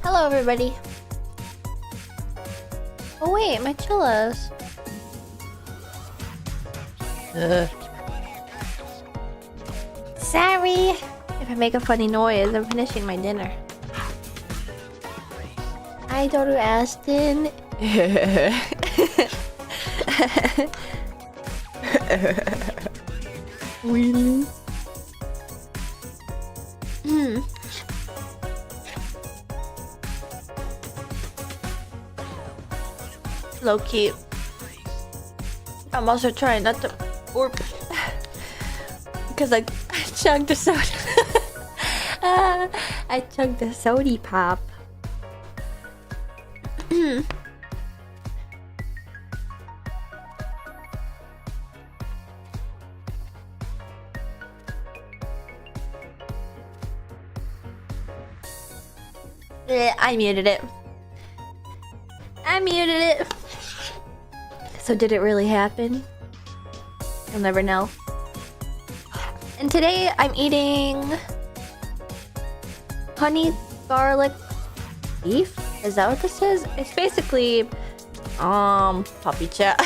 Hello, everybody. Oh wait, my chillas. Sorry if I make a funny noise. I'm finishing my dinner. I go to Aston. Really? Low key. I'm also trying not to orp because I chugged a soda. I chugged a sody pop. I muted it. I muted it. So did it really happen? You'll never know. And today I'm eating honey garlic beef. Is that what this is? It's basically puppy chat.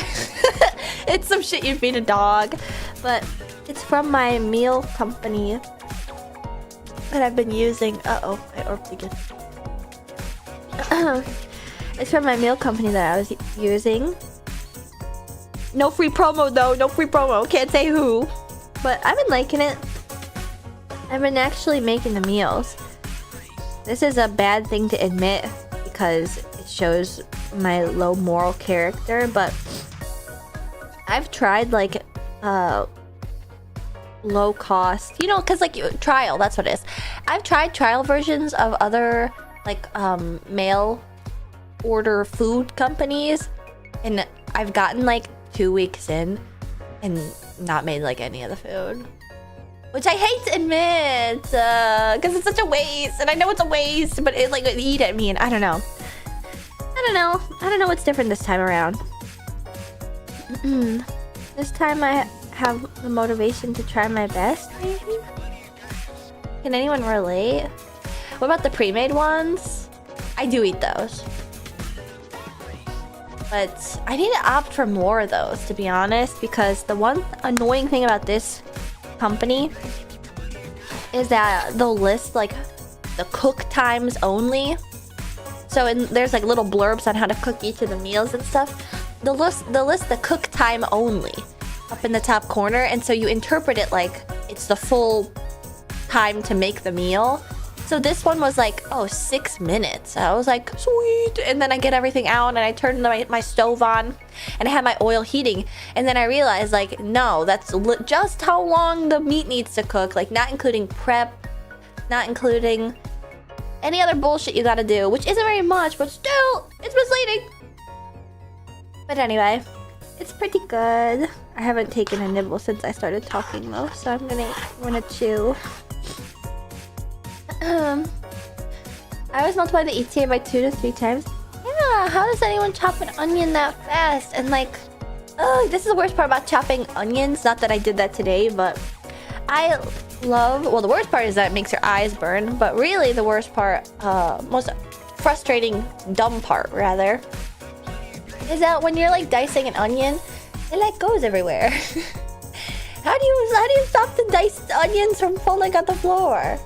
It's some shit you feed a dog, but it's from my meal company that I've been using. Uh-oh, I orped again. It's from my meal company that I was using. No free promo though, no free promo. Can't say who. But I've been liking it. I've been actually making the meals. This is a bad thing to admit because it shows my low moral character, but I've tried like low cost, you know, cause like trial, that's what it is. I've tried trial versions of other like mail order food companies, and I've gotten like 2 weeks in and not made like any of the food, which I hate to admit because it's such a waste, and I know it's a waste, but it like it eat at me, and I don't know what's different this time around. This time I have the motivation to try my best, maybe. Can anyone relate? What about the pre-made ones? I do eat those. But I need to opt for more of those, to be honest, because the one annoying thing about this company is that they'll list like the cook times only. So there's like little blurbs on how to cook each of the meals and stuff. They'll list the cook time only up in the top corner, and so you interpret it like it's the full time to make the meal. So this one was like, oh, 6 minutes. I was like, sweet. And then I get everything out and I turn my stove on and I have my oil heating. And then I realized like, no, that's just how long the meat needs to cook. Like not including prep, not including any other bullshit you gotta do, which isn't very much, but still, it's misleading. But anyway, it's pretty good. I haven't taken a nibble since I started talking though, so I'm gonna chew. I always multiply the ETA by 2 to 3 times. Yeah, how does anyone chop an onion that fast? And like, oh, this is the worst part about chopping onions. Not that I did that today, but I love, well, the worst part is that it makes your eyes burn, but really the worst part, most frustrating, dumb part rather, is that when you're like dicing an onion, it like goes everywhere. How do you stop the diced onions from falling on the floor?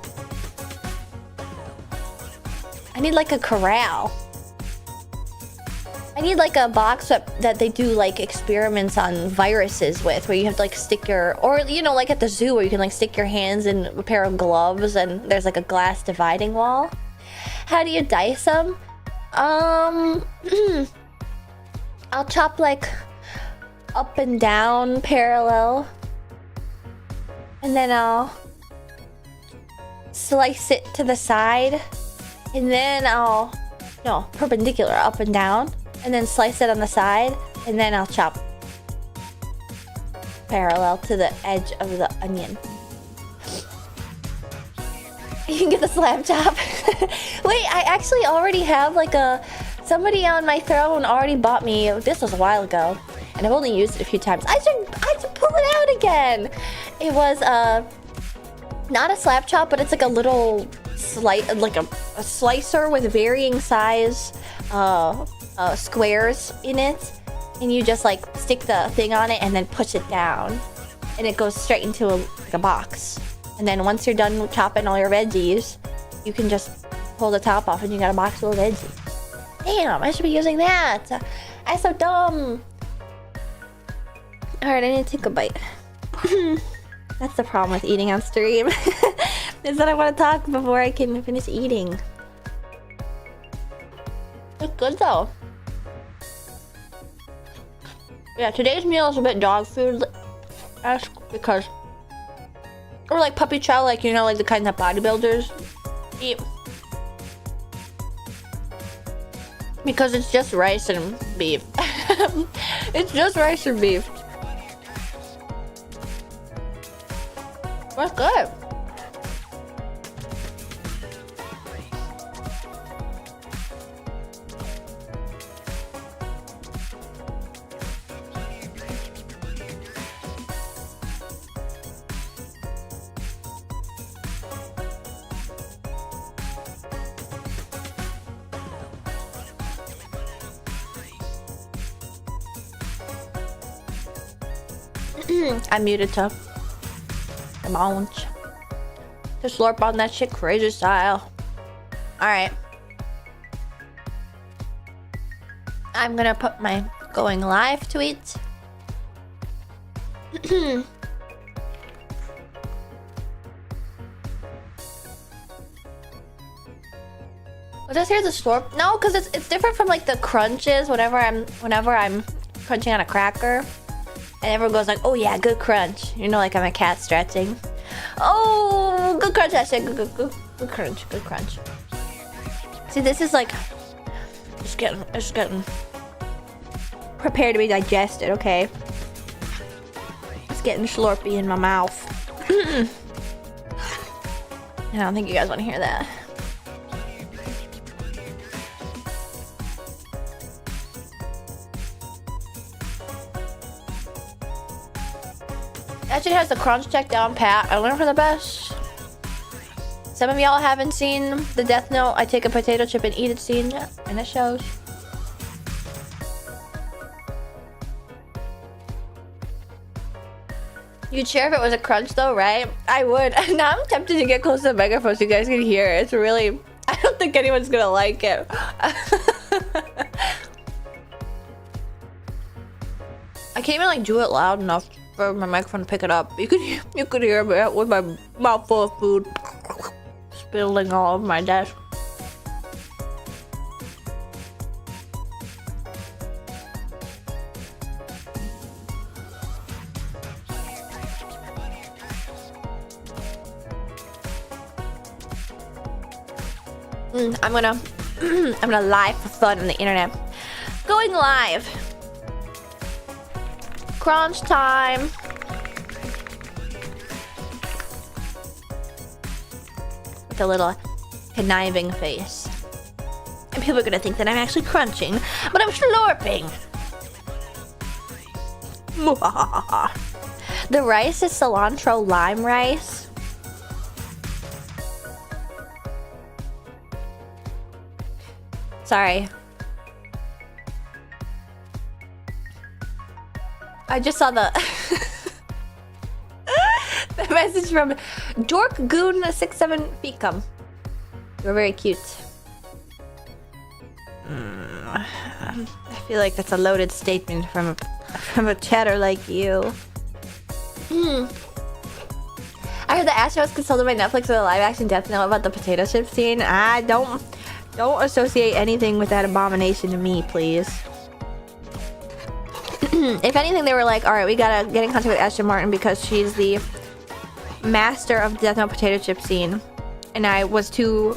I need like a corral. I need like a box that they do like experiments on viruses with, where you have to like stick your, or you know, like at the zoo where you can like stick your hands in a pair of gloves and there's like a glass dividing wall. How do you dice them? I'll chop like up and down parallel, and then I'll slice it to the side. And then perpendicular, up and down, and then slice it on the side, and then I'll chop parallel to the edge of the onion. You can get the slab chop. Wait, I actually already have like somebody on my throne already bought me, this was a while ago, and I've only used it a few times. I should pull it out again. It was not a slab chop, but it's like a little slight, like a a slicer with varying size squares in it, and you just like stick the thing on it and then push it down, and it goes straight into like a box. And then once you're done chopping all your veggies, you can just pull the top off and you got a box full of veggies. Damn, I should be using that. I'm so dumb. Alright, I need to take a bite. That's the problem with eating on stream. Is that I want to talk before I can finish eating. It's good though. Yeah, today's meal is a bit dog food-esque because... Or like puppy chow, like, you know, like the kind that bodybuilders eat. Because it's just rice and beef. It's just rice and beef. That's good. I'm muted to launch. To slurp on that shit crazy style. Alright. I'm gonna put my going live tweet. Was this here the slurp? No, because it's different from like the crunches whenever I'm crunching on a cracker. And everyone goes like, oh yeah, good crunch. You know, like I'm a cat stretching. Oh, good crunch, I said good crunch, good crunch. See, this is like, it's getting prepared to be digested, okay? It's getting slurpy in my mouth. I don't think you guys want to hear that. Actually has the crunch check down pat. I learned from the best. Some of y'all haven't seen the Death Note, I take a potato chip and eat it scene yet, and it shows. You'd share if it was a crunch though, right? I would. Now I'm tempted to get close to the microphone so you guys can hear it. It's really... I don't think anyone's gonna like it. I can't even like do it loud enough for my microphone to pick it up. You could hear me with my mouth full of food spilling all over my desk. I'm gonna live for fun on the internet. Going live. Crunch time. With a little conniving face. And people are gonna think that I'm actually crunching, but I'm slurping. The rice is cilantro lime rice. Sorry. I just saw the the message from Dork Goon 67 Feecum. You're very cute. I feel like that's a loaded statement from a chatter like you. I heard that Ashley was consulted by Netflix for the live-action Death Note about the potato chip scene. I don't associate anything with that abomination to me, please. If anything, they were like, alright, we gotta get in contact with Ashley Martin because she's the master of the Death Note potato chip scene. And I was too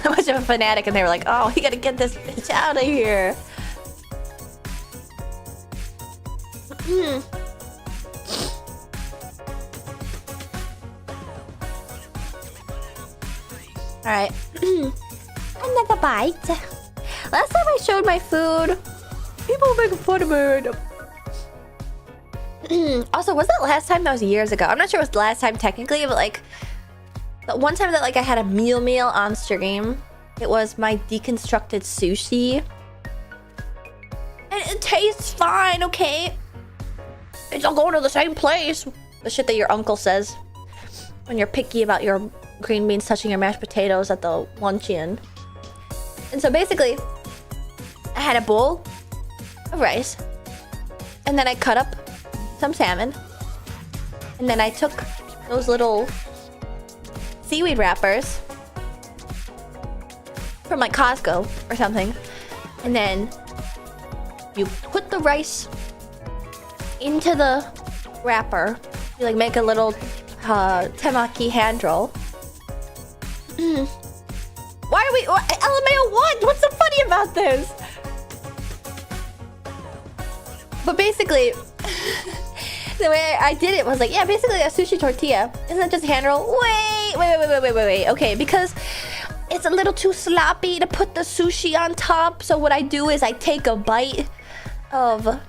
much of a fanatic, and they were like, oh, we gotta get this bitch out of here. Alright. Another bite. Last time I showed my food, people were making fun of it. Also, was that last time? That was years ago. I'm not sure it was the last time technically, but like, But one time that like I had a meal on stream, it was my deconstructed sushi. And it tastes fine, okay? It's all going to the same place. The shit that your uncle says when you're picky about your green beans touching your mashed potatoes at the luncheon. And so basically, I had a bowl of rice, and then I cut up some salmon, and then I took those little seaweed wrappers from like Costco or something, and then you put the rice into the wrapper. You like make a little temaki hand roll. Why are we LMAO what? What's so funny about this? But basically, the way I did it was like, yeah, basically a sushi tortilla. Isn't that just hand roll? Wait. Okay, because it's a little too sloppy to put the sushi on top. So what I do is I take a bite of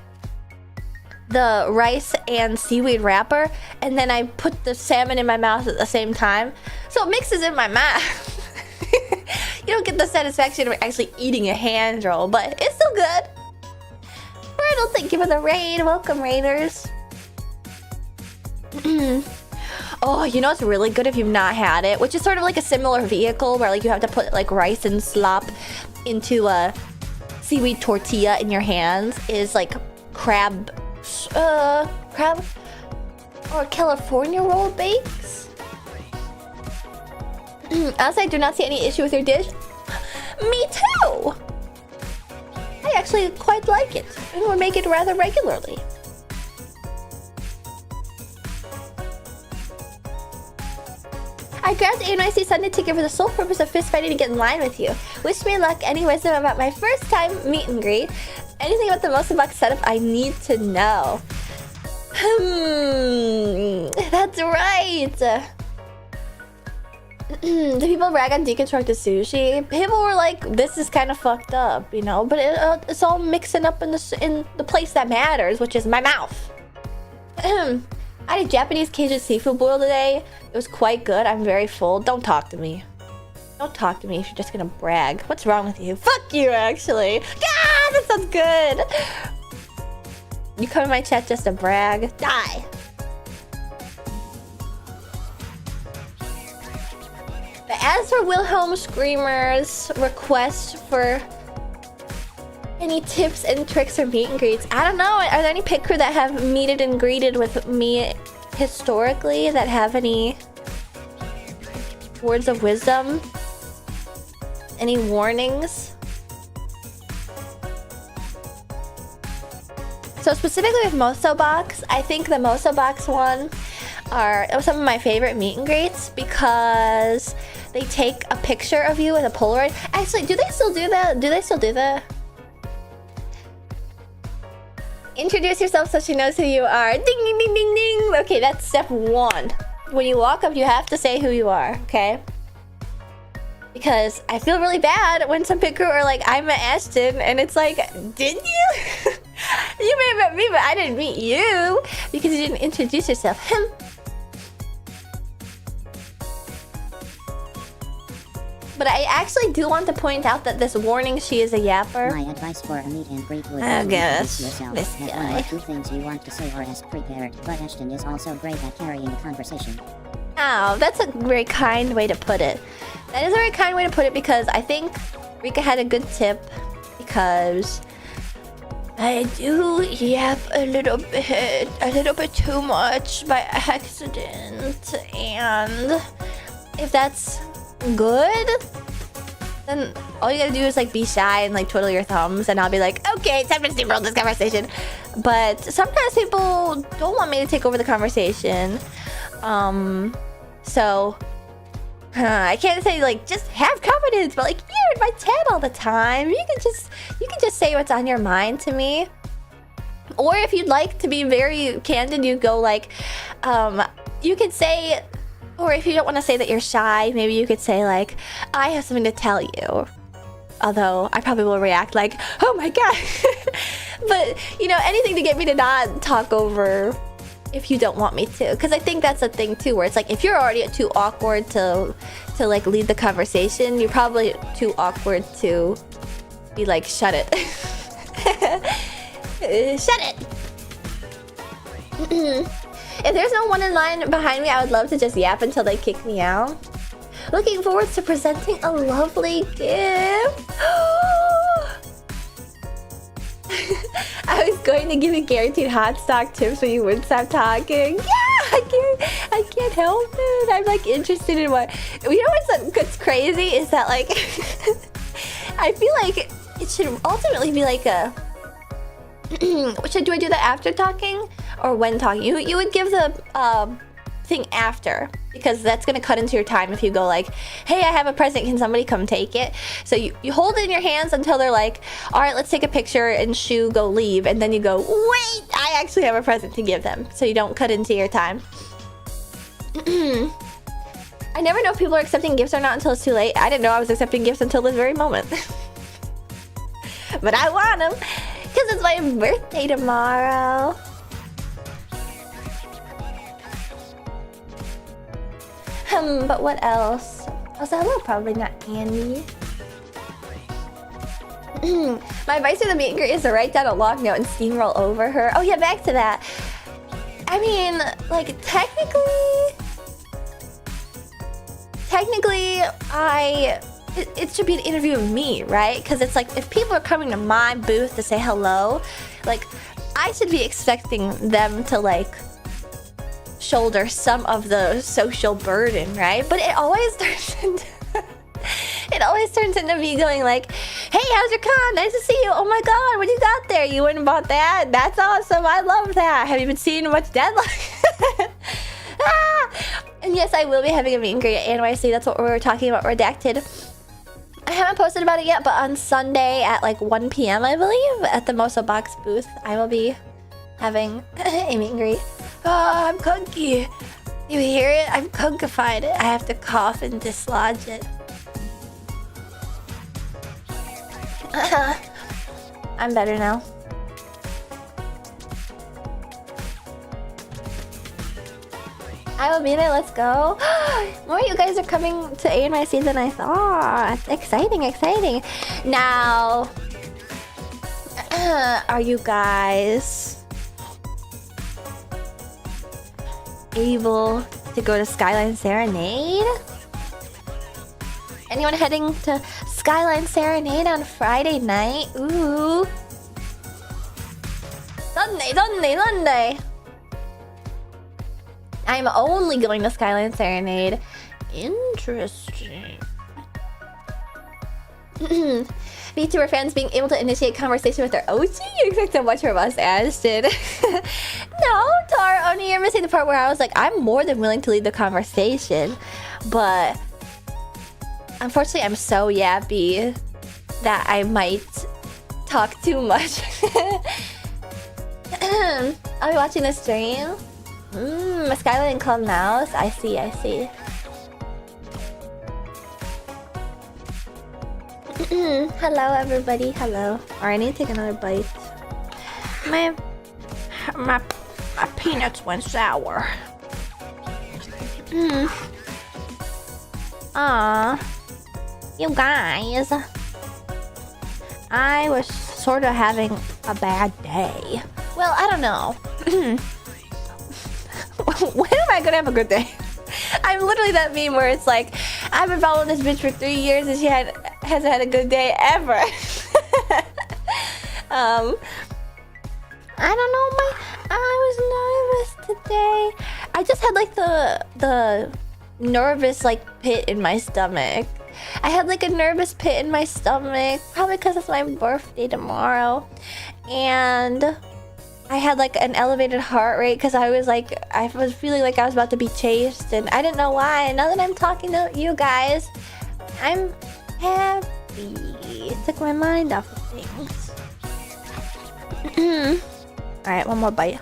the rice and seaweed wrapper, and then I put the salmon in my mouth at the same time. So it mixes in my mouth. You don't get the satisfaction of actually eating a hand roll, but it's still good. Bridal, thank you for the raid. Welcome, raiders. Oh, you know what's really good if you've not had it, which is sort of like a similar vehicle where like you have to put like rice and slop into a seaweed tortilla in your hands, is like crab or California roll bakes. Honestly, I do not see any issue with your dish. Me too! I actually quite like it, and we'll make it rather regularly. I grabbed a NYC Sunday ticket for the sole purpose of fist fighting to get in line with you. Wish me luck. Any wisdom about my first time meet and greet? Anything about the Mosa Box setup I need to know? That's right. Do people rag on deconstructed sushi? People were like, this is kind of fucked up, you know? But it's all mixing up in the place that matters, which is my mouth. I had a Japanese Cajun seafood boil today. It was quite good. I'm very full. Don't talk to me. Don't talk to me if you're just gonna brag. What's wrong with you? Fuck you, actually. Ah, that sounds good. You come in my chat just to brag? Die. But as for Wilhelm Screamer's request for any tips and tricks or meet and greets, I don't know. Are there any pit crew that have meeted and greeted with me historically that have any words of wisdom? Any warnings? So specifically with Moso Box, I think the Moso Box one are some of my favorite meet and greets because they take a picture of you with a Polaroid. Actually, do they still do that? Do they still do that? Introduce yourself so she knows who you are. Ding, ding, ding, ding, ding. Okay, that's step one. When you walk up, you have to say who you are, okay? Because I feel really bad when some pit crew are like, I'm Ashton, and it's like, did you? You may have met me, but I didn't meet you because you didn't introduce yourself. But I actually do want to point out that this warning, she is a yapper. My advice for a meet and greet would be I to guess. introduce yourself. This Have guy. one or two things you want to say or ask prepared, but Ashton is also great at carrying a conversation. Oh, that's a very kind way to put it. That is a very kind way to put it because I think Rika had a good tip because I do yap a little bit too much by accident, and if that's good, then all you gotta do is like be shy and like twiddle your thumbs, and I'll be like, okay, time to steamroll this conversation. But sometimes people don't want me to take over the conversation, so I can't say like just have confidence, but like you're in my chat all the time. You can just say what's on your mind to me. Or if you'd like to be very candid, you go like, you could say, or if you don't want to say that you're shy, maybe you could say like, I have something to tell you. Although I probably will react like, oh my god. But you know, anything to get me to not talk over if you don't want me to, because I think that's a thing too, where it's like if you're already too awkward to like lead the conversation, you're probably too awkward to be like, shut it. Shut it. If there's no one in line behind me, I would love to just yap until they kick me out. Looking forward to presenting a lovely gift. I was going to give you guaranteed hot stock tips when you wouldn't stop talking. Yeah, I can't help it. I'm like interested in what. You know what's crazy is that like I feel like it should ultimately be like a. Do I do that after talking or when talking? You would give the thing after, because that's gonna cut into your time if you go like, hey, I have a present, can somebody come take it? So you hold it in your hands until they're like, all right, let's take a picture and shoo, go leave, and then you go, wait, I actually have a present to give them, so you don't cut into your time. I never know if people are accepting gifts or not until it's too late. I didn't know I was accepting gifts until this very moment. But I want them because it's my birthday tomorrow. But what else? Also, hello, probably not Andy. My advice to the meet and greet is to write down a long note and steamroll over her. Oh yeah, back to that. I mean, like, technically, it should be an interview of me, right? Because it's like, if people are coming to my booth to say hello, like, I should be expecting them to, like, shoulder some of the social burden, right? But it always turns into me going like, hey, how's your con? Nice to see you. Oh my god, what you got there? You went and bought that? That's awesome. I love that. Have you been seeing much deadline? And yes, I will be having a meet and greet at NYC. That's what we were talking about, Redacted. I haven't posted about it yet, but on Sunday at like 1 p.m. I believe, at the Moso Box booth, I will be having a meet and greet. Oh, I'm kunky. You hear it? I'm kunkified. I have to cough and dislodge it. I'm better now. I will be there, let's go. More of you guys are coming to ANYC than I thought. Exciting, exciting. Now, are you guys able to go to Skyline Serenade? Anyone heading to Skyline Serenade on Friday night? Ooh. Sunday. I'm only going to Skyline Serenade. Interesting. VTuber fans being able to initiate conversation with their OG? You expect so much from us, Ashton. No, Tara, only you're missing the part where I was like, I'm more than willing to lead the conversation. But unfortunately, I'm so yappy that I might talk too much. I'll be watching the stream. Skyline Club Mouse. I see. Hello, everybody. Hello. Alright, I need to take another bite. My peanuts went sour. You guys. I was sort of having a bad day. Well, I don't know. When am I gonna have a good day? I'm literally that meme where it's like, I've been following this bitch for 3 years and she hasn't had a good day ever. I don't know, I was nervous today. I just had like the nervous like pit in my stomach. I had like a nervous pit in my stomach, probably because it's my birthday tomorrow. And I had like an elevated heart rate because I was feeling like I was about to be chased, and I didn't know why. And now that I'm talking to you guys, I'm happy. It took my mind off of things. Alright, one more bite.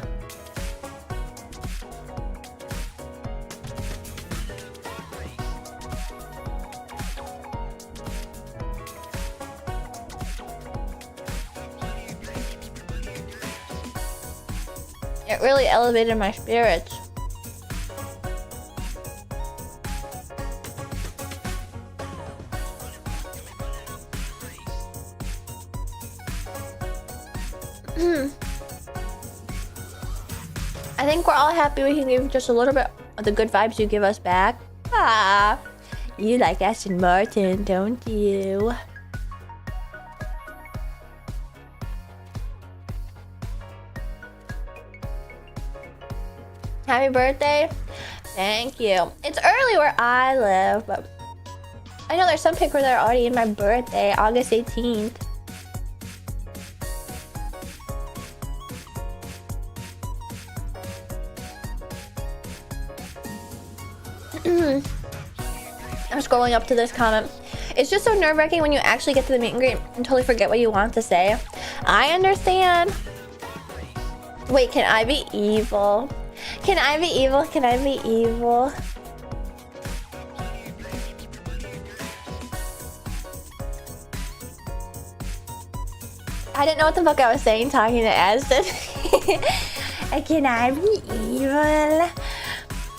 It really elevated my spirits. I think we're all happy we can give just a little bit of the good vibes you give us back. Ah, you like Aston Martin, don't you? Happy birthday. Thank you. It's early where I live, but I know there's some people that are already in my birthday, August 18th. I'm scrolling up to this comment. It's just so nerve-wracking when you actually get to the meet and greet and totally forget what you want to say. I understand. Wait, can I be evil? Can I be evil? Can I be evil? I didn't know what the fuck I was saying talking to Ashton. Can I be evil?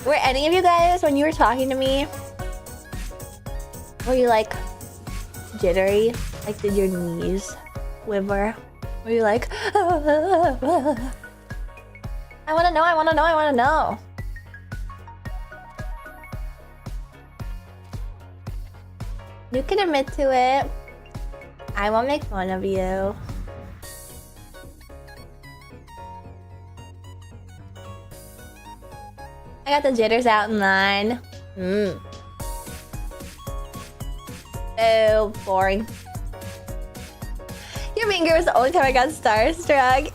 Were any of you guys, when you were talking to me, were you like jittery? Like, did your knees quiver? Were you like, I wanna know, I wanna know, I wanna know. You can admit to it. I won't make fun of you. I got the jitters out in line. Oh, boring. Your finger was the only time I got starstruck.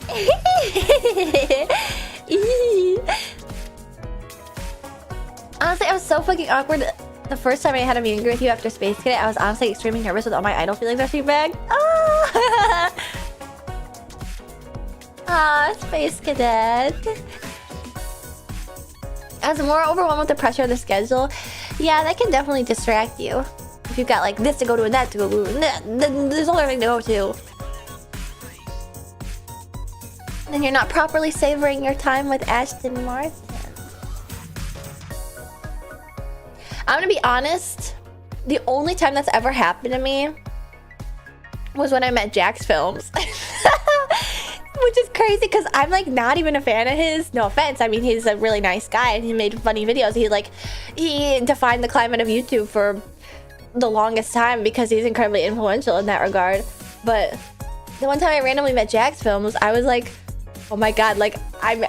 Honestly, I was so fucking awkward the first time I had a meet and greet with you after Space Cadet. I was honestly extremely nervous with all my idol feelings rushing back. Oh! Ah, Space Cadet. I was more overwhelmed with the pressure of the schedule. Yeah, that can definitely distract you. If you've got like this to go to and that to go to, and then there's other thing to go to. Then you're not properly savoring your time with Aston Martin. I'm gonna be honest, the only time that's ever happened to me was when I met Jack's Films. Which is crazy because I'm like not even a fan of his. No offense, I mean he's a really nice guy and he made funny videos. He defined the climate of YouTube for the longest time because he's incredibly influential in that regard. But the one time I randomly met Jack's Films, I was like, oh my god, like I'm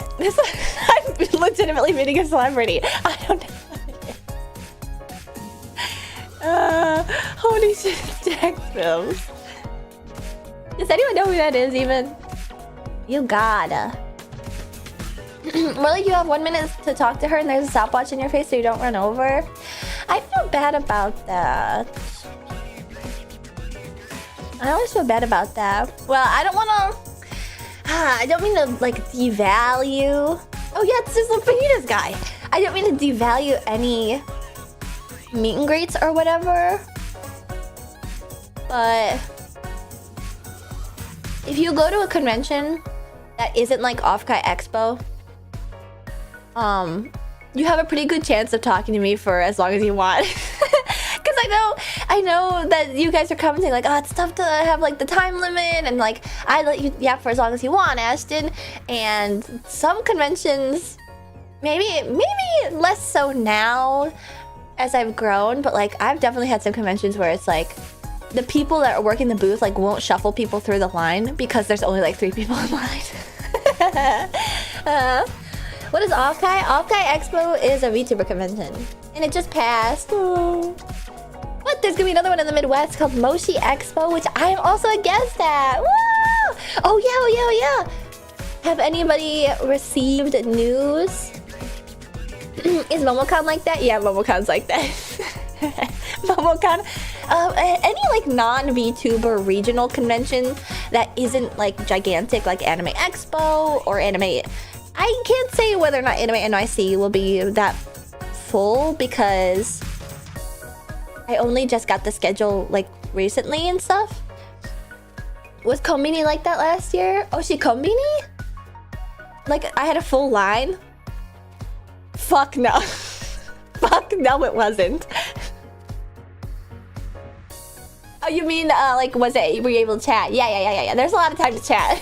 legitimately meeting a celebrity. I don't know. Holy shit, Jack's Films. Does anyone know who that is even? You gotta. Really, you have 1 minute to talk to her and there's a stopwatch in your face so you don't run over? I feel bad about that. I always feel bad about that. Well, I don't wanna... I don't mean to, like, devalue... Oh yeah, it's just the fajitas guy. I don't mean to devalue any meet and greets or whatever. But... if you go to a convention that isn't like Off-Kai Expo, you have a pretty good chance of talking to me for as long as you want. Because I know that you guys are commenting like, oh, it's tough to have like the time limit, and like I let you yap for as long as you want, Ashton. And some conventions, maybe less so now as I've grown, but like I've definitely had some conventions where it's like the people that are working the booth like won't shuffle people through the line because there's only like 3 people in line. What is Off-Kai? Off-Kai Expo is a VTuber convention. And it just passed. Oh. But there's gonna be another one in the Midwest called Moshi Expo, which I am also a guest at. Woo! Oh yeah. Have anybody received news? Is MomoCon like that? Yeah, MomoCon's like that. MomoCon. Any like non-VTuber regional convention that isn't like gigantic, like Anime Expo or Anime... I can't say whether or not Anime NYC will be that full because I only just got the schedule like recently and stuff. Was Konbini like that last year? Oshi Konbini? Like, I had a full line? Fuck no. Fuck no, it wasn't. Oh, you mean, like, were you able to chat? Yeah. There's a lot of time to chat.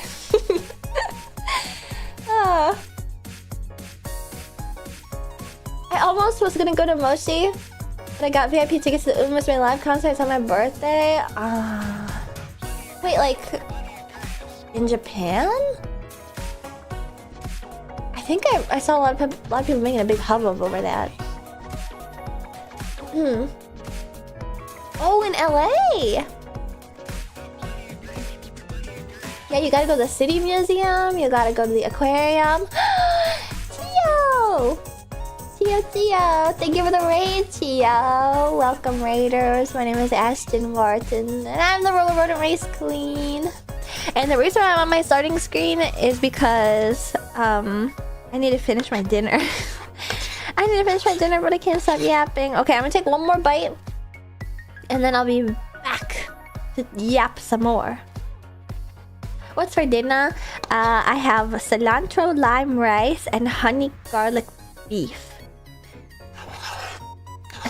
I almost was gonna go to Moshi, but I got VIP tickets to the Uma's my live concert on my birthday. Wait, like, in Japan? I think I saw a lot of people making a big hubbub over that. Oh, in LA! Yeah, you gotta go to the City Museum, you gotta go to the aquarium. Tio! Tio! Thank you for the raid, Tio! Welcome, Raiders. My name is Ashton Martin, and I'm the Roller Rodent Race Queen. And the reason why I'm on my starting screen is because, I need to finish my dinner. I need to finish my dinner, but I can't stop yapping. Okay, I'm gonna take one more bite, and then I'll be back to yap some more. What's for dinner? I have cilantro lime rice and honey garlic beef.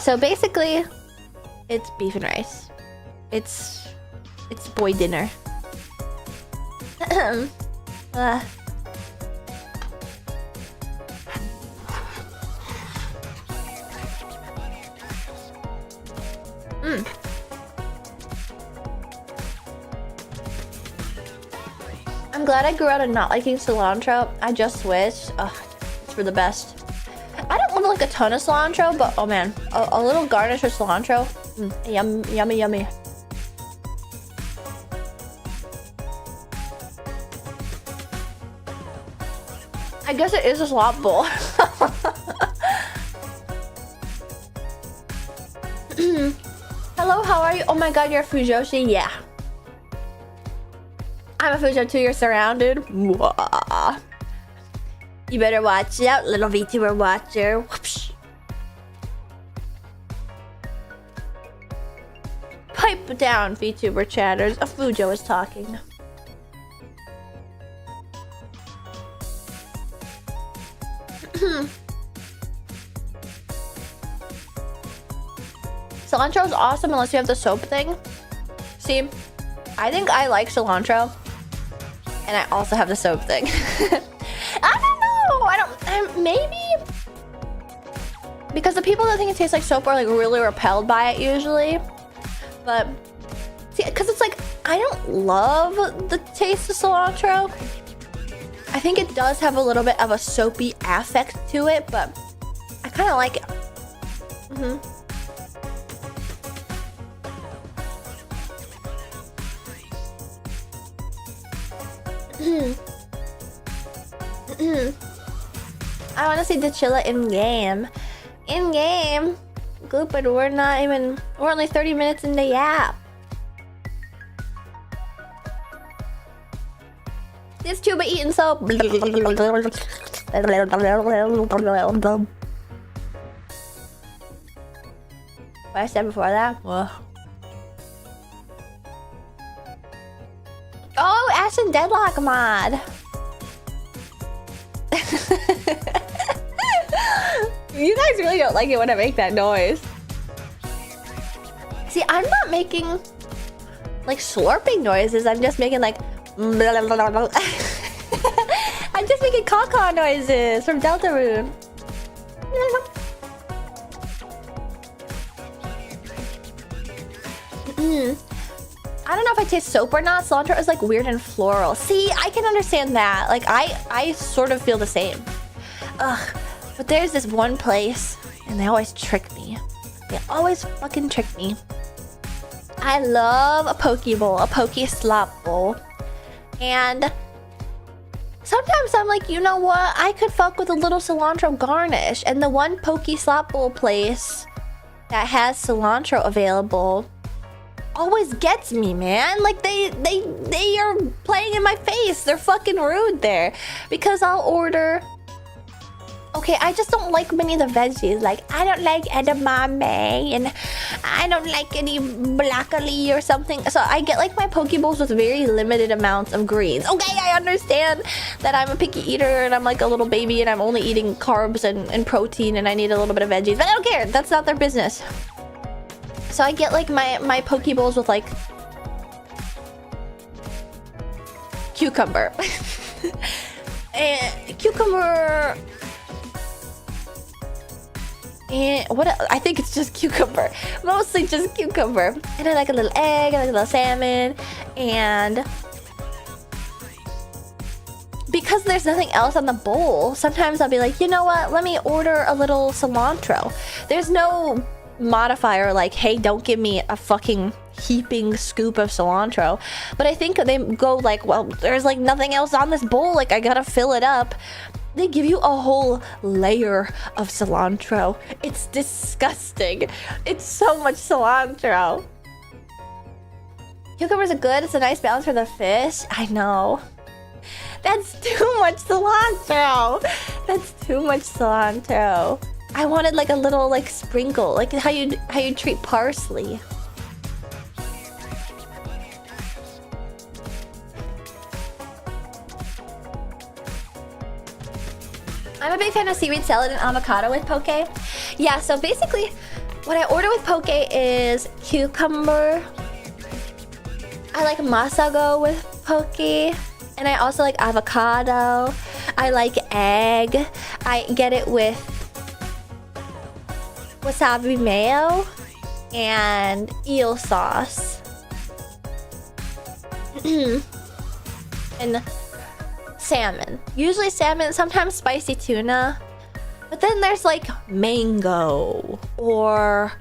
So basically, it's beef and rice. It's boy dinner. I'm glad I grew out of not liking cilantro. I just switched. Ugh, it's for the best. I don't want like a ton of cilantro, but oh man, a little garnish with cilantro. Yummy. I guess it is a slop bowl. Hello, how are you? Oh my god, you're a Fujoshi? Yeah. I'm a Fujo too, you're surrounded. Mwah. You better watch out, little VTuber watcher. Whoopsh. Pipe down, VTuber chatters. A Fujo is talking. Cilantro is awesome unless you have the soap thing. See, I think I like cilantro, and I also have the soap thing. I don't know. Maybe because the people that think it tastes like soap are like really repelled by it usually. But see, because it's like I don't love the taste of cilantro. I think it does have a little bit of a soapy affect to it, but I kind of like it. I want to see the chilla in game. In game? Good, but we're only 30 minutes in the app. This tuba eating soap. What I said before that? Whoa. Oh, Ashton Deadlock mod. You guys really don't like it when I make that noise. See, I'm not making like slurping noises. I'm just making like I'm just making caw-caw noises from Deltarune. I don't know if I taste soap or not. Cilantro is like weird and floral. See, I can understand that. Like I sort of feel the same. Ugh. But there's this one place, and they always trick me. They always fucking trick me. I love a poke bowl, a poke slop bowl. And sometimes I'm like, you know what? I could fuck with a little cilantro garnish. And the one poke slop bowl place that has cilantro available always gets me, man. Like they are playing in my face. They're fucking rude there. Because I'll order Okay, I just don't like many of the veggies. Like, I don't like edamame and I don't like any broccoli or something. So I get like my poke bowls with very limited amounts of greens. Okay, I understand that I'm a picky eater and I'm like a little baby and I'm only eating carbs and protein and I need a little bit of veggies. But I don't care. That's not their business. So I get like my poke bowls with like cucumber. And cucumber... And what I think it's just cucumber. Mostly just cucumber. And I like a little egg, I like a little salmon. And because there's nothing else on the bowl, sometimes I'll be like, you know what? Let me order a little cilantro. There's no modifier like, hey, don't give me a fucking heaping scoop of cilantro. But I think they go like, well, there's like nothing else on this bowl. Like, I gotta fill it up. They give you a whole layer of cilantro. It's disgusting. It's so much cilantro. Cucumbers are good. It's a nice balance for the fish. I know. That's too much cilantro. That's too much cilantro. I wanted like a little like sprinkle, like how you treat parsley. I'm a big fan of seaweed salad and avocado with poke. Yeah, so basically what I order with poke is cucumber. I like masago with poke. And I also like avocado. I like egg. I get it with wasabi mayo and eel sauce. And salmon. Usually salmon, sometimes spicy tuna. But then there's like mango or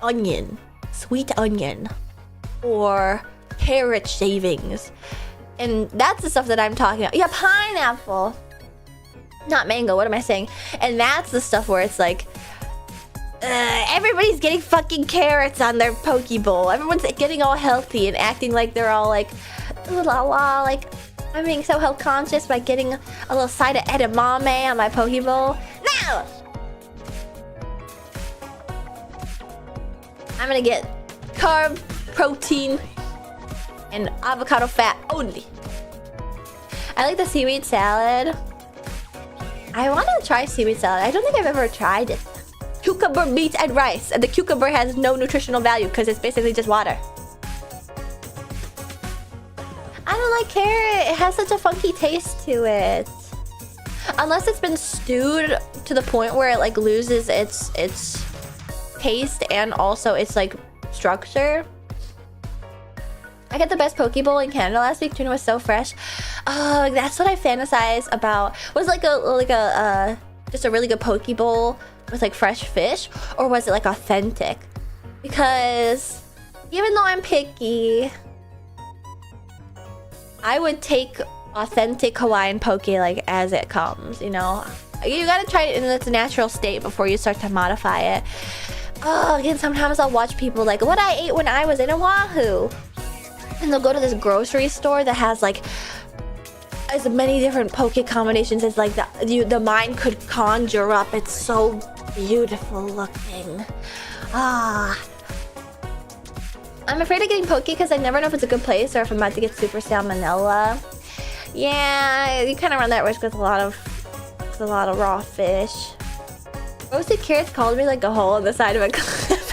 onion, sweet onion, or carrot shavings. And that's the stuff that I'm talking about. Yeah, pineapple. Not mango, what am I saying? And that's the stuff where it's like, everybody's getting fucking carrots on their poke bowl. Everyone's getting all healthy and acting like they're all like, ooh la la, like I'm being so health conscious by getting a little side of edamame on my poke bowl. No! I'm gonna get carb, protein, and avocado fat only. I like the seaweed salad. I want to try seaweed salad. I don't think I've ever tried it. Cucumber, meat, and rice. And the cucumber has no nutritional value because it's basically just water. I don't like carrot. It has such a funky taste to it. Unless it's been stewed to the point where it like loses its taste and also its like structure. I got the best poke bowl in Canada last week. Tuna was so fresh. Oh, that's what I fantasize about. Was like a just a really good poke bowl with like fresh fish, or was it like authentic? Because even though I'm picky, I would take authentic Hawaiian poke like as it comes, you know? You gotta try it in its natural state before you start to modify it. Oh, again, sometimes I'll watch people like what I ate when I was in Oahu. And they'll go to this grocery store that has like as many different poke combinations as like the mind could conjure up. It's so beautiful looking. Ah. I'm afraid of getting poke because I never know if it's a good place or if I'm about to get super salmonella. Yeah, you kind of run that risk with a lot of raw fish. Roasted carrots called me like a hole in the side of a cliff.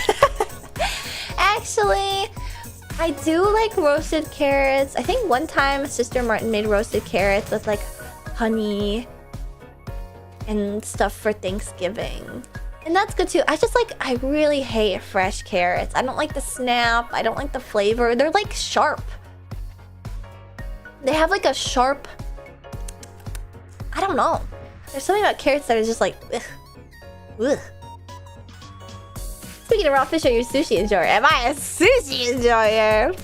Actually, I do like roasted carrots. I think one time Sister Martin made roasted carrots with like honey and stuff for Thanksgiving. And that's good too. I really hate fresh carrots. I don't like the snap. I don't like the flavor. They're like sharp. They have like a sharp, I don't know. There's something about carrots that is just like, ugh. Ugh. Speaking of raw fish, are you a sushi enjoyer? Am I a sushi enjoyer?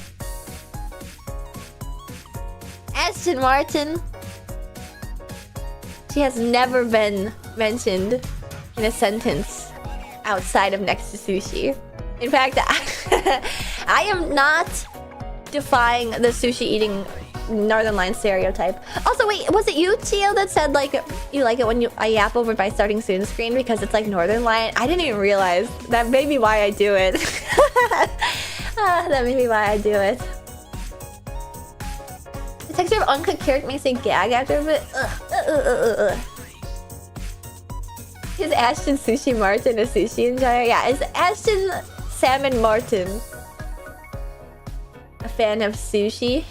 Aston Martin. She has never been mentioned in a sentence outside of next to sushi. In fact, I am not defying the sushi eating Northern Line stereotype. Also, wait, was it you, Tio, that said like you like it when I yap over my starting soon screen because it's like Northern Line? I didn't even realize. That may be why I do it. That may be why I do it. The texture of uncooked carrot makes me gag after a bit. Is Ashton Sushi Martin a sushi enjoyer? Yeah, is Ashton Salmon Martin a fan of sushi?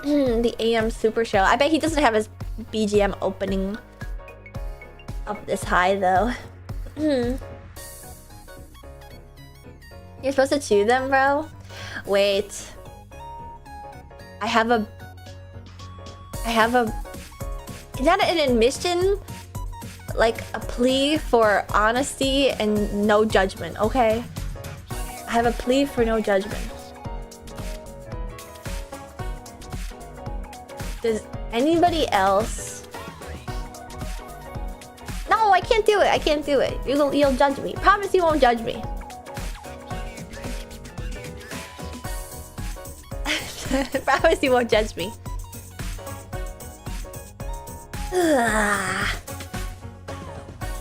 The AM Super Show. I bet he doesn't have his BGM opening up this high though. You're supposed to chew them, bro? Wait. I have a... Is that an admission? Like a plea for honesty and no judgment, okay? I have a plea for no judgment. Does anybody else... No, I can't do it. I can't do it. You'll judge me. Promise you won't judge me. Promise you won't judge me.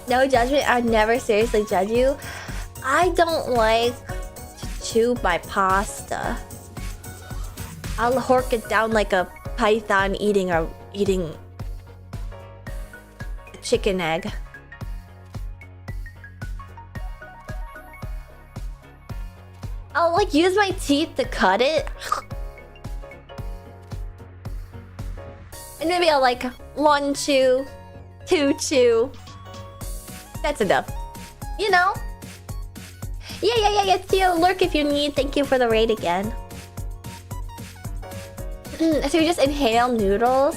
No judgment. I'd never seriously judge you. I don't like to chew my pasta. I'll hork it down like a python eating a chicken egg. I'll like use my teeth to cut it. And maybe I'll like 1 chew, 2 chew. That's enough. You know? Yeah. Theo, lurk if you need. Thank you for the raid again. So you just inhale noodles?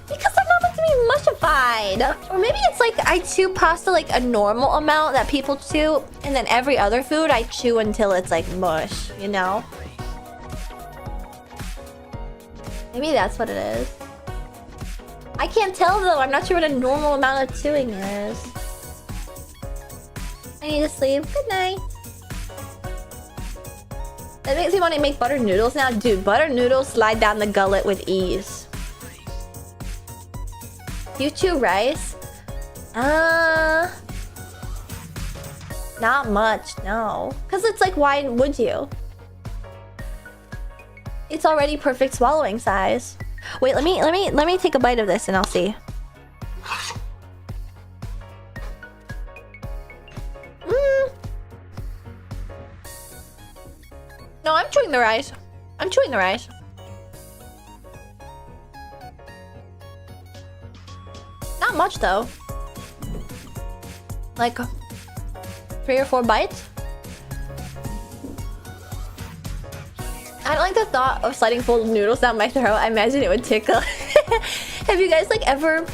Because they're not meant to be mushified. Or maybe it's like I chew pasta like a normal amount that people chew, and then every other food I chew until it's like mush, you know? Maybe that's what it is. I can't tell though. I'm not sure what a normal amount of chewing is. I need to sleep. Good night. That makes me want to make butter noodles now. Dude, butter noodles slide down the gullet with ease. You chew rice? Not much, no. Because it's like, why would you? It's already perfect swallowing size. Wait, let me take a bite of this and I'll see. No, I'm chewing the rice. I'm chewing the rice. Not much though. Like 3 or 4 bites. I don't like the thought of sliding full of noodles down my throat. I imagine it would tickle. Have you guys like ever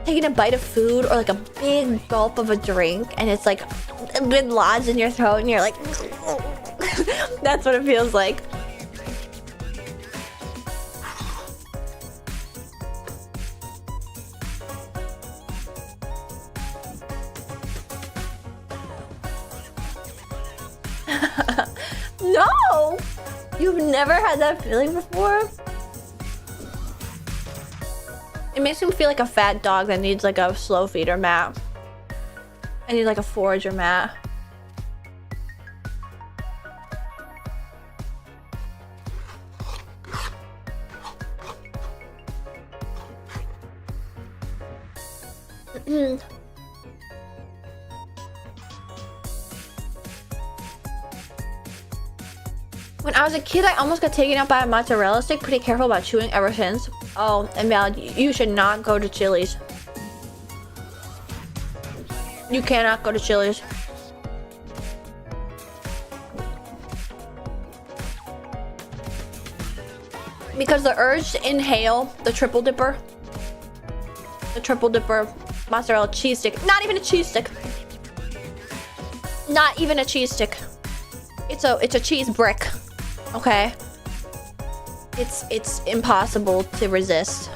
taken a bite of food or like a big gulp of a drink and it's like been lodged in your throat and you're like that's what it feels like. No! You've never had that feeling before? It makes me feel like a fat dog that needs like a slow feeder mat. I need like a forager mat. When I was a kid, I almost got taken out by a mozzarella stick. Pretty careful about chewing ever since. Oh, and Val, you should not go to Chili's. You cannot go to Chili's. Because the urge to inhale the triple dipper mozzarella cheese stick. Not even a cheese stick. Not even a cheese stick. It's a cheese brick. Okay. It's impossible to resist.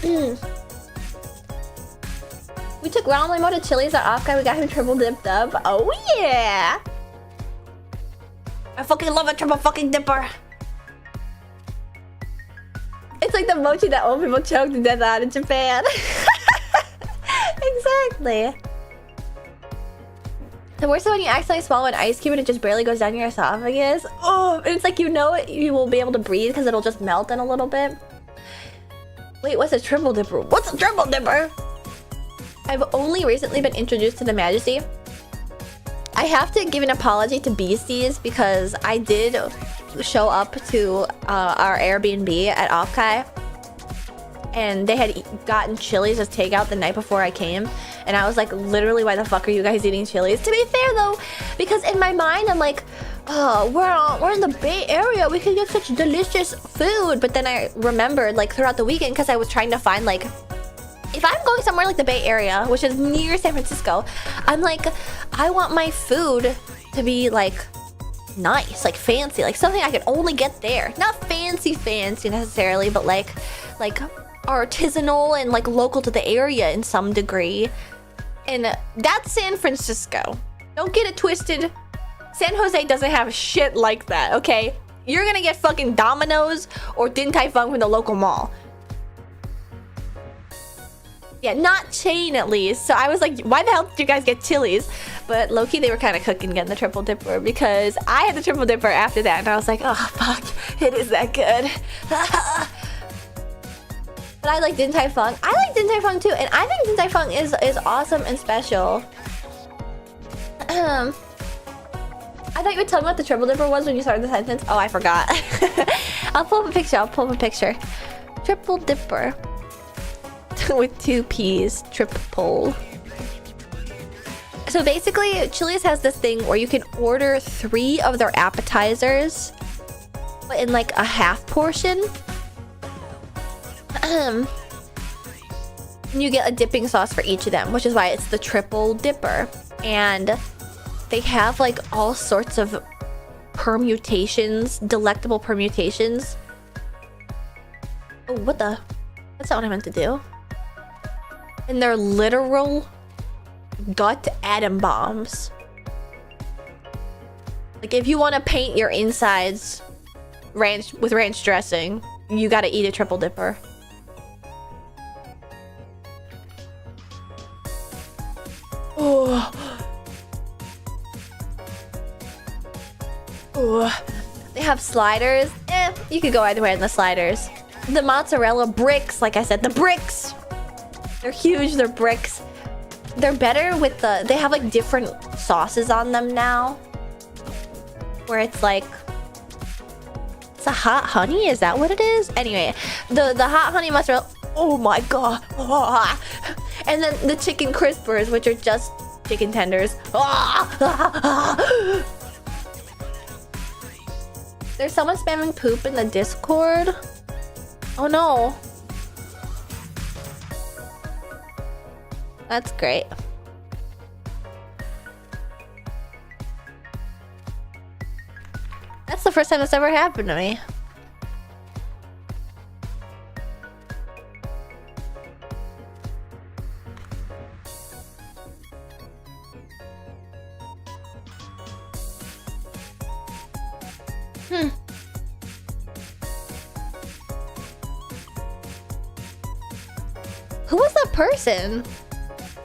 We took Ronald Limo to Chili's at Off Guy. We got him triple dipped up. Oh yeah! I fucking love a triple fucking dipper. It's like the mochi that old people choke to death out in Japan. Exactly. The worst is when you accidentally swallow an ice cube and it just barely goes down your esophagus. Oh, and it's like you know it, you will be able to breathe because it'll just melt in a little bit. Wait, what's a triple dipper? What's a triple dipper? I've only recently been introduced to the Majesty. I have to give an apology to Beasties because I did show up to our Airbnb at Offkai and they had gotten Chili's as takeout the night before I came, and I was like, literally, why the fuck are you guys eating Chili's? To be fair though, because in my mind I'm like, oh, we're in the Bay Area, we can get such delicious food. But then I remembered like throughout the weekend, because I was trying to find like, if I'm going somewhere like the Bay Area, which is near San Francisco, I'm like, I want my food to be like nice, like fancy, like something I can only get there. Not fancy necessarily, but like artisanal and like local to the area in some degree. And that's San Francisco. Don't get it twisted. San Jose doesn't have shit like that, okay? You're gonna get fucking Domino's or Din Tai Fung from the local mall. Yeah, not chain at least. So I was like, why the hell did you guys get Chili's? But low-key, they were kind of cooking getting the triple dipper because I had the triple dipper after that, and I was like, oh fuck, it is that good. But I like Din Tai Fung. I like Din Tai Fung too, and I think Din Tai Fung is awesome and special. I thought you would tell me what the triple dipper was when you started the sentence. Oh, I forgot. I'll pull up a picture. Triple dipper. With 2 P's. Triple. So basically, Chili's has this thing where you can order 3 of their appetizers, but in like a half portion. And you get a dipping sauce for each of them, which is why it's the triple dipper. And they have like all sorts of permutations, delectable permutations. Oh, what the? That's not what I meant to do. And they're literal gut atom bombs. Like if you want to paint your insides with ranch dressing, you gotta eat a triple dipper. Oh. Oh. They have sliders. You could go either way in the sliders. The mozzarella bricks, like I said, the bricks. They're huge, they're bricks. They're better with they have like different sauces on them now. Where it's like, it's a hot honey, is that what it is? Anyway, the hot honey mozzarella, oh my god. Oh. And then the chicken crispers, which are just chicken tenders. There's someone spamming poop in the Discord. Oh no. That's great. That's the first time this ever happened to me. Who was that person?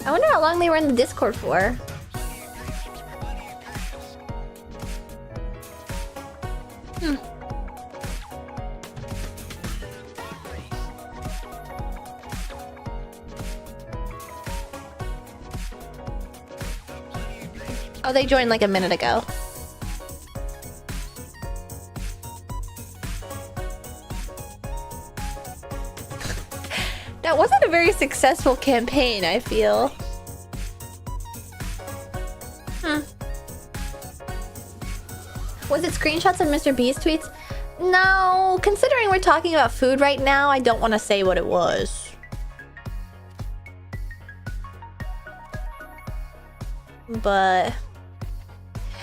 I wonder how long they were in the Discord for. Oh, they joined like a minute ago. That wasn't a very successful campaign, I feel. Was it screenshots of Mr. Beast tweets? No, considering we're talking about food right now, I don't want to say what it was. But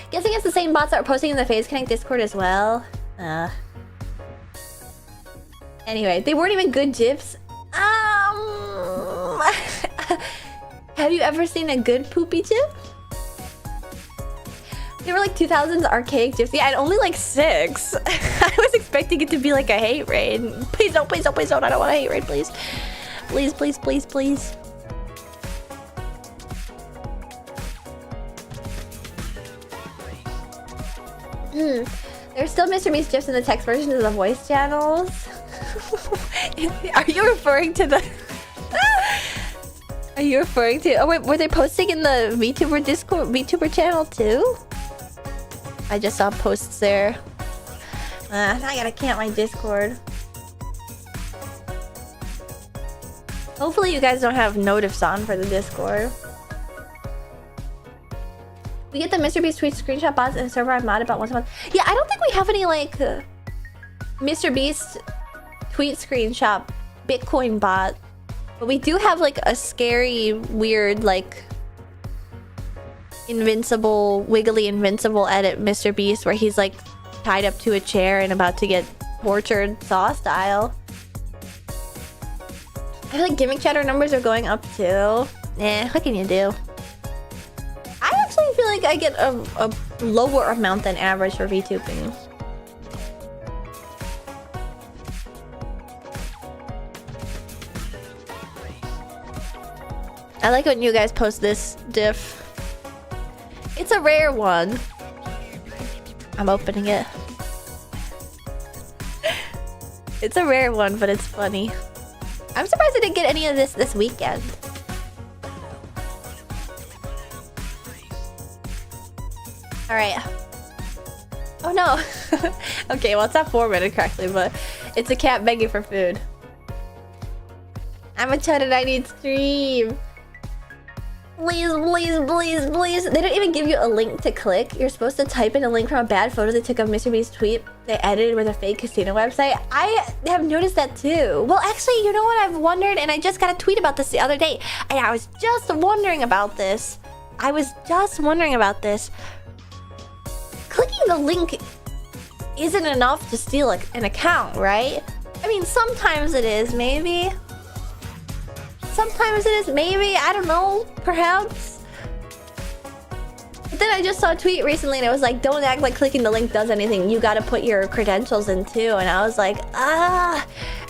guessing it's the same bots that were posting in the FaZe Connect Discord as well. Anyway, they weren't even good gifs. Have you ever seen a good poopy chip? They were like 2000s archaic gypsy. I had only like 6. I was expecting it to be like a hate raid. Please don't, please don't, please don't. I don't want a hate raid, please. Please, please, please, please. There's still Mr. Beast GIFs in the text version of the voice channels. Are you referring to the... Are you referring to... Oh wait, were they posting in the VTuber Discord, VTuber channel too? I just saw posts there. I gotta camp my Discord. Hopefully you guys don't have notifs on for the Discord. We get the Mr. Beast tweet screenshot bots and server I'm mod about once a month. Yeah, I don't think we have any like Mr. Beast tweet screenshot Bitcoin bot. But we do have like a scary, weird, like invincible, wiggly invincible edit Mr. Beast where he's like tied up to a chair and about to get tortured Saw style. I feel like gimmick chatter numbers are going up too. What can you do? I actually feel like I get a lower amount than average for VTubing. I like when you guys post this diff. It's a rare one. I'm opening it. It's a rare one, but it's funny. I'm surprised I didn't get any of this weekend. Alright. Oh no. Okay, well it's not formatted correctly, but it's a cat begging for food. I'm a chud and I need stream. Please, please, please, please. They don't even give you a link to click. You're supposed to type in a link from a bad photo they took of Mr. Beast's tweet they edited with a fake casino website. I have noticed that too. Well, actually, you know what? I've wondered, and I just got a tweet about this the other day. And I was just wondering about this. Clicking the link isn't enough to steal an account, right? I mean, sometimes it is, maybe. Sometimes it is, maybe. I don't know, perhaps. But then I just saw a tweet recently and it was like, don't act like clicking the link does anything. You gotta put your credentials in too. And I was like,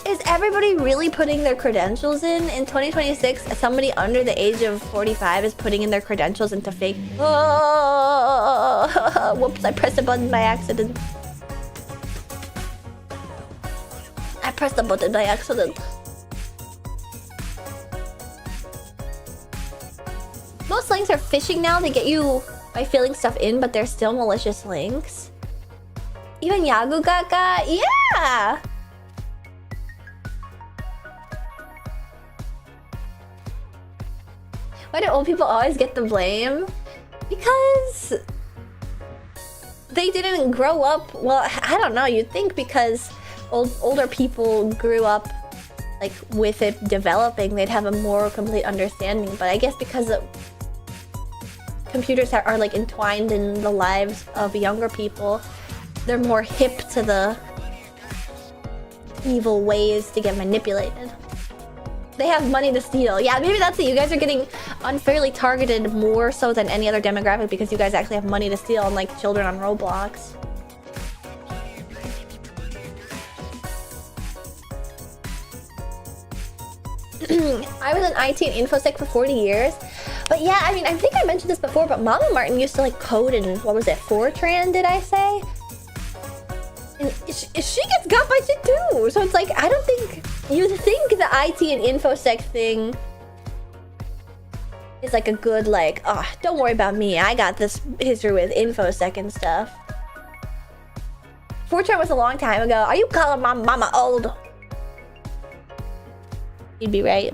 is everybody really putting their credentials in 2026? Somebody under the age of 45 is putting in their credentials into fake. Oh, whoops, I pressed a button by accident. Most links are phishing now. They get you by filling stuff in, but they're still malicious links. Even Yagu Gaga, yeah! Why do old people always get the blame? Because they didn't grow up. Well, I don't know. You'd think because older people grew up like with it developing, they'd have a more complete understanding. But I guess because computers are like entwined in the lives of younger people, they're more hip to the evil ways to get manipulated. They have money to steal. Yeah, maybe that's it. You guys are getting unfairly targeted more so than any other demographic because you guys actually have money to steal, unlike children on Roblox. I was in IT and InfoSec for 40 years. But yeah, I mean, I think I mentioned this before, but Mama Martin used to like code in, what was it, Fortran, did I say? And she gets got by shit too. So it's like, I don't think, you'd think the IT and InfoSec thing is like a good like, oh, don't worry about me. I got this history with InfoSec and stuff. Fortran was a long time ago. Are you calling my mama old? You'd be right.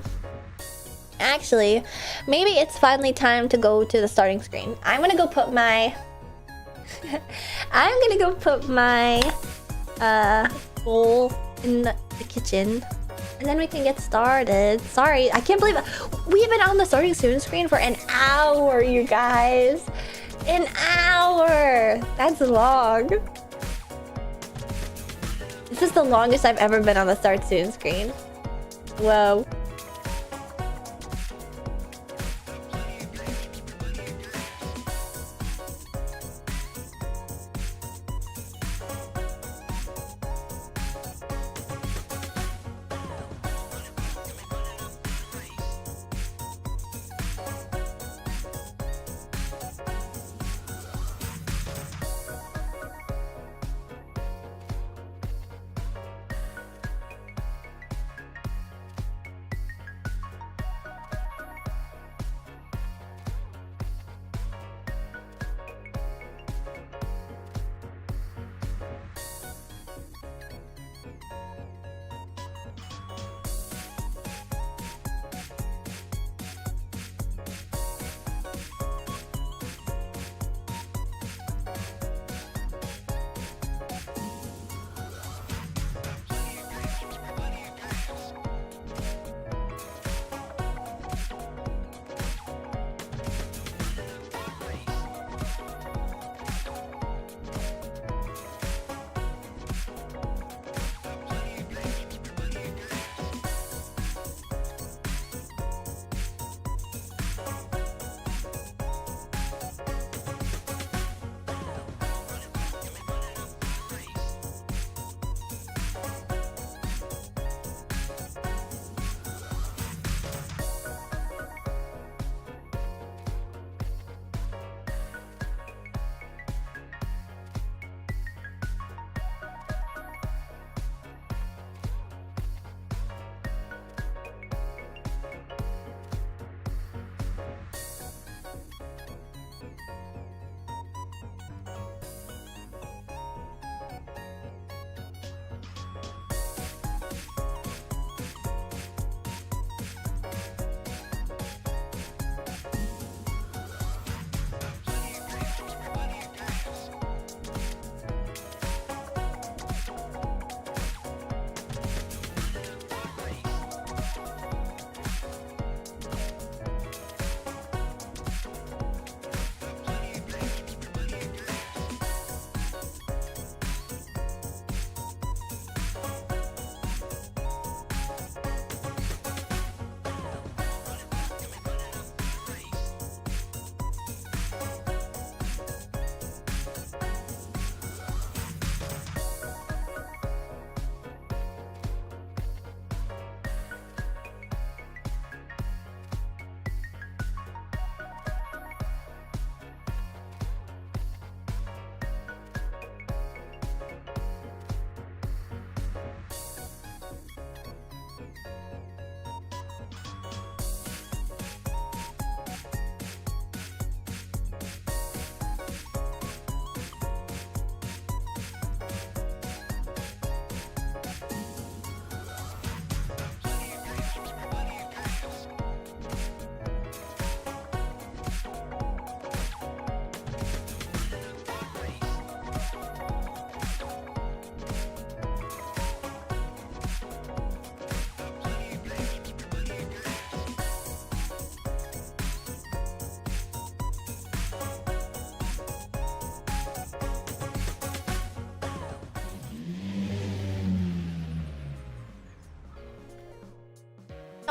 Actually, maybe it's finally time to go to the starting screen. I'm gonna go put my bowl in the kitchen and then we can get started. Sorry, I can't believe it. We've been on the starting soon screen for an hour, you guys. An hour. That's long. This is the longest I've ever been on the start soon screen. Whoa.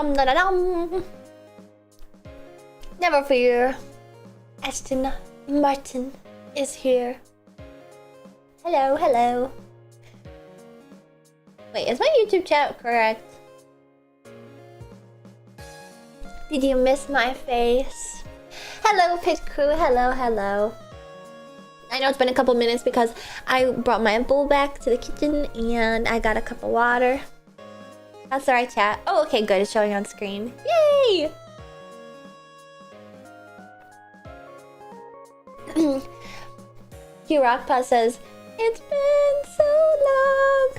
Da, da, dum. Never fear. Aston Martin is here. Hello, hello. Wait, is my YouTube chat correct? Did you miss my face? Hello, Pit Crew. Hello, hello. I know it's been a couple minutes because I brought my bowl back to the kitchen and I got a cup of water. That's the right chat. Oh, okay, good. It's showing on screen. Yay! Q Rockpa says, it's been so long.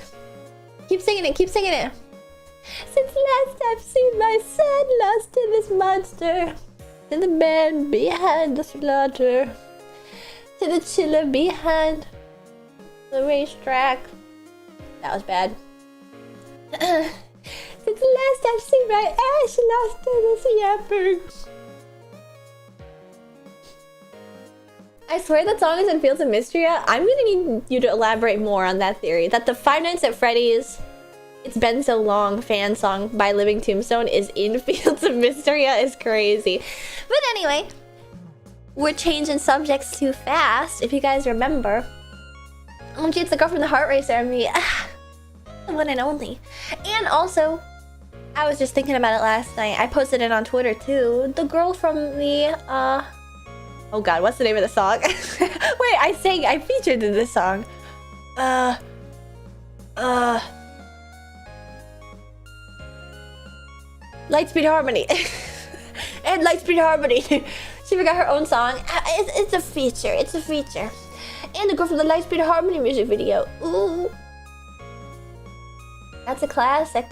Keep singing it, keep singing it. Since last I've seen my son lost to this monster. To the man behind the slaughter. To the chiller behind the racetrack. That was bad. Since last I've seen my ash lost to this yapper. I swear that song is in Fields of Mystria. I'm gonna need you to elaborate more on that theory. That the Five Nights at Freddy's It's Been So Long fan song by Living Tombstone is in Fields of Mystria is crazy. But anyway, we're changing subjects too fast, if you guys remember. Oh gee, it's the girl from the Heart Racer and me. The one and only. And also, I was just thinking about it last night. I posted it on Twitter too. The girl from the, oh god, what's the name of the song? Wait, I featured in this song. Lightspeed Harmony. And Lightspeed Harmony. She forgot her own song. It's a feature. It's a feature. And the girl from the Lightspeed Harmony music video. Ooh. That's a classic.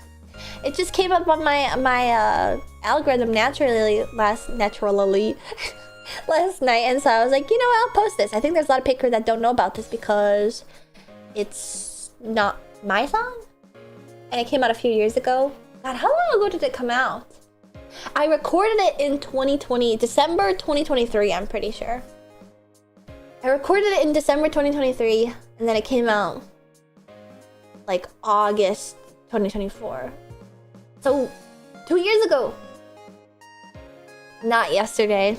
It just came up on my algorithm naturally last night, and so I was like, you know what, I'll post this. I think there's a lot of pickers that don't know about this because it's not my song, and it came out a few years ago. God, how long ago did it come out? I recorded it in 2020, December 2023, I'm pretty sure. I recorded it in December 2023, and then it came out like August 2024. So, 2 years ago. Not yesterday.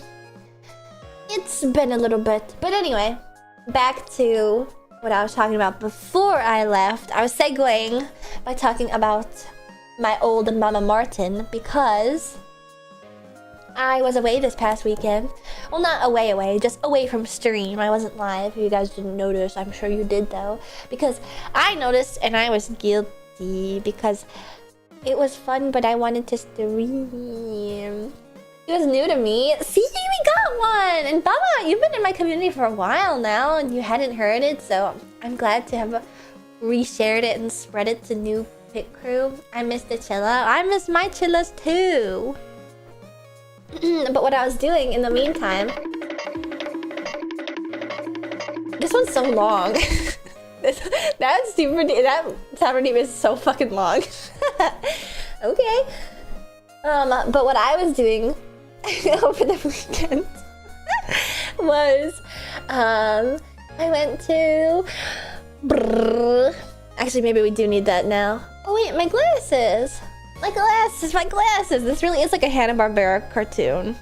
It's been a little bit. But anyway, back to what I was talking about before I left. I was segueing by talking about my old Mama Martin because I was away this past weekend. Well, not away, just away from stream. I wasn't live. You guys didn't notice. I'm sure you did though. Because I noticed and I was guilty because it was fun, but I wanted to stream. It was new to me. See, we got one! And Baba, you've been in my community for a while now and you hadn't heard it, so I'm glad to have reshared it and spread it to new pit crew. I missed the chilla. I miss my chillas too. But what I was doing in the meantime... This one's so long. That Tavern Deep is so fucking long. Okay. But what I was doing over the weekend was I went to actually maybe we do need that now. Oh wait, my glasses. My glasses. This really is like a Hanna-Barbera cartoon.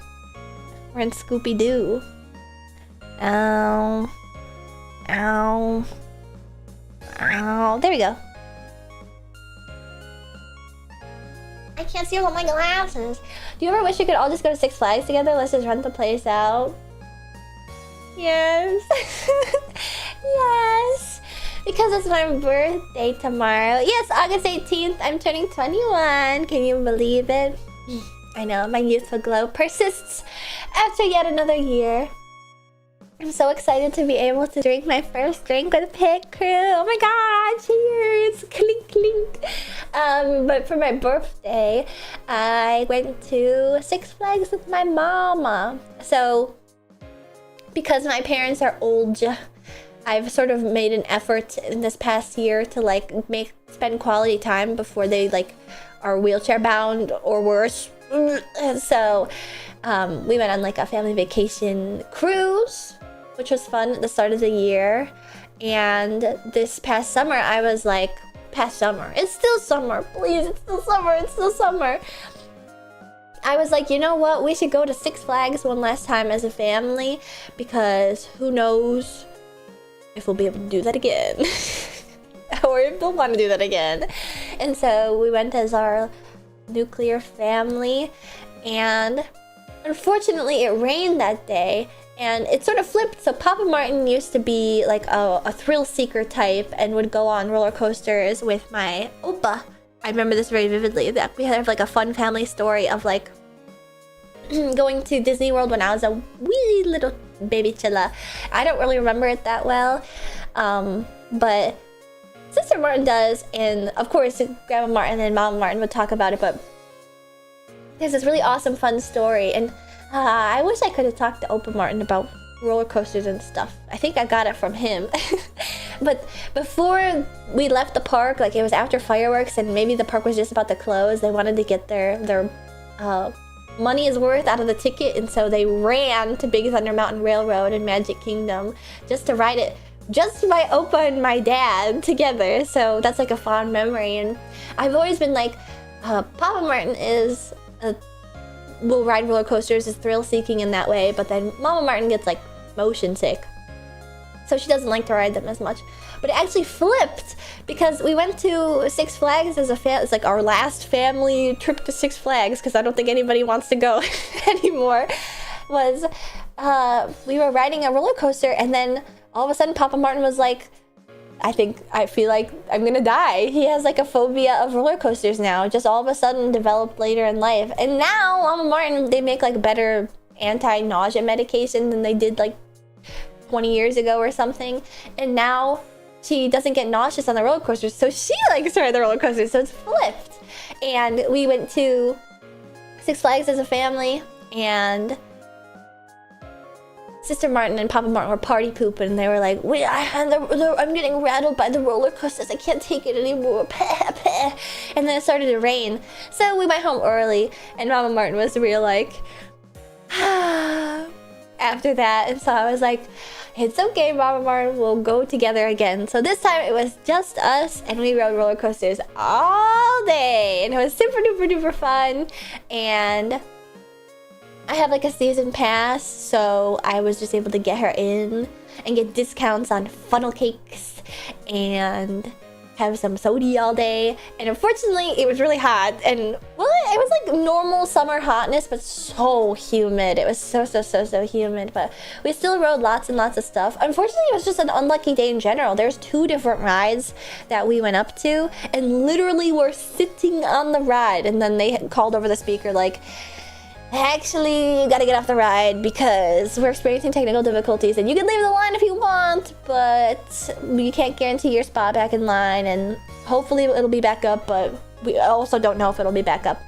We're in Scooby-Doo. Ow. Ow. Ow. There we go. I can't see all my glasses. Do you ever wish you could all just go to Six Flags together? Let's just rent the place out. Yes. Yes. Because it's my birthday tomorrow. Yes, August 18th. I'm turning 21. Can you believe it? I know, my youthful glow persists after yet another year. I'm so excited to be able to drink my first drink with Pit Crew. Oh my god, cheers! Clink, clink. But for my birthday, I went to Six Flags with my mama. So, because my parents are old, I've sort of made an effort in this past year to like spend quality time before they like are wheelchair bound or worse. So, we went on like a family vacation cruise, which was fun at the start of the year. And this past summer, I was like, it's still summer, please, it's still summer. I was like, you know what? We should go to Six Flags one last time as a family because who knows if we'll be able to do that again. Or if they'll want to do that again. And so we went as our nuclear family, and unfortunately it rained that day, and it sort of flipped. So Papa Martin used to be like a thrill seeker type and would go on roller coasters with my oppa. I remember this very vividly, that we had like a fun family story of like going to Disney World when I was a wee little baby chilla. I don't really remember it that well, but Sister Martin does, and of course Grandma Martin and Mama Martin would talk about it, but there's this really awesome fun story, and I wish I could have talked to Opa Martin about roller coasters and stuff. I think I got it from him. But before we left the park, like it was after fireworks and maybe the park was just about to close, they wanted to get their money's worth out of the ticket, and so they ran to Big Thunder Mountain Railroad in Magic Kingdom just to ride it. Just my Opa and my dad together, so that's like a fond memory. And I've always been like, Papa Martin will ride roller coasters, is thrill seeking in that way, but then Mama Martin gets like motion sick, so she doesn't like to ride them as much. But it actually flipped because we went to Six Flags as a it's like our last family trip to Six Flags, because I don't think anybody wants to go anymore. Was we were riding a roller coaster, and then all of a sudden Papa Martin was like, I feel like I'm gonna die. He has like a phobia of roller coasters now, just all of a sudden developed later in life. And now Mama Martin, they make like better anti-nausea medication than they did like 20 years ago or something. And now she doesn't get nauseous on the roller coasters, so she likes to ride the roller coasters, so it's flipped. And we went to Six Flags as a family, and Sister Martin and Papa Martin were party pooping, and they were like, "Wait, I'm getting rattled by the roller coasters. I can't take it anymore." And then it started to rain, so we went home early, and Mama Martin was real like, after that. And so I was like, it's okay, Mama Martin, we'll go together again. So this time it was just us, and we rode roller coasters all day, and it was super duper duper fun. And I have like a season pass, so I was just able to get her in and get discounts on funnel cakes and have some soda all day. And unfortunately, it was really hot, and well, it was like normal summer hotness, but so humid. It was so humid, but we still rode lots and lots of stuff. Unfortunately, it was just an unlucky day in general. There's 2 different rides that we went up to, and literally we're sitting on the ride, and then they called over the speaker like, actually, you gotta get off the ride because we're experiencing technical difficulties, and you can leave the line if you want, but you can't guarantee your spot back in line, and hopefully it'll be back up, but we also don't know if it'll be back up.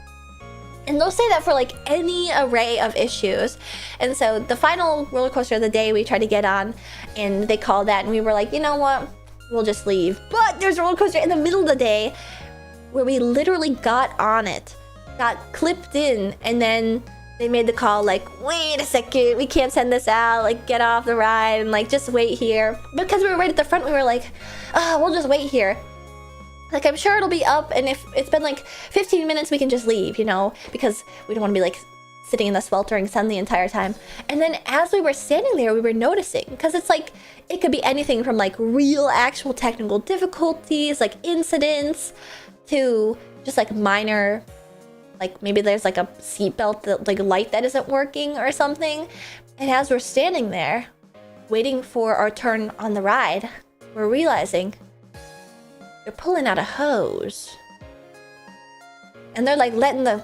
And they'll say that for like any array of issues. And so the final roller coaster of the day we tried to get on, and they called that, and we were like, you know what, we'll just leave. But there's a roller coaster in the middle of the day where we literally got on it, got clipped in, and then they made the call like, wait a second, we can't send this out, like get off the ride and like just wait here. Because we were right at the front, we were like, we'll just wait here. Like, I'm sure it'll be up, and if it's been like 15 minutes, we can just leave, you know, because we don't want to be like sitting in the sweltering sun the entire time. And then as we were standing there, we were noticing, because it's like, it could be anything from like real actual technical difficulties, like incidents, to just like minor, like maybe there's like a seatbelt, that like light that isn't working or something. And as we're standing there waiting for our turn on the ride, we're realizing they're pulling out a hose, and they're like letting the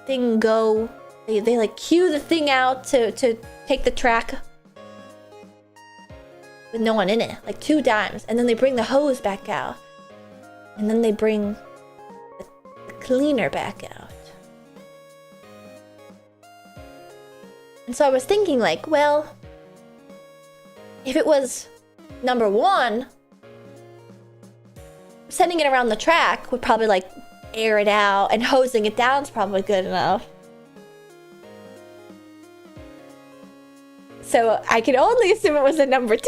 thing go. They like cue the thing out to take the track with no one in it, like 2 times, and then they bring the hose back out, and then they bring the cleaner back out. And so I was thinking like, well, if it was number 1, sending it around the track would probably like air it out, and hosing it down is probably good enough. So I can only assume it was a number 2.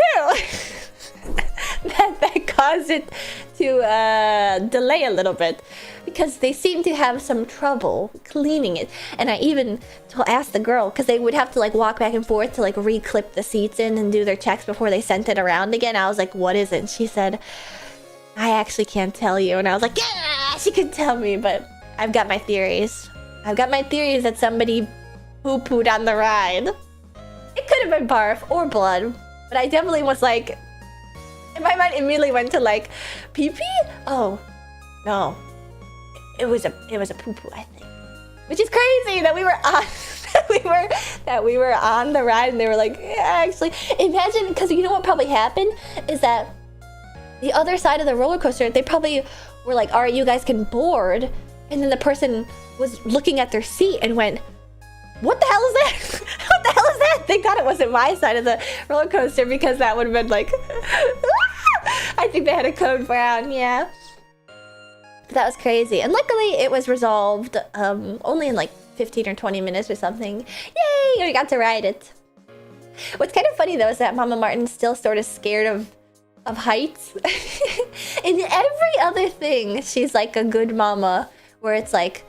that caused it to delay a little bit, because they seem to have some trouble cleaning it. And I even asked the girl, because they would have to like walk back and forth to like re-clip the seats in and do their checks before they sent it around again. I was like, what is it? And she said, I actually can't tell you. And I was like, yeah, she could tell me, but I've got my theories. I've got my theories that somebody poo-pooed on the ride. It could have been barf or blood, but I definitely was like, in my mind immediately went to like, pee-pee? Oh, no. It was a poo-poo, I think. Which is crazy that we were on that we were on the ride and they were like, yeah, actually. Imagine, because you know what probably happened is that the other side of the roller coaster, they probably were like, all right, you guys can board. And then the person was looking at their seat and went, what the hell is that? What the hell is that? Thank God it wasn't my side of the roller coaster, because that would have been like, I think they had a code brown, yeah. That was crazy. And luckily it was resolved only in like 15 or 20 minutes or something. Yay, we got to ride it. What's kind of funny though is that Mama Martin's still sort of scared of heights. In every other thing, she's like a good mama, where it's like,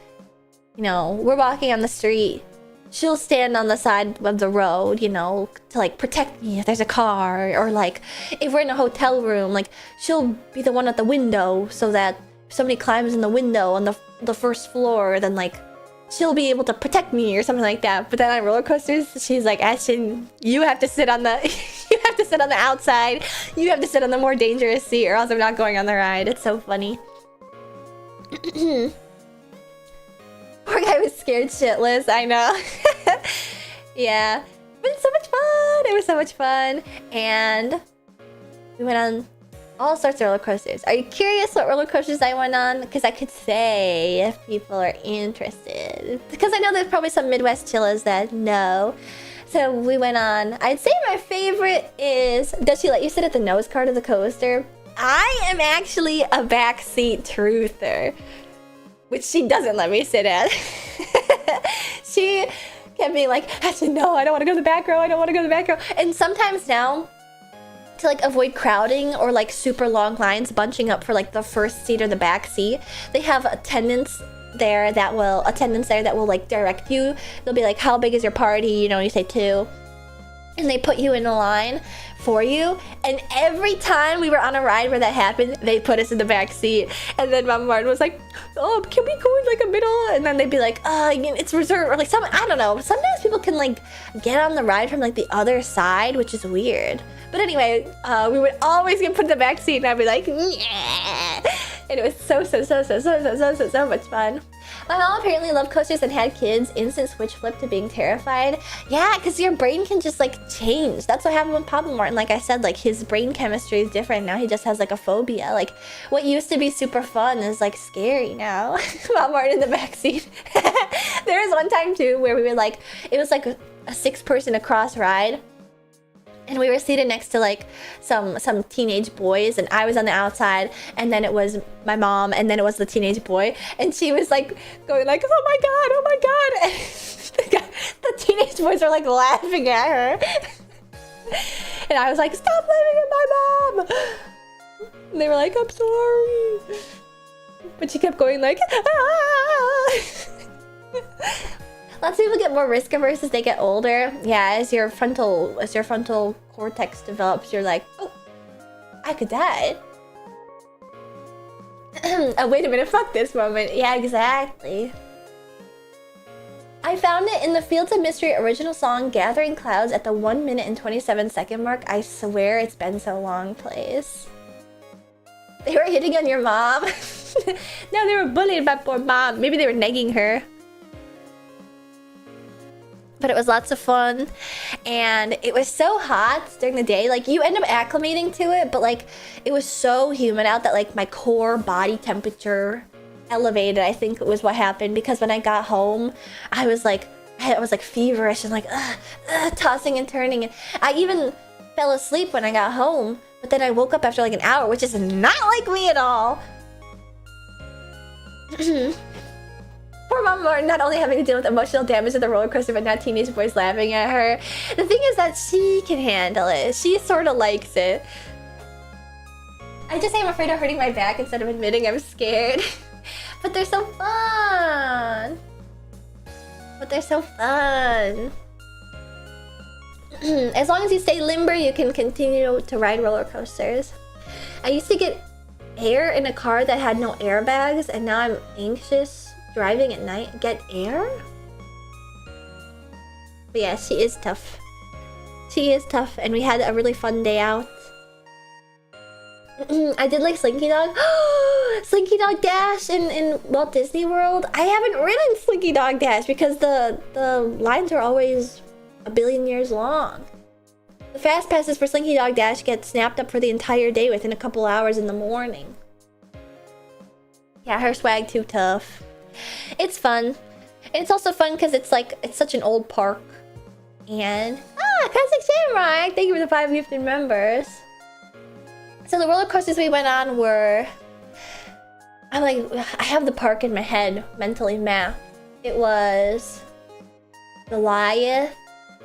you know, we're walking on the street, she'll stand on the side of the road, you know, to like protect me if there's a car, or like if we're in a hotel room, like she'll be the one at the window so that if somebody climbs in the window on the first floor, then like she'll be able to protect me or something like that. But then on roller coasters, she's like, Ashton, you have to sit on the you have to sit on the outside, you have to sit on the more dangerous seat, or else I'm not going on the ride. It's so funny. Poor guy was scared shitless, I know. Yeah, but it's so much fun. It was so much fun. And we went on all sorts of roller coasters. Are you curious what roller coasters I went on? Because I could say if people are interested. Because I know there's probably some Midwest chillas that know. So we went on, I'd say my favorite is, does she let you sit at the nose card of the coaster? I am actually a backseat truther, which she doesn't let me sit at. She kept being like, actually, no, I don't want to go to the back row. I don't want to go to the back row. And sometimes now, to like avoid crowding or like super long lines bunching up for like the first seat or the back seat, they have attendants there that will like direct you. They'll be like, how big is your party? You know, you say 2. And they put you in a line for you. And every time we were on a ride where that happened, they put us in the back seat. And then Mama Martin was like, oh, can we go in like a middle? And then they'd be like, it's reserved. Or like I don't know. Sometimes people can like get on the ride from like the other side, which is weird. But anyway, we would always get put in the back seat and I'd be like, yeah. And it was so much fun. My mom apparently loved coasters and had kids instant switch flip to being terrified. Yeah, because your brain can just like change. That's what happened with Papa Martin. Like I said, like his brain chemistry is different. Now he just has like a phobia. Like what used to be super fun is like scary now. Papa Martin in the backseat. There was one time too where we were like, it was like a 6-person across ride. And we were seated next to like some teenage boys, and I was on the outside, and then it was my mom, and then it was the teenage boy, and she was like going like, oh my god, and the teenage boys are like laughing at her. And I was like, stop laughing at my mom. And they were like, I'm sorry. But she kept going like, ah. Lots of people get more risk averse as they get older. Yeah, as your frontal cortex develops, you're like, oh, I could die. Oh, wait a minute, fuck this moment. Yeah, exactly. I found it in the Fields of Mystery original song Gathering Clouds at the 1 minute and 27-second mark. I swear it's been so long, please. They were hitting on your mom. No, they were bullying my poor mom. Maybe they were negging her. But it was lots of fun, and it was so hot during the day. Like you end up acclimating to it, but like it was so humid out that like my core body temperature elevated. I think it was what happened, because when I got home, I was like feverish and like tossing and turning, and I even fell asleep when I got home. But then I woke up after like an hour, which is not like me at all. Poor Mama Martin, not only having to deal with emotional damage of the roller coaster, but now teenage boys laughing at her. The thing is that she can handle it. She sort of likes it. I just say I'm afraid of hurting my back instead of admitting I'm scared. But they're so fun. As long as you stay limber, you can continue to ride roller coasters. I used to get air in a car that had no airbags, and now I'm anxious driving at night. Get air? But yeah, she is tough. She is tough, and we had a really fun day out. I did like Slinky Dog. Slinky Dog Dash in Walt Disney World. I haven't ridden Slinky Dog Dash because the lines are always a billion years long. The fast passes for Slinky Dog Dash get snapped up for the entire day within a couple hours in the morning. Yeah, her swag too tough. It's fun. And it's also fun because it's such an old park. And Classic Shamrock! Thank you for the 5 gifted members. So the roller coasters we went on were... I have the park in my head, mentally mapped. It was... Goliath.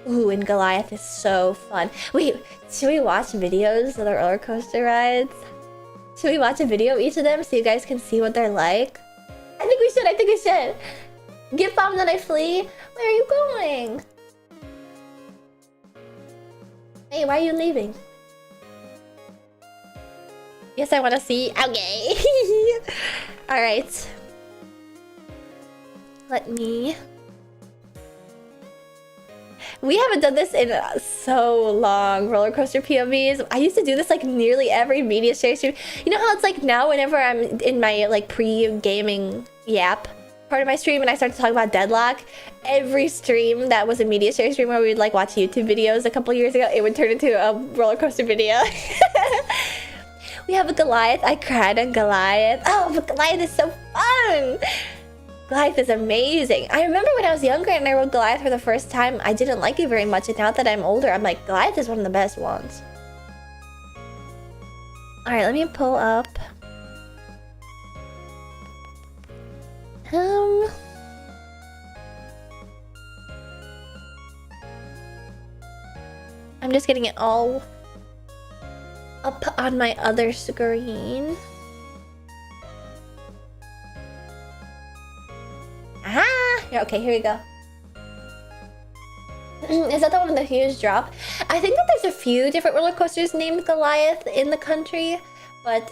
Ooh, and Goliath is so fun. Wait, should we watch videos of the roller coaster rides? Should we watch a video of each of them so you guys can see what they're like? I think we should. Gift bomb that I flee? Where are you going? Hey, why are you leaving? Yes, I want to see. Okay. Alright. Let me... We haven't done this in so long, roller coaster POVs. I used to do this like nearly every media share stream. You know how it's like now whenever I'm in my like pre-gaming yap part of my stream and I start to talk about Deadlock, every stream that was a media share stream where we'd like watch YouTube videos a couple years ago, it would turn into a roller coaster video. We have a Goliath. I cried on Goliath. Oh, but Goliath is so fun. Goliath is amazing. I remember when I was younger and I rode Goliath for the first time, I didn't like it very much, and now that I'm older, I'm like, Goliath is one of the best ones. Alright, let me pull up. I'm just getting it all up on my other screen. Aha! Yeah, okay, here we go. Is that the one with the huge drop? I think that there's a few different roller coasters named Goliath in the country, but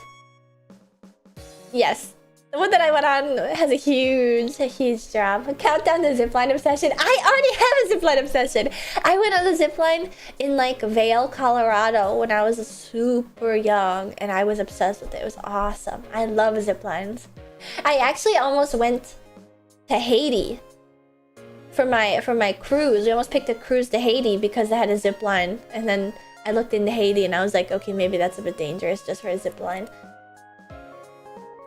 yes, the one that I went on has a huge drop. Countdown to zipline obsession. I already have a zipline obsession. I went on the zipline in like Vail, Colorado when I was super young, and I was obsessed with it. It was awesome. I love ziplines. I actually almost went to Haiti for my cruise. We almost picked a cruise to Haiti because they had a zip line, and then I looked into Haiti and I was like, okay, maybe that's a bit dangerous just for a zip line.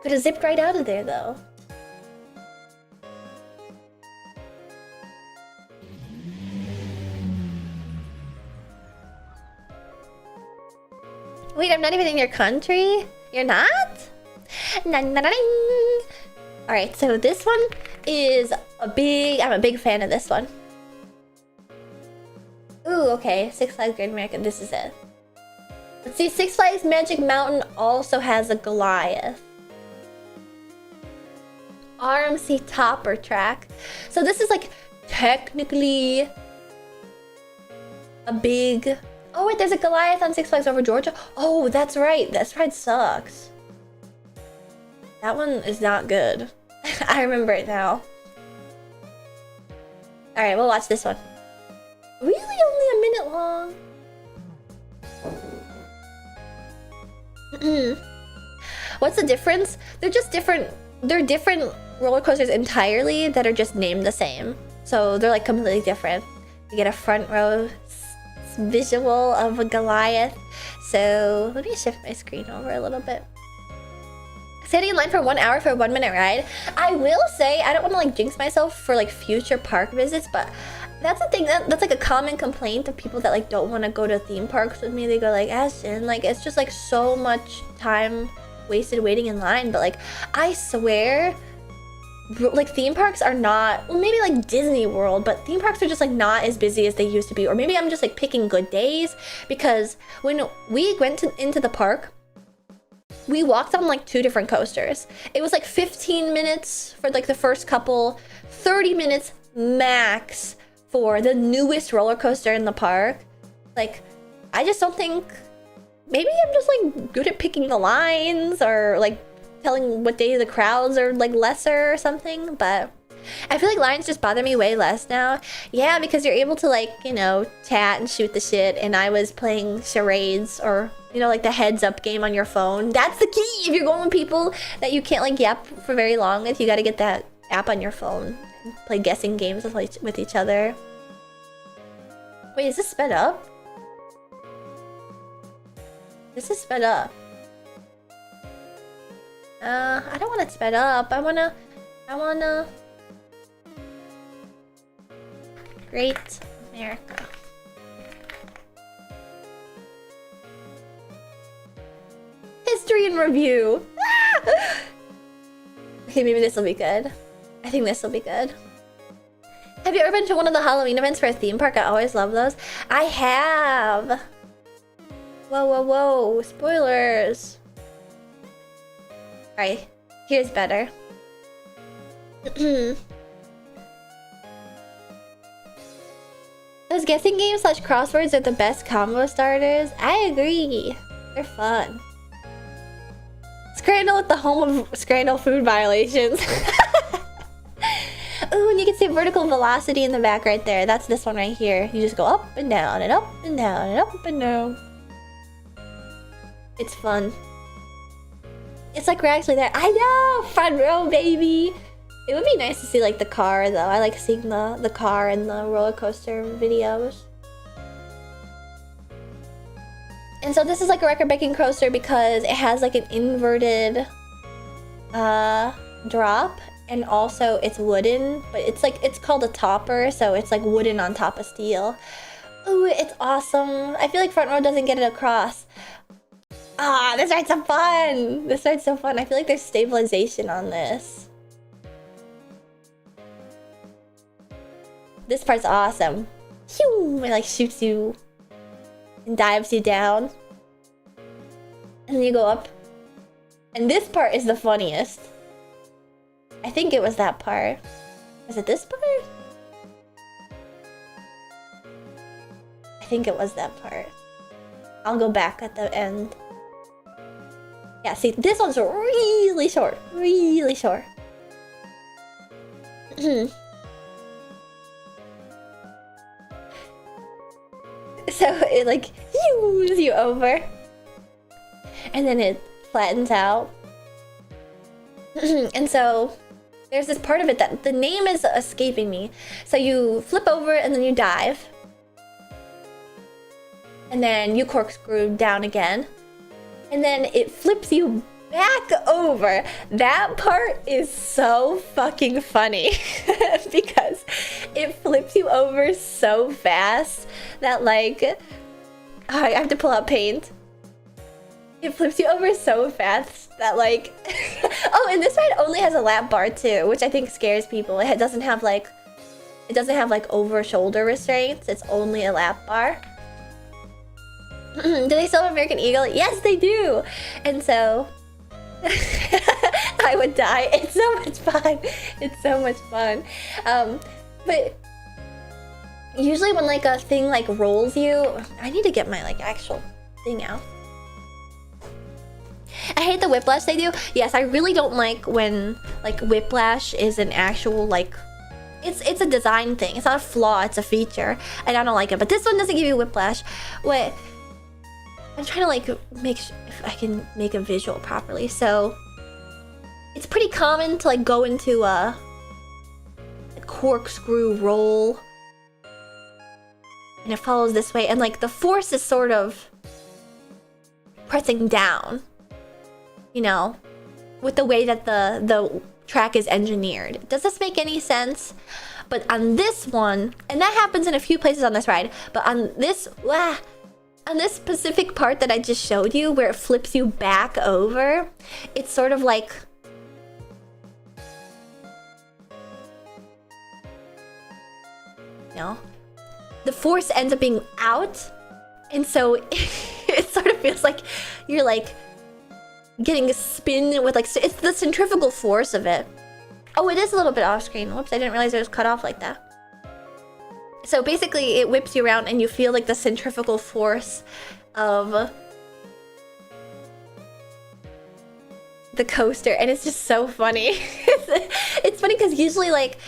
Could have zipped right out of there though. Wait, I'm not even in your country? You're not? Alright, so this one is I'm a big fan of this one. Ooh, okay. Six Flags Great America, this is it. Let's see, Six Flags Magic Mountain also has a Goliath. RMC Topper track. So this is like technically a big... Oh wait, there's a Goliath on Six Flags Over Georgia. Oh, that's right. That ride sucks. That one is not good. I remember it now. Alright, we'll watch this one. Really only a minute long? What's the difference? They're just different. They're different roller coasters entirely that are just named the same. So they're like completely different. You get a front row visual of a Goliath. So let me shift my screen over a little bit. Standing in line for 1 hour for a 1 minute ride. I will say, I don't want to like jinx myself for like future park visits, but that's the thing, that's like a common complaint of people that like don't want to go to theme parks with me. They go like, Ashton, like it's just like so much time wasted waiting in line. But like, I swear, like theme parks are not, well, maybe like Disney World, but theme parks are just like not as busy as they used to be. Or maybe I'm just like picking good days, because when we went into the park, we walked on like 2 different coasters. It was like 15 minutes for like the first couple, 30 minutes max for the newest roller coaster in the park. Like, I just don't think, maybe I'm just like good at picking the lines or like telling what day the crowds are like lesser or something, but I feel like lines just bother me way less now. Yeah, because you're able to like, you know, chat and shoot the shit, and I was playing charades or, you know, like the heads up game on your phone. That's the key. If you're going with people that you can't like yap for very long with, you gotta get that app on your phone and play guessing games with each other. Wait, is this sped up? This is sped up. I don't want it sped up. I wanna... Great America. History and review. Okay, maybe this will be good. I think this will be good. Have you ever been to one of the Halloween events for a theme park? I always love those. I have. Whoa, whoa, whoa. Spoilers. Alright, here's better. Those guessing games / crosswords are the best combo starters. I agree. They're fun. Scrandle at the home of Scrandle food violations. Ooh, and you can see vertical velocity in the back right there. That's this one right here. You just go up and down and up and down and up and down. It's fun. It's like we're actually there. I know! Front row, baby! It would be nice to see like the car though. I like seeing the car in the roller coaster videos. And so this is like a record-breaking coaster because it has like an inverted drop, and also it's wooden, but it's called a topper, so it's like wooden on top of steel. Ooh, it's awesome. I feel like front row doesn't get it across. Ah, this ride's so fun! This ride's so fun. I feel like there's stabilization on this. This part's awesome. It like shoots you and dives you down. And then you go up. And this part is the funniest. I think it was that part. Was it this part? I think it was that part. I'll go back at the end. Yeah, see, this one's really short. Really short. So it like hews you over. And then it flattens out. And so there's this part of it that the name is escaping me. So you flip over and then you dive. And then you corkscrew down again. And then it flips you back over. That part is so fucking funny because it flips you over so fast that like, oh, I have to pull out paint. It flips you over so fast that like, oh, and this ride only has a lap bar too, which I think scares people. It doesn't have like over shoulder restraints. It's only a lap bar. Do they still have American Eagle? Yes, they do. And so I would die. It's so much fun. It's so much fun. But usually when like a thing like rolls you, I need to get my like actual thing out. I hate the whiplash they do. Yes, I really don't like when like whiplash is an actual like it's a design thing. It's not a flaw, it's a feature. And I don't like it. But this one doesn't give you whiplash. What I'm trying to like make sure if I can make a visual properly. So it's pretty common to like go into a corkscrew roll, and it follows this way, and like the force is sort of pressing down, you know, with the way that the track is engineered. Does this make any sense? But on this one, and that happens in a few places on this ride, but on this specific part that I just showed you, where it flips you back over, it's sort of like, you know, the force ends up being out, and so it sort of feels like you're like getting a spin with like, it's the centrifugal force of it. Oh, it is a little bit off screen. Whoops, I didn't realize it was cut off like that. So basically it whips you around and you feel like the centrifugal force of the coaster, and it's just so funny. It's funny because usually like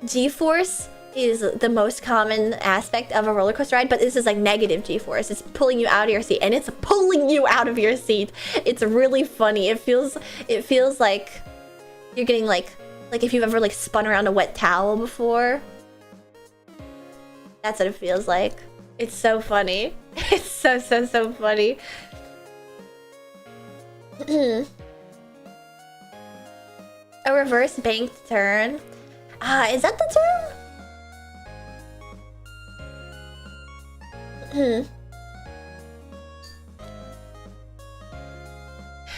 G-force is the most common aspect of a roller coaster ride, but this is like negative G-force. It's pulling you out of your seat, and it's pulling you out of your seat. It's really funny. It feels like you're getting like if you've ever like spun around a wet towel before. That's what it feels like. It's so funny. It's so funny. A reverse banked turn. Is that the term?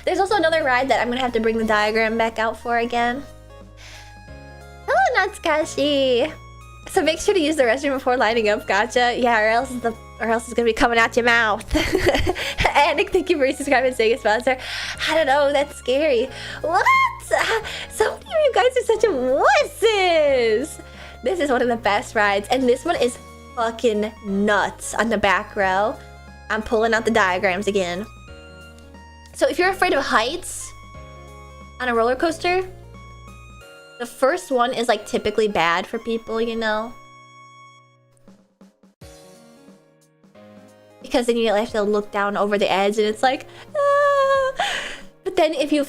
There's also another ride that I'm gonna have to bring the diagram back out for again. Hello, Natsukashi. So make sure to use the restroom before lining up. Gotcha. Yeah, or else it's gonna be coming out your mouth. And thank you for subscribing and saying a sponsor. I don't know. That's scary. What? So many of you guys are such wusses. This is one of the best rides, and this one is fucking nuts on the back row. I'm pulling out the diagrams again. So if you're afraid of heights on a roller coaster, the first one is like typically bad for people, you know? Because then you have to look down over the edge and it's like, ah! But then if you're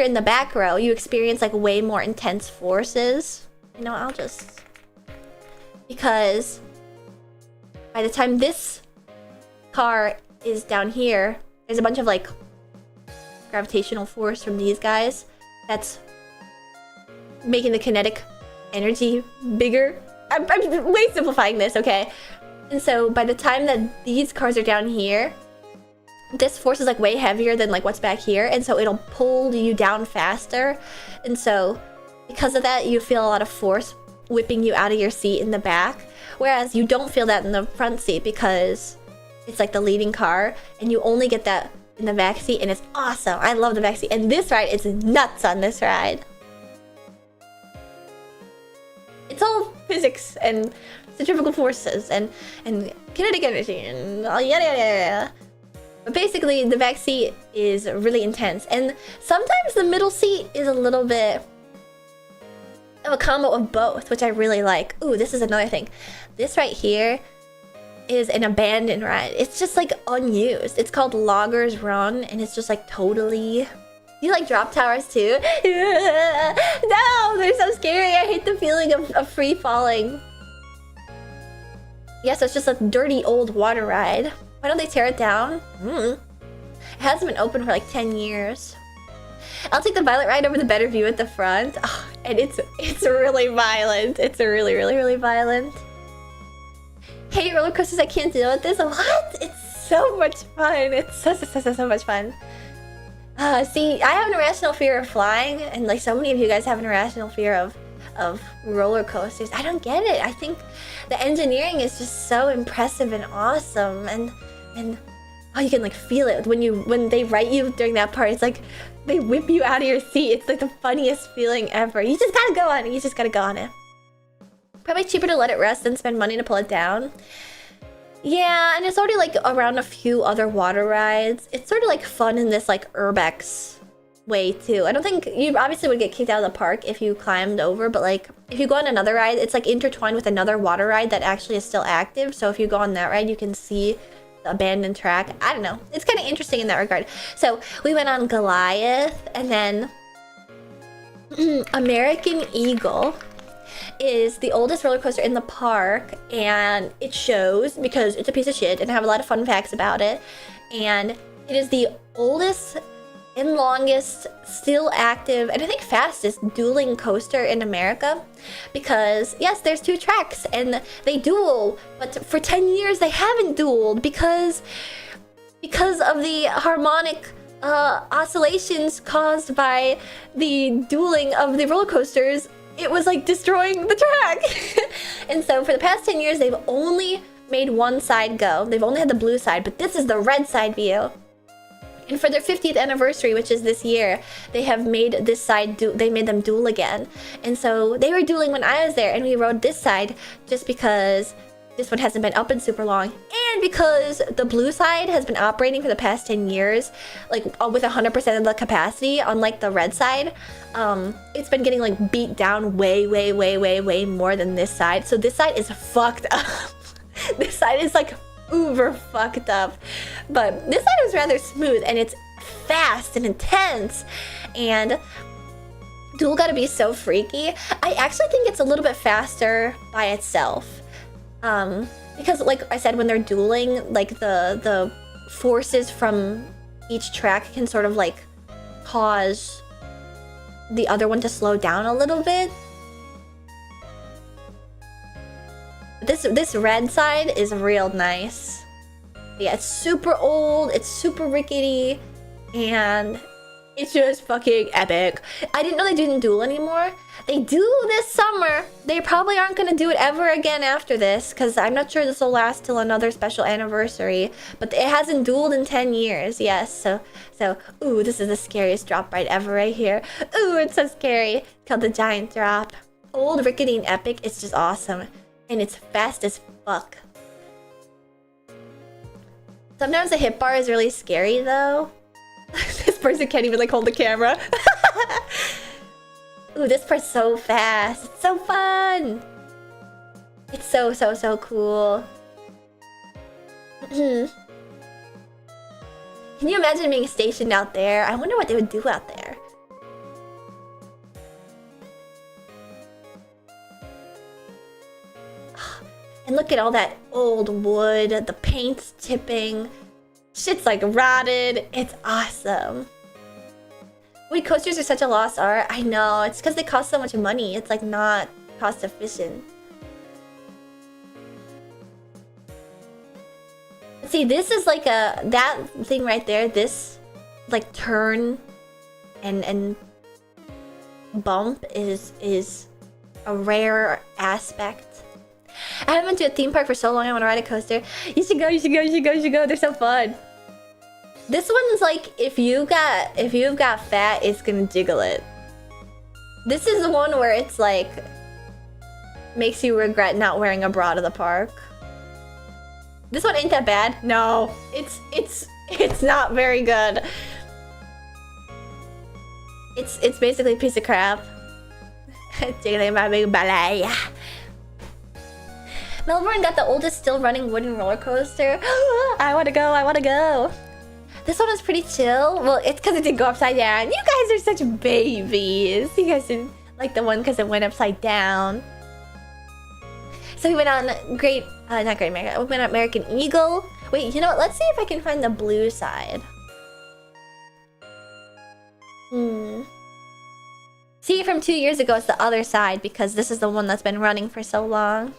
in the back row, you experience like way more intense forces. You know, because by the time this car is down here, there's a bunch of like gravitational force from these guys that's making the kinetic energy bigger. I'm way simplifying this, okay? And so by the time that these cars are down here, this force is like way heavier than like what's back here, and so it'll pull you down faster. And so because of that, you feel a lot of force whipping you out of your seat in the back, whereas you don't feel that in the front seat because it's like the leading car, and you only get that in the back seat, and it's awesome. I love the back seat, and this ride is nuts on this ride. It's all physics and centrifugal forces and kinetic energy and yada yada yada. But basically, the back seat is really intense, and sometimes the middle seat is a little bit of a combo of both, which I really like. Ooh, this is another thing. This right here is an abandoned ride. It's just like unused. It's called Loggers Run, and it's just like totally... You like drop towers too? No, they're so scary. I hate the feeling of free falling. Yeah, so it's just a dirty old water ride. Why don't they tear it down? It hasn't been open for like 10 years. I'll take the Violet ride over the better view at the front. Oh, and it's really violent. It's really violent. Hate roller coasters, I can't deal with this. What? It's so much fun. It's so much fun. See, I have an irrational fear of flying, and like so many of you guys have an irrational fear of roller coasters. I don't get it. I think the engineering is just so impressive and awesome, and oh, you can like feel it when they write you during that part. It's like they whip you out of your seat. It's like the funniest feeling ever. You just gotta go on it. You just gotta go on it. Probably cheaper to let it rest than spend money to pull it down. Yeah, and it's already like around a few other water rides. It's sort of like fun in this like urbex way too. I don't think you obviously would get kicked out of the park if you climbed over, but like if you go on another ride, it's like intertwined with another water ride that actually is still active. So if you go on that ride, you can see the abandoned track. I don't know. It's kind of interesting in that regard. So we went on Goliath, and then American Eagle is the oldest roller coaster in the park, and it shows because it's a piece of shit, and I have a lot of fun facts about it. And it is the oldest and longest still active, and I think fastest dueling coaster in America, because yes, there's two tracks and they duel, but for 10 years they haven't dueled because of the harmonic oscillations caused by the dueling of the roller coasters. It was like destroying the track. And so for the past 10 years, they've only made one side go. They've only had the blue side, but this is the red side view. And for their 50th anniversary, which is this year, they have made this side they made them duel again. And so they were dueling when I was there, and we rode this side just because this one hasn't been open super long, and because the blue side has been operating for the past 10 years, like with 100% of the capacity, unlike the red side. It's been getting like beat down way more than this side. So this side is fucked up. This side is like uber fucked up, but this side was rather smooth, and it's fast and intense, and duel gotta be so freaky. I actually think it's a little bit faster by itself, because like I said, when they're dueling, like the forces from each track can sort of like cause the other one to slow down a little bit. This red side is real nice. Yeah, it's super old, it's super rickety, and it's just fucking epic. I didn't know they didn't duel anymore. They do this summer. They probably aren't gonna do it ever again after this, because I'm not sure this will last till another special anniversary. But it hasn't dueled in 10 years, yes. So, ooh, this is the scariest drop ride ever right here. Ooh, it's so scary. It's called the Giant Drop. Old, rickety, and epic. It's just awesome. And it's fast as fuck. Sometimes the hit bar is really scary though. This person can't even like hold the camera. Ooh, this part's so fast. It's so fun. It's so cool. Can you imagine being stationed out there? I wonder what they would do out there. And look at all that old wood, the paint's tipping. Shit's like rotted. It's awesome. Wait, coasters are such a lost art. I know, it's because they cost so much money. It's like not cost efficient. See, this is like that thing right there, this like turn and bump is a rare aspect. I haven't been to a theme park for so long. I want to ride a coaster. You should go. You should go. You should go. You should go. They're so fun. This one's like if you've got fat, it's gonna jiggle it. This is the one where it's like makes you regret not wearing a bra to the park. This one ain't that bad. No, it's not very good. It's basically a piece of crap. Jiggling my big ballet. Melbourne got the oldest still running wooden roller coaster. I want to go, I want to go. This one is pretty chill. Well, it's because it didn't go upside down. You guys are such babies. You guys didn't like the one because it went upside down. So we went on not Great America. We went on American Eagle. Wait, you know what? Let's see if I can find the blue side. See, from 2 years ago, it's the other side because this is the one that's been running for so long.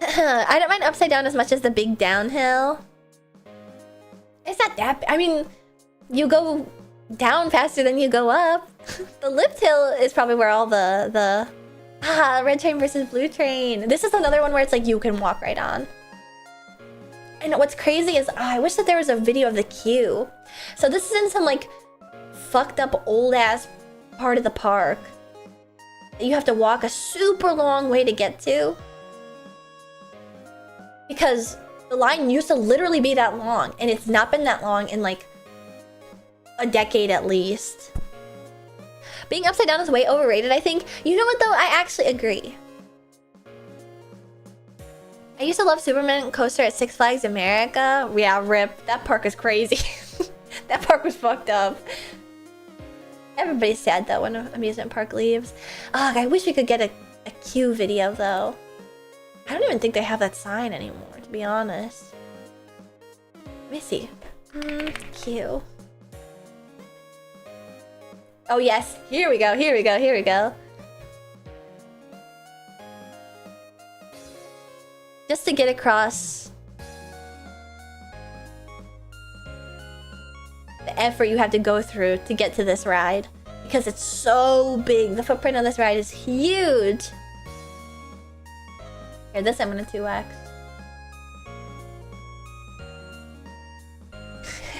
I don't mind upside down as much as the big downhill. It's not that I mean, you go down faster than you go up. The lift hill is probably where all the red train versus blue train. This is another one where it's like you can walk right on. And what's crazy is I wish that there was a video of the queue. So this is in some like fucked up old ass part of the park that you have to walk a super long way to get to. Because the line used to literally be that long, and it's not been that long in like a decade at least. Being upside down is way overrated, I think. You know what though? I actually agree. I used to love Superman coaster at Six Flags America. Yeah, rip. That park is crazy. That park was fucked up. Everybody's sad though when an amusement park leaves. Ugh, I wish we could get a queue video though. I don't even think they have that sign anymore, to be honest. Let me see. Queue. Oh yes, here we go, here we go, here we go. Just to get across the effort you have to go through to get to this ride. Because it's so big. The footprint on this ride is huge. Here, this I'm gonna 2x.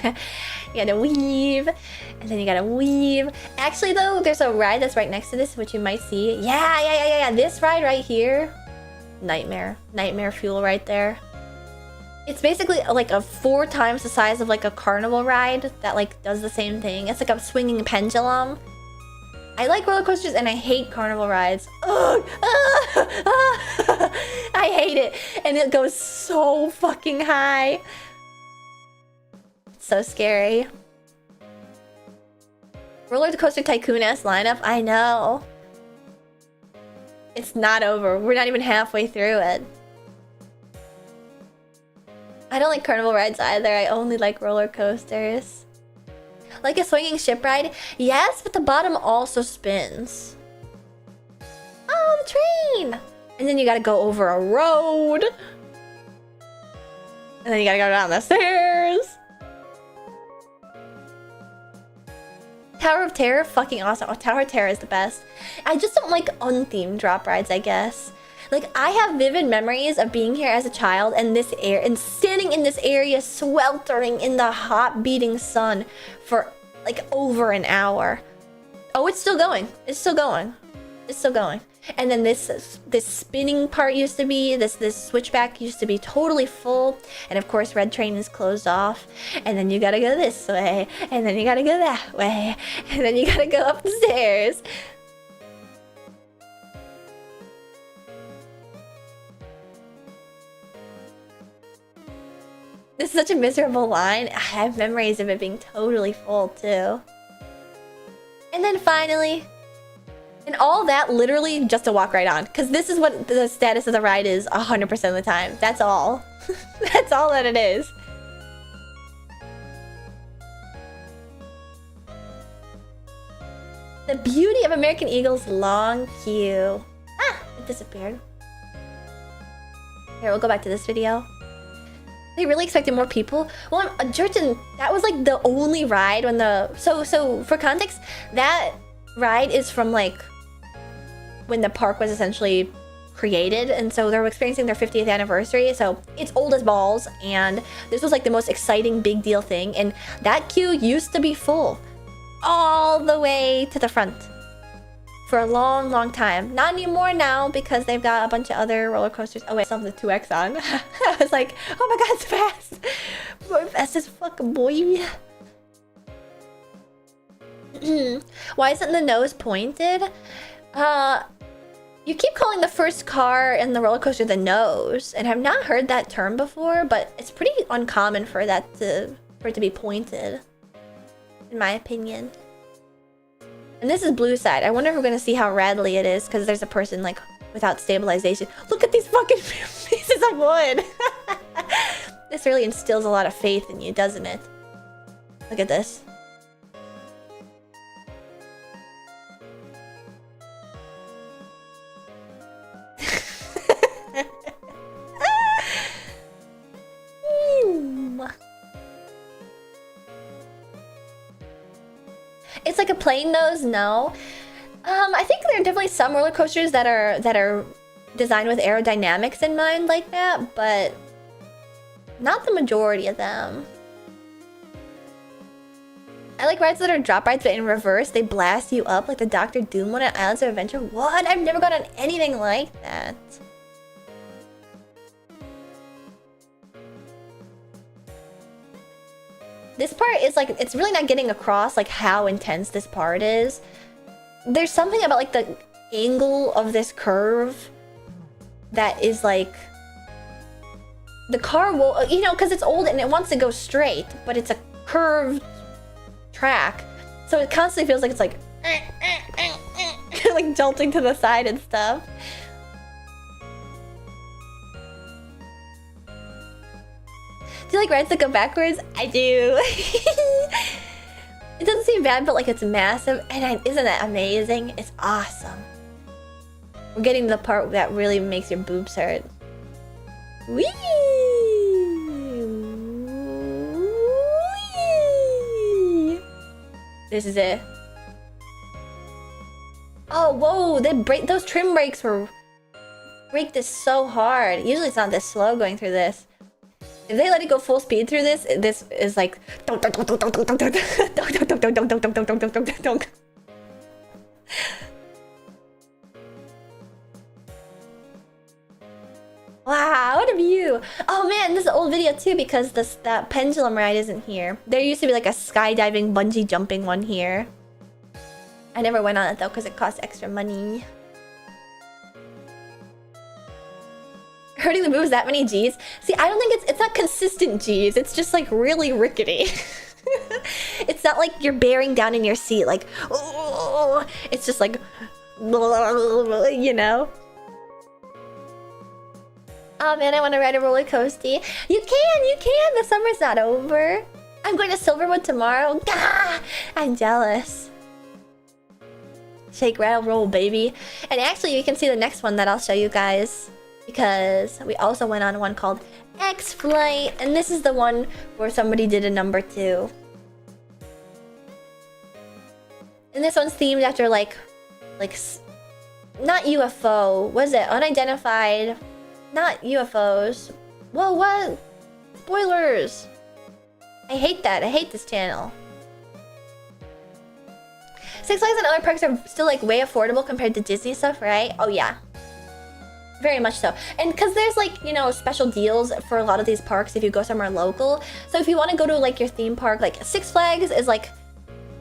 You gotta weave, and then you gotta weave. Actually, though, there's a ride that's right next to this, which you might see. Yeah. This ride right here, nightmare fuel right there. It's basically like a 4 times the size of like a carnival ride that like does the same thing. It's like a swinging pendulum. I like roller coasters and I hate carnival rides. Ugh, I hate it, and it goes so fucking high. It's so scary. Roller Coaster Tycoon-esque lineup. I know. It's not over. We're not even halfway through it. I don't like carnival rides either. I only like roller coasters. Like a swinging ship ride? Yes, but the bottom also spins. Oh, the train! And then you gotta go over a road. And then you gotta go down the stairs. Tower of Terror, fucking awesome. Oh, Tower of Terror is the best. I just don't like unthemed drop rides, I guess. Like, I have vivid memories of being here as a child and this air and standing in this area sweltering in the hot beating sun for like over an hour. Oh, it's still going. It's still going. It's still going. And then this spinning part used to be, this switchback used to be totally full. And of course, Red Train is closed off. And then you gotta go this way. And then you gotta go that way. And then you gotta go up the stairs. This is such a miserable line. I have memories of it being totally full too. And then finally, and all that literally just to walk right on. Because this is what the status of the ride is 100% of the time. That's all. That's all that it is. The beauty of American Eagle's long queue. Ah, it disappeared. Here, we'll go back to this video. They really expected more people. Well, Jurgen, that was like the only ride when the... So for context, that ride is from like when the park was essentially created, and so they're experiencing their 50th anniversary, so it's old as balls, and this was like the most exciting big deal thing, and that queue used to be full all the way to the front for a long time. Not anymore now because they've got a bunch of other roller coasters. Oh wait, I still have the 2X on. I was like, oh my god, it's fast. Fast as fuck, boy. Why isn't the nose pointed? You keep calling the first car in the roller coaster the nose, and I've not heard that term before, but it's pretty uncommon for it to be pointed, in my opinion. And this is blue side. I wonder if we're gonna see how rattly it is, because there's a person like without stabilization. Look at these fucking pieces of wood. This really instills a lot of faith in you, doesn't it? Look at this. It's like a plain nose, no. I think there are definitely some roller coasters that are designed with aerodynamics in mind like that, but not the majority of them. I like rides that are drop rides, but in reverse, they blast you up like the Dr. Doom one at Islands of Adventure. What? I've never gone on anything like that. This part is like, it's really not getting across like how intense this part is. There's something about like the angle of this curve that is like, the car will, you know, because it's old and it wants to go straight, but it's a curved track. So it constantly feels like it's like, like jolting to the side and stuff. Do you like rides that go backwards? I do. It doesn't seem bad, but like it's massive, and isn't that amazing? It's awesome. We're getting to the part that really makes your boobs hurt. Whee! Whee! This is it. Oh, whoa! Those trim brakes break this so hard. Usually it's not this slow going through this. If they let it go full speed through this, this is like wow, what a view! Oh man, this is an old video too because that pendulum ride isn't here. There used to be like a skydiving bungee jumping one here. I never went on it though because it cost extra money. Hurting the moves that many G's? See, I don't think it's not consistent G's. It's just like really rickety. It's not like you're bearing down in your seat like, oh, it's just like, you know? Oh man, I want to ride a roller coaster. You can! The summer's not over. I'm going to Silverwood tomorrow. Gah! I'm jealous. Shake, rattle, roll, baby. And actually, you can see the next one that I'll show you guys. Because we also went on one called X-Flight. And this is the one where somebody did a number 2. And this one's themed after like, not UFO. What is it? Unidentified. Not UFOs. Whoa, what? Spoilers. I hate that. I hate this channel. Six Flags and other parks are still like way affordable compared to Disney stuff, right? Oh yeah. Very much so. And because there's like, you know, special deals for a lot of these parks if you go somewhere local. So if you want to go to like your theme park, like Six Flags is like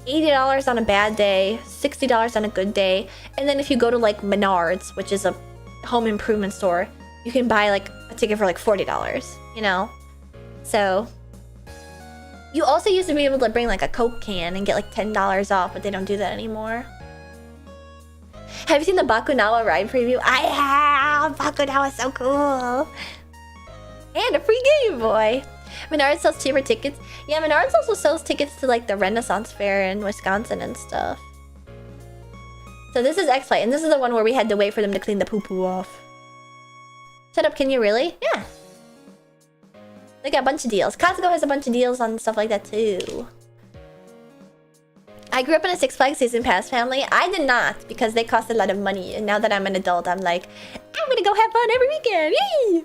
$80 on a bad day, $60 on a good day. And then if you go to like Menards, which is a home improvement store, you can buy like a ticket for like $40, you know? So you also used to be able to bring like a Coke can and get like $10 off, but they don't do that anymore. Have you seen the Bakunawa ride preview? I have! Bakunawa is so cool! And a free Game Boy! Menards sells cheaper tickets. Yeah, Menards also sells tickets to like the Renaissance Fair in Wisconsin and stuff. So this is X-Flight, and this is the one where we had to wait for them to clean the poo-poo off. Shut up, can you really? Yeah. They got a bunch of deals. Costco has a bunch of deals on stuff like that too. I grew up in a Six Flags Season Pass family. I did not, because they cost a lot of money. And now that I'm an adult, I'm like, I'm gonna go have fun every weekend. Yay!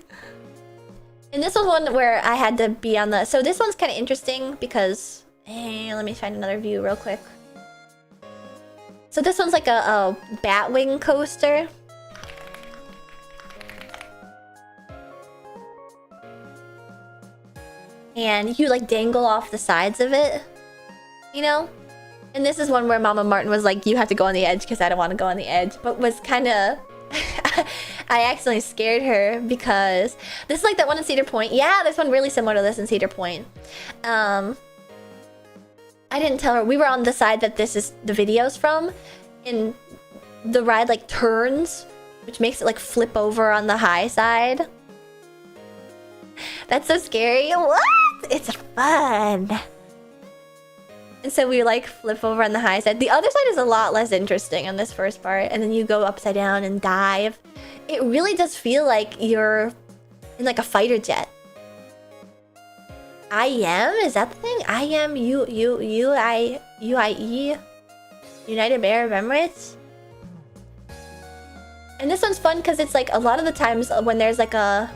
And this was one where I had to be on the... So this one's kind of interesting because... let me find another view real quick. So this one's like a Batwing coaster. And you like dangle off the sides of it. You know? And this is one where Mama Martin was like, you have to go on the edge because I don't want to go on the edge. But was kind of... I accidentally scared her because... This is like that one in Cedar Point. Yeah, there's one really similar to this in Cedar Point. I didn't tell her. We were on the side that this is the video's from. And the ride like turns, which makes it like flip over on the high side. That's so scary. What? It's fun. And so we like flip over on the high side. The other side is a lot less interesting on this first part. And then you go upside down and dive. It really does feel like you're in like a fighter jet. IM? Is that the thing? IM UAE? United Arab Emirates? And this one's fun because it's like a lot of the times when there's like a...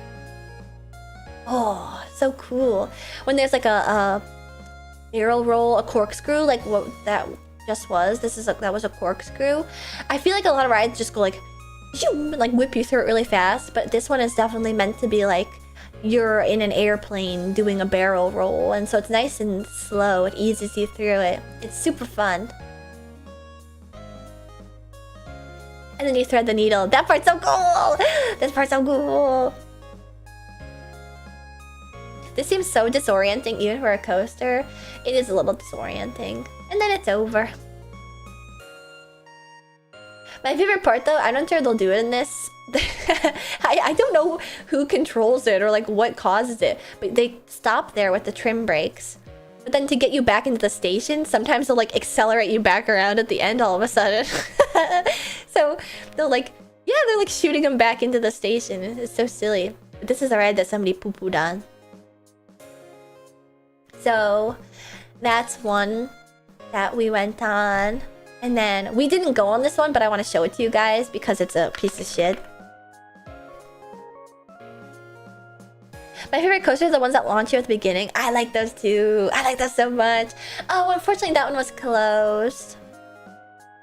Oh, so cool. When there's like a barrel roll, a corkscrew, like what that just was. That was a corkscrew. I feel like a lot of rides just go like whip you through it really fast, but this one is definitely meant to be like you're in an airplane doing a barrel roll, and so it's nice and slow. It eases you through it. It's super fun. And then you thread the needle. That part's so cool! This part's so cool! This seems so disorienting even for a coaster. It is a little disorienting. And then it's over. My favorite part though, I'm not sure they'll do it in this. I don't know who controls it or like what causes it. But they stop there with the trim brakes. But then to get you back into the station, sometimes they'll like accelerate you back around at the end all of a sudden. So they'll like, yeah, they're like shooting them back into the station. It's so silly. But this is a ride that somebody poo-pooed on. So that's one that we went on. And then we didn't go on this one, but I want to show it to you guys because it's a piece of shit. My favorite coasters are the ones that launch you at the beginning. I like those too. I like those so much. Oh, unfortunately that one was closed.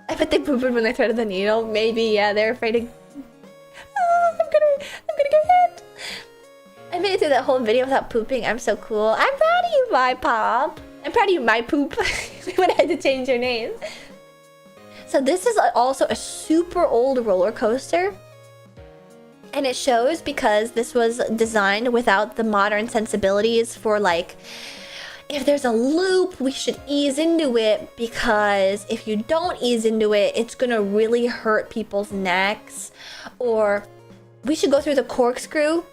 I bet they pooped when they threaded the needle. Maybe, yeah, they're afraid to... Oh, I'm gonna get hit. I made it through that whole video without pooping. I'm so cool. I'm proud of you, my pop. I'm proud of you, my poop. When I had to change your name. So this is also a super old roller coaster. And it shows because this was designed without the modern sensibilities for like, if there's a loop, we should ease into it, because if you don't ease into it, it's gonna really hurt people's necks. Or we should go through the corkscrew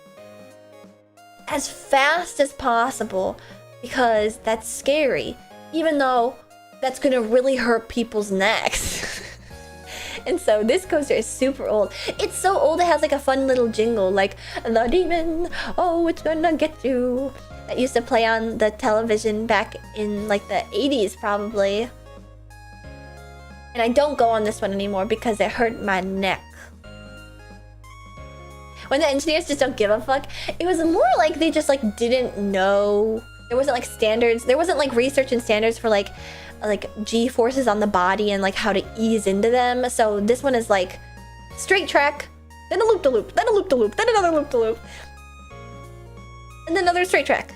as fast as possible, because that's scary, even though that's gonna really hurt people's necks. And so this coaster is super old. It's so old it has like a fun little jingle, like the demon, oh, it's gonna get you. That used to play on the television back in like the 80s probably. And I don't go on this one anymore because it hurt my neck. When the engineers just don't give a fuck, it was more like they just like didn't know. There wasn't like standards. There wasn't like research and standards for like G forces on the body and like how to ease into them. So this one is like straight track, then a loop to loop, then a loop to loop, then another loop to loop, and then another straight track.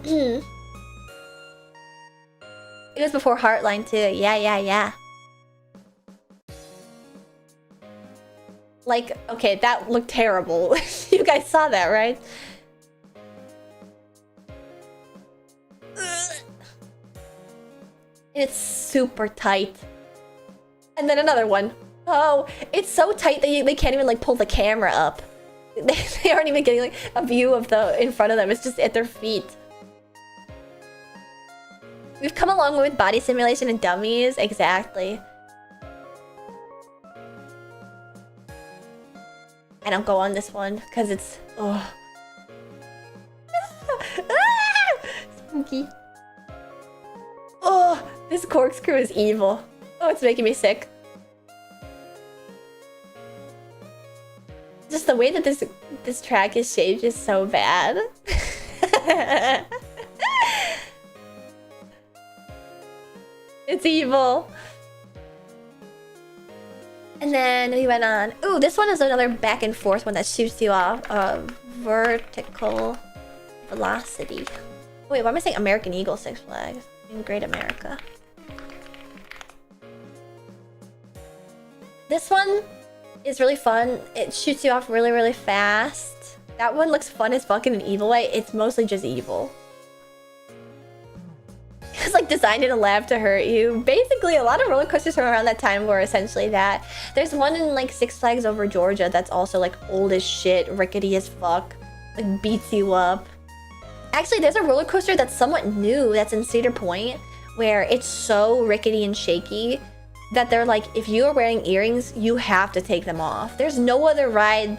It was before Heartline too. Yeah. Like, okay, that looked terrible. You guys saw that, right? It's super tight. And then another one. Oh, it's so tight that they can't even like pull the camera up. They aren't even getting like a view of the in front of them. It's just at their feet. We've come a long way with body simulation and dummies. Exactly. I don't go on this one because it's spooky. Oh, this corkscrew is evil. Oh, it's making me sick. Just the way that this track is shaped is so bad. It's evil. And then we went on. Ooh, this one is another back and forth one that shoots you off vertical velocity. Wait, why am I saying American Eagle Six Flags? In Great America. This one is really fun. It shoots you off really, really fast. That one looks fun as fuck in an evil way. It's mostly just evil. It's like designed in a lab to hurt you. Basically, a lot of roller coasters from around that time were essentially that. There's one in like Six Flags over Georgia that's also like old as shit, rickety as fuck, like beats you up. Actually, there's a roller coaster that's somewhat new that's in Cedar Point where it's so rickety and shaky that they're like, if you are wearing earrings, you have to take them off. There's no other ride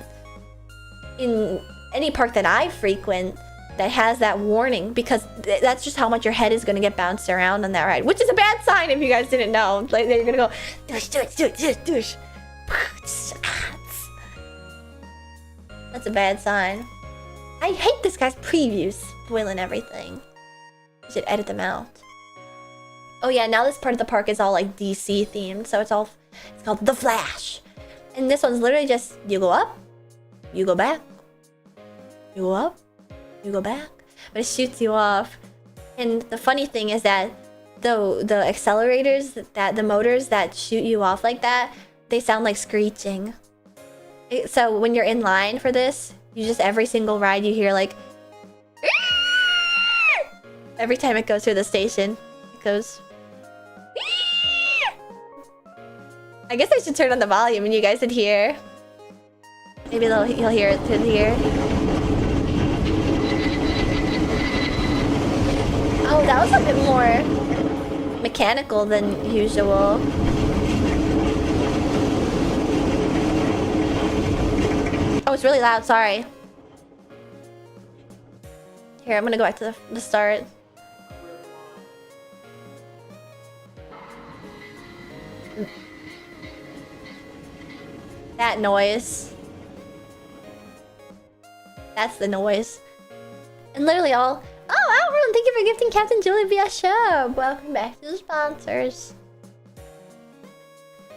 in any park that I frequent that has that warning, because that's just how much your head is going to get bounced around on that ride, which is a bad sign if you guys didn't know. Like, they're going to go, douche, douche, douche, douche, douche. That's a bad sign. I hate this guy's previews spoiling everything. You should edit them out. Oh yeah, now this part of the park is all like DC themed, so it's called The Flash. And this one's literally just, you go up, you go back, you go up, you go back, but it shoots you off. And the funny thing is that the accelerators, the motors that shoot you off like that, they sound like screeching. So when you're in line for this, you just, every single ride you hear like every time it goes through the station, it goes. I guess I should turn on the volume and you guys would hear. Maybe you'll hear it through here. Oh, that was a bit more mechanical than usual. Oh, it's really loud, sorry. Here, I'm gonna go back to the start. That noise. That's the noise. And literally all... Oh, Outrun, thank you for gifting Captain Julie via sub. Welcome back to the sponsors.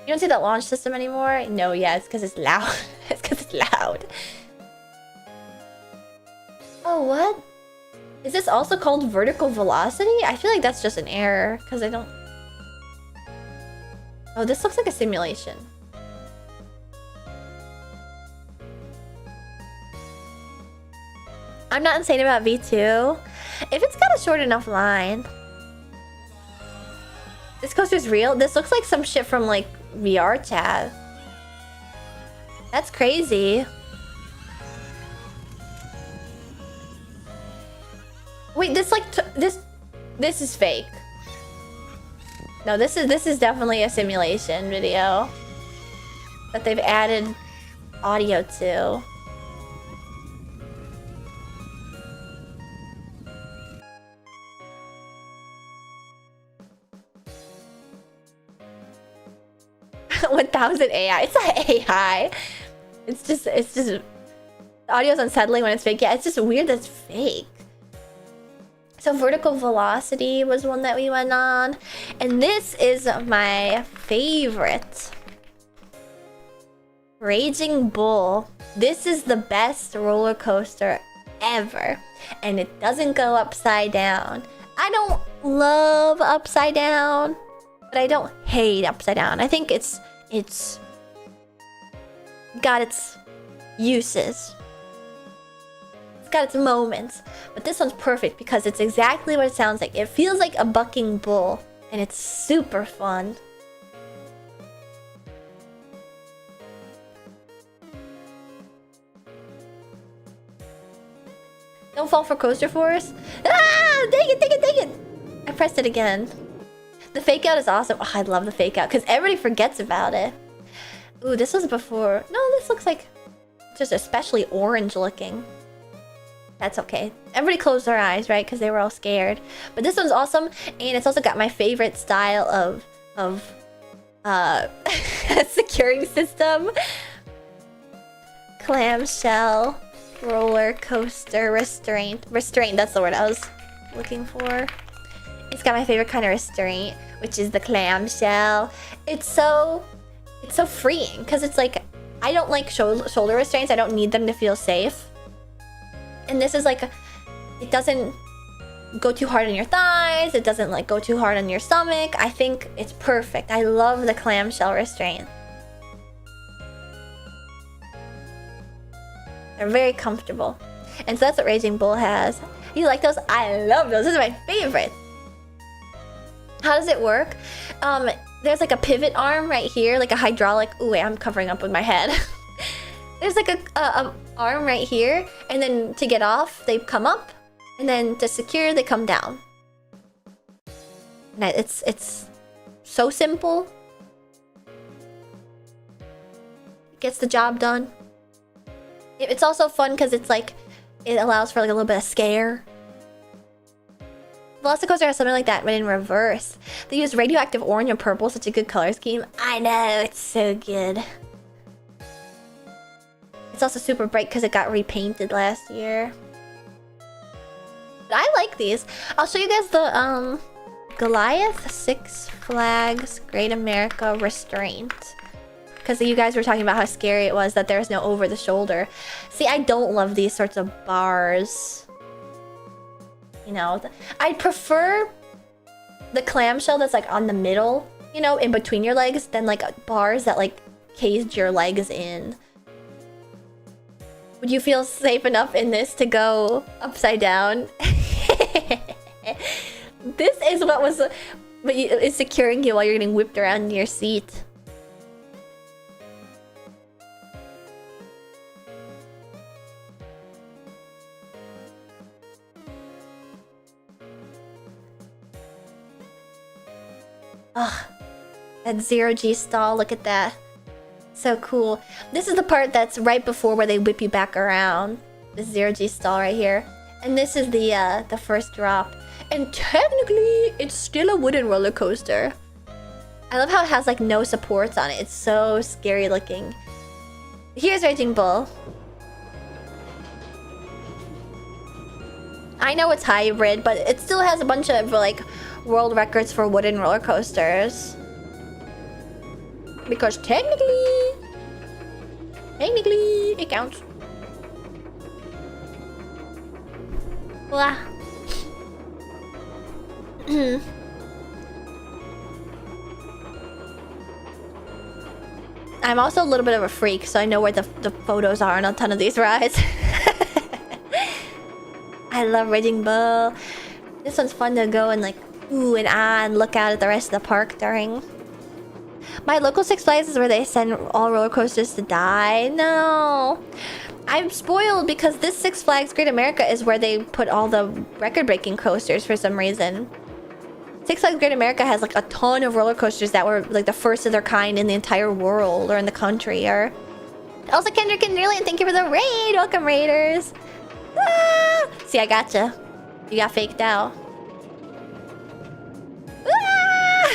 You don't see that launch system anymore? No, yeah, it's because it's loud. It's because it's loud. Oh, what? Is this also called vertical velocity? I feel like that's just an error, because I don't... Oh, this looks like a simulation. I'm not insane about V2. If it's got a short enough line. This coaster's real? This looks like some shit from like VR chat. That's crazy. Wait, this like this is fake. No, this is definitely a simulation video that they've added audio to. $1,000 AI. It's not AI. It's just the audio's unsettling when it's fake. Yeah, it's just weird that it's fake. So vertical velocity was one that we went on, and this is my favorite. Raging Bull. This is the best roller coaster ever, and it doesn't go upside down. I don't love upside down, but I don't hate upside down. I think it's got its uses. It's got its moments. But this one's perfect because it's exactly what it sounds like. It feels like a bucking bull, and it's super fun. Don't fall for Coaster Force. Ah! Dang it, dang it, dang it! I pressed it again. The fake out is awesome. Oh, I love the fake out because everybody forgets about it. Ooh, this was before. No, this looks like just especially orange looking. That's okay. Everybody closed their eyes, right? Because they were all scared. But this one's awesome, and it's also got my favorite style of securing system. Clamshell roller coaster restraint. Restraint, that's the word I was looking for. It's got my favorite kind of restraint, which is the clamshell. It's so freeing because it's like, I don't like shoulder restraints. I don't need them to feel safe. And this is like, it doesn't go too hard on your thighs. It doesn't like go too hard on your stomach. I think it's perfect. I love the clamshell restraint. They're very comfortable. And so that's what Raging Bull has. You like those? I love those. Those are my favorite. How does it work? There's like a pivot arm right here, like a hydraulic. Ooh, wait, I'm covering up with my head. There's like a arm right here, and then to get off, they come up, and then to secure, they come down. And it's so simple. It gets the job done. It's also fun because it's like, it allows for like a little bit of scare. Velocicoaster has something like that, but in reverse. They use radioactive orange and purple, such a good color scheme. I know, it's so good. It's also super bright because it got repainted last year. But I like these. I'll show you guys the Goliath Six Flags Great America Restraint. Because you guys were talking about how scary it was that there's no over the shoulder. See, I don't love these sorts of bars. You know, I prefer the clamshell that's like on the middle, you know, in between your legs, than like bars that like caged your legs in. Would you feel safe enough in this to go upside down? This is what was is securing you while you're getting whipped around in your seat. Ugh, that zero-G stall, look at that. So cool. This is the part that's right before where they whip you back around. This zero-G stall right here. And this is the first drop. And technically, it's still a wooden roller coaster. I love how it has like no supports on it. It's so scary looking. Here's Raging Bull. I know it's hybrid, but it still has a bunch of like world records for wooden roller coasters. Because technically it counts. Blah. I'm also a little bit of a freak, so I know where the photos are on a ton of these rides. I love Raging Bull. This one's fun to go and like ooh and ah and look out at the rest of the park during. My local Six Flags is where they send all roller coasters to die. No. I'm spoiled because this Six Flags Great America is where they put all the record-breaking coasters for some reason. Six Flags Great America has like a ton of roller coasters that were like the first of their kind in the entire world or in the country. Or also Kendrick and Nearly, and thank you for the raid. Welcome, raiders. Ah! See, I gotcha. You got faked out. Ah!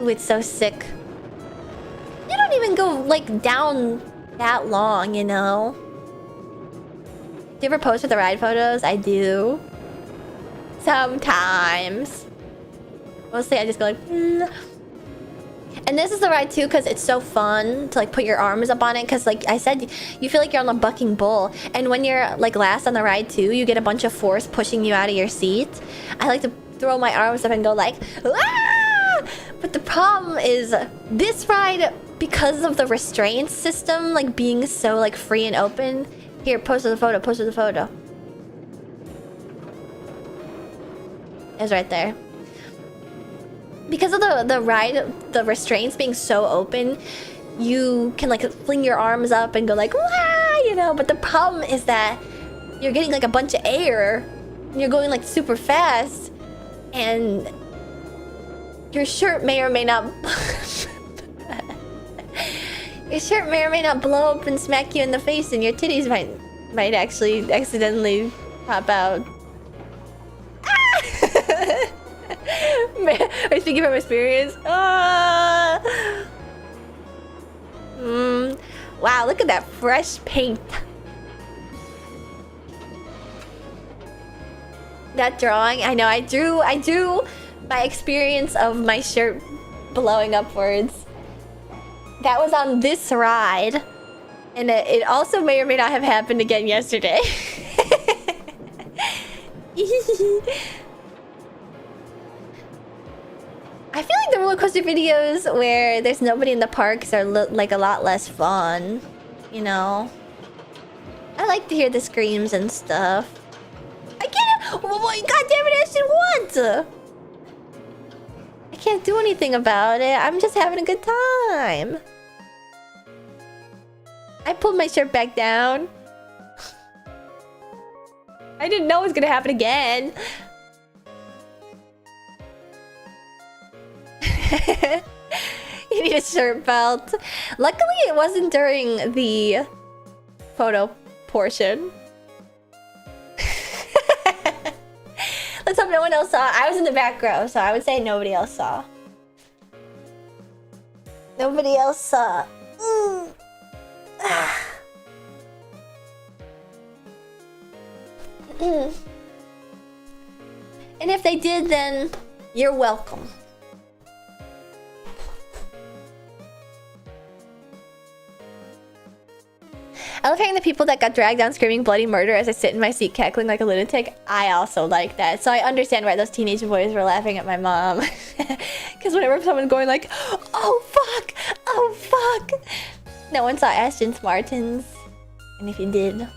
Ooh, it's so sick. You don't even go like down that long, you know? Do you ever post with the ride photos? I do. Sometimes. Mostly I just go like... Mm. And this is the ride too because it's so fun to like put your arms up on it because like I said, you feel like you're on a bucking bull. And when you're like last on the ride too, you get a bunch of force pushing you out of your seat. I like to throw my arms up and go like... Ah! But the problem is this ride, because of the restraints system like being so like free and open. Here, post the photo, post the photo. It's right there. Because of the ride, the restraints being so open, you can like fling your arms up and go like, wah, you know. But the problem is that you're getting like a bunch of air, and you're going like super fast, and your shirt may or may not your shirt may or may not blow up and smack you in the face, and your titties might actually accidentally pop out. Are you speaking from experience? Wow, look at that fresh paint. That drawing, I know I drew my experience of my shirt blowing upwards. That was on this ride. And it also may or may not have happened again yesterday. I feel like the roller coaster videos where there's nobody in the parks are like a lot less fun, you know? I like to hear the screams and stuff. I can't... Oh my god damn it, Ashton, what? I can't do anything about it. I'm just having a good time. I pulled my shirt back down. I didn't know it was gonna happen again. You need a shirt belt. Luckily, it wasn't during the photo portion. Let's hope no one else saw. I was in the back row, so I would say nobody else saw. Nobody else saw. And if they did, then you're welcome. I love hearing the people that got dragged down screaming bloody murder as I sit in my seat cackling like a lunatic. I also like that. So I understand why those teenage boys were laughing at my mom. Because whenever someone's going like, oh fuck, oh fuck. No one saw Aston Martins. And if you did,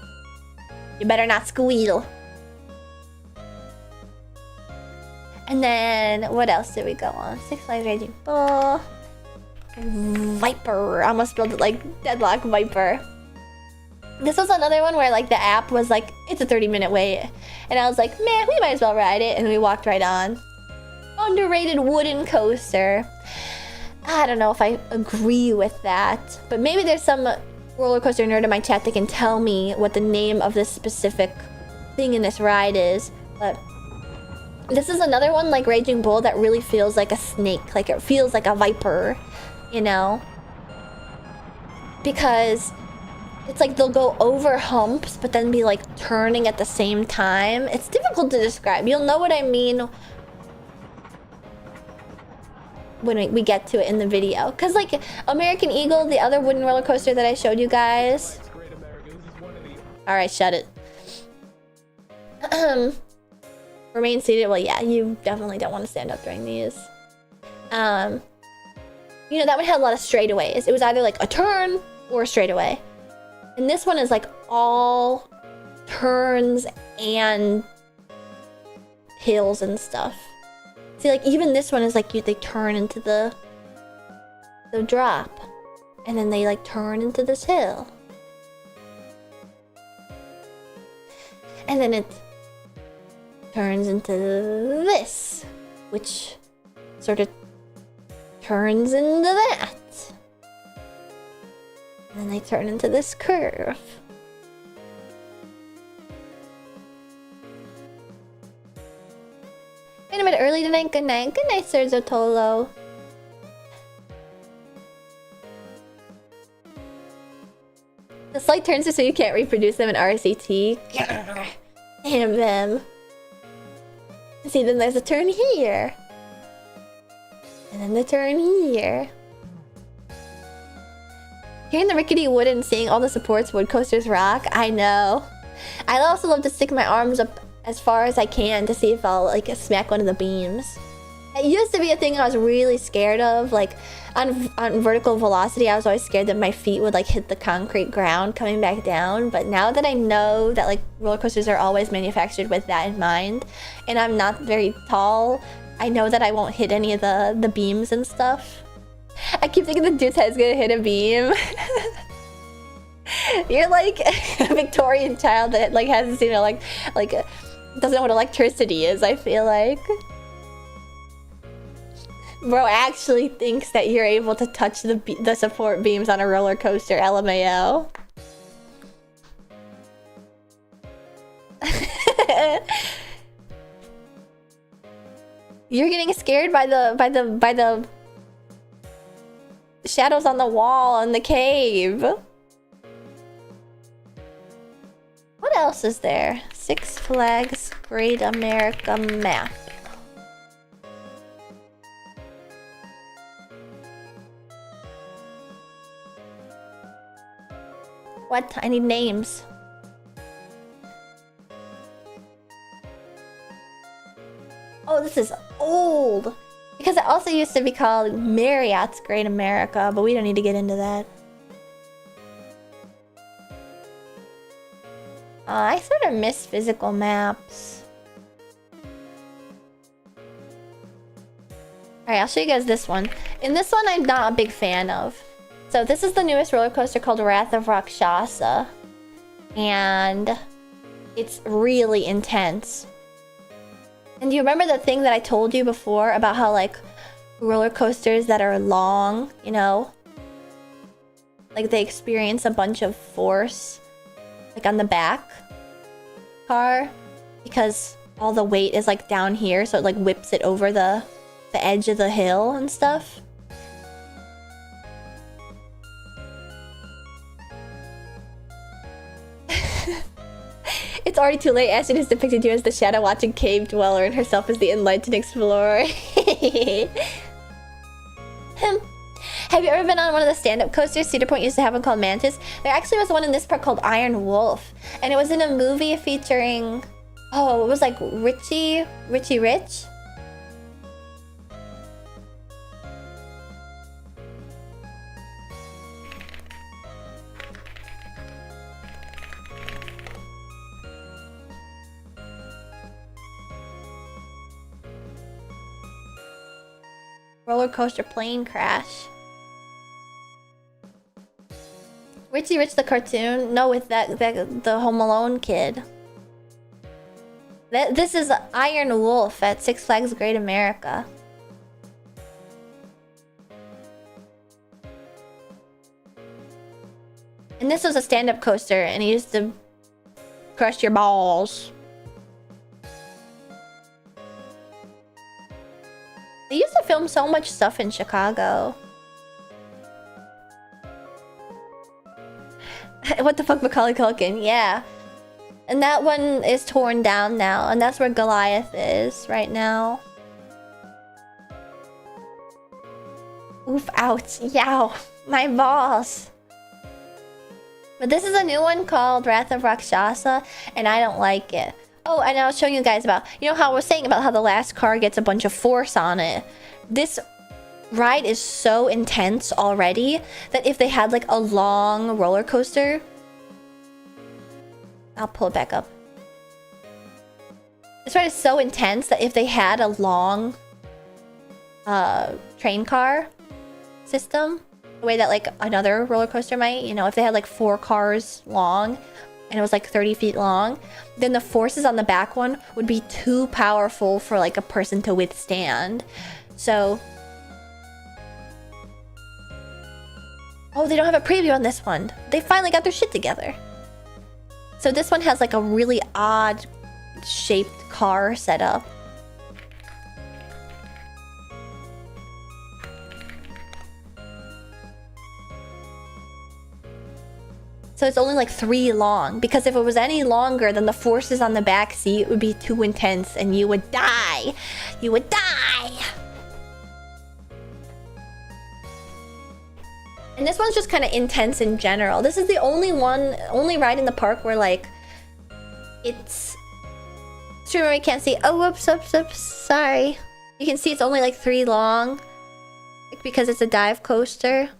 you better not squeal. And then, what else did we go on? Six Flags Raging Bull. Viper. I almost spelled it like Deadlock Viper. This was another one where like the app was like, it's a 30-minute wait. And I was like, man, we might as well ride it. And we walked right on. Underrated wooden coaster. I don't know if I agree with that. But maybe there's some roller coaster nerd in my chat that can tell me what the name of this specific thing in this ride is. But this is another one like Raging Bull that really feels like a snake. Like it feels like a viper, you know? Because It's like they'll go over humps, but then be like turning at the same time. It's difficult to describe. You'll know what I mean when we get to it in the video. Cause like American Eagle, the other wooden roller coaster that I showed you guys. All right, shut it. Remain seated. Well, yeah, you definitely don't want to stand up during these. You know, that one had a lot of straightaways. It was either like a turn or a straightaway. And this one is like all turns and hills and stuff. See, like even this one is like they turn into the drop, and then they like turn into this hill, and then it turns into this, which sort of turns into that. And then they turn into this curve. Been a bit early tonight. Good night. Good night, Sir Zotolo. The slide turns so you can't reproduce them in RCT. Damn them. See, then there's a turn here. And then the turn here. Hearing the rickety wood and seeing all the supports wood coasters rock, I know. I also love to stick my arms up as far as I can to see if I'll like smack one of the beams. It used to be a thing I was really scared of. Like on vertical velocity, I was always scared that my feet would like hit the concrete ground coming back down. But now that I know that like roller coasters are always manufactured with that in mind, and I'm not very tall, I know that I won't hit any of the beams and stuff. I keep thinking the dude's head's gonna hit a beam. You're like a Victorian child that like hasn't seen it, doesn't know what electricity is, I feel like. Bro actually thinks that you're able to touch the support beams on a roller coaster, LMAO. You're getting scared by the shadows on the wall in the cave. What else is there? Six Flags Great America map. What? I need names. Oh, this is old. Because it also used to be called Marriott's Great America, but we don't need to get into that. I sort of miss physical maps. Alright, I'll show you guys this one. In this one, I'm not a big fan of. So this is the newest roller coaster called Wrath of Rakshasa. And it's really intense. And do you remember the thing that I told you before about how like roller coasters that are long, you know, like they experience a bunch of force like on the back car because all the weight is like down here, so it like whips it over the edge of the hill and stuff. It's already too late. Ashton has depicted you as the shadow-watching cave dweller and herself as the enlightened explorer. Have you ever been on one of the stand-up coasters Cedar Point used to have one called Mantis? There actually was one in this park called Iron Wolf. And it was in a movie featuring... Oh, it was like Richie Rich? Roller coaster plane crash. Richie Rich the cartoon? No, with the Home Alone kid. This is Iron Wolf at Six Flags Great America. And this was a stand-up coaster, and he used to crush your balls. They used to film so much stuff in Chicago. What the fuck, Macaulay Culkin? Yeah. And that one is torn down now, and that's where Goliath is right now. Oof, ouch, yow, my balls. But this is a new one called Wrath of Rakshasa, and I don't like it. Oh, and I was showing you guys about, you know how I was saying about how the last car gets a bunch of force on it. This ride is so intense already that if they had like a long roller coaster, I'll pull it back up. This ride is so intense that if they had a long train car system, the way that like another roller coaster might, you know, if they had like 4 cars long and it was like 30 feet long, then the forces on the back one would be too powerful for like a person to withstand. So, oh, they don't have a preview on this one. They finally got their shit together. So this one has like a really odd shaped car setup. So it's only like 3 long, because if it was any longer, then the forces on the back seat would be too intense and you would die. You would die. And this one's just kind of intense in general. This is the only ride in the park where like it's streamer, I can't see. Oh, whoops, sorry. You can see it's only like 3 long, like, because it's a dive coaster.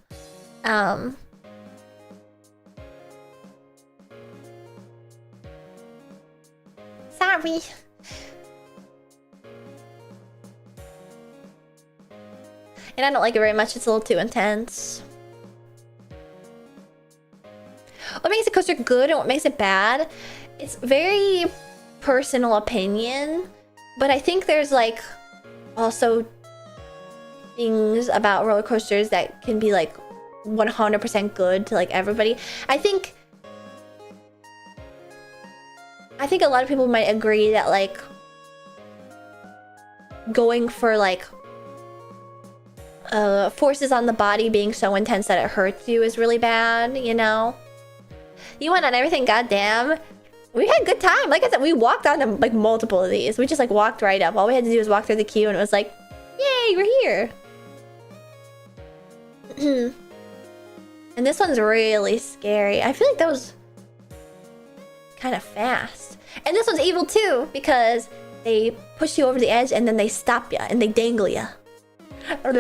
Sorry. And I don't like it very much. It's a little too intense. What makes a coaster good and what makes it bad? It's very personal opinion, but I think there's like also things about roller coasters that can be like 100% good to like everybody. I think a lot of people might agree that like going for like forces on the body being so intense that it hurts you is really bad, you know? You went on everything, goddamn. We had a good time. Like I said, we walked on like multiple of these. We just like walked right up. All we had to do was walk through the queue and it was like, yay, we're here. And this one's really scary. I feel like that was kind of fast. And this one's evil too, because they push you over the edge and then they stop you and they dangle you. And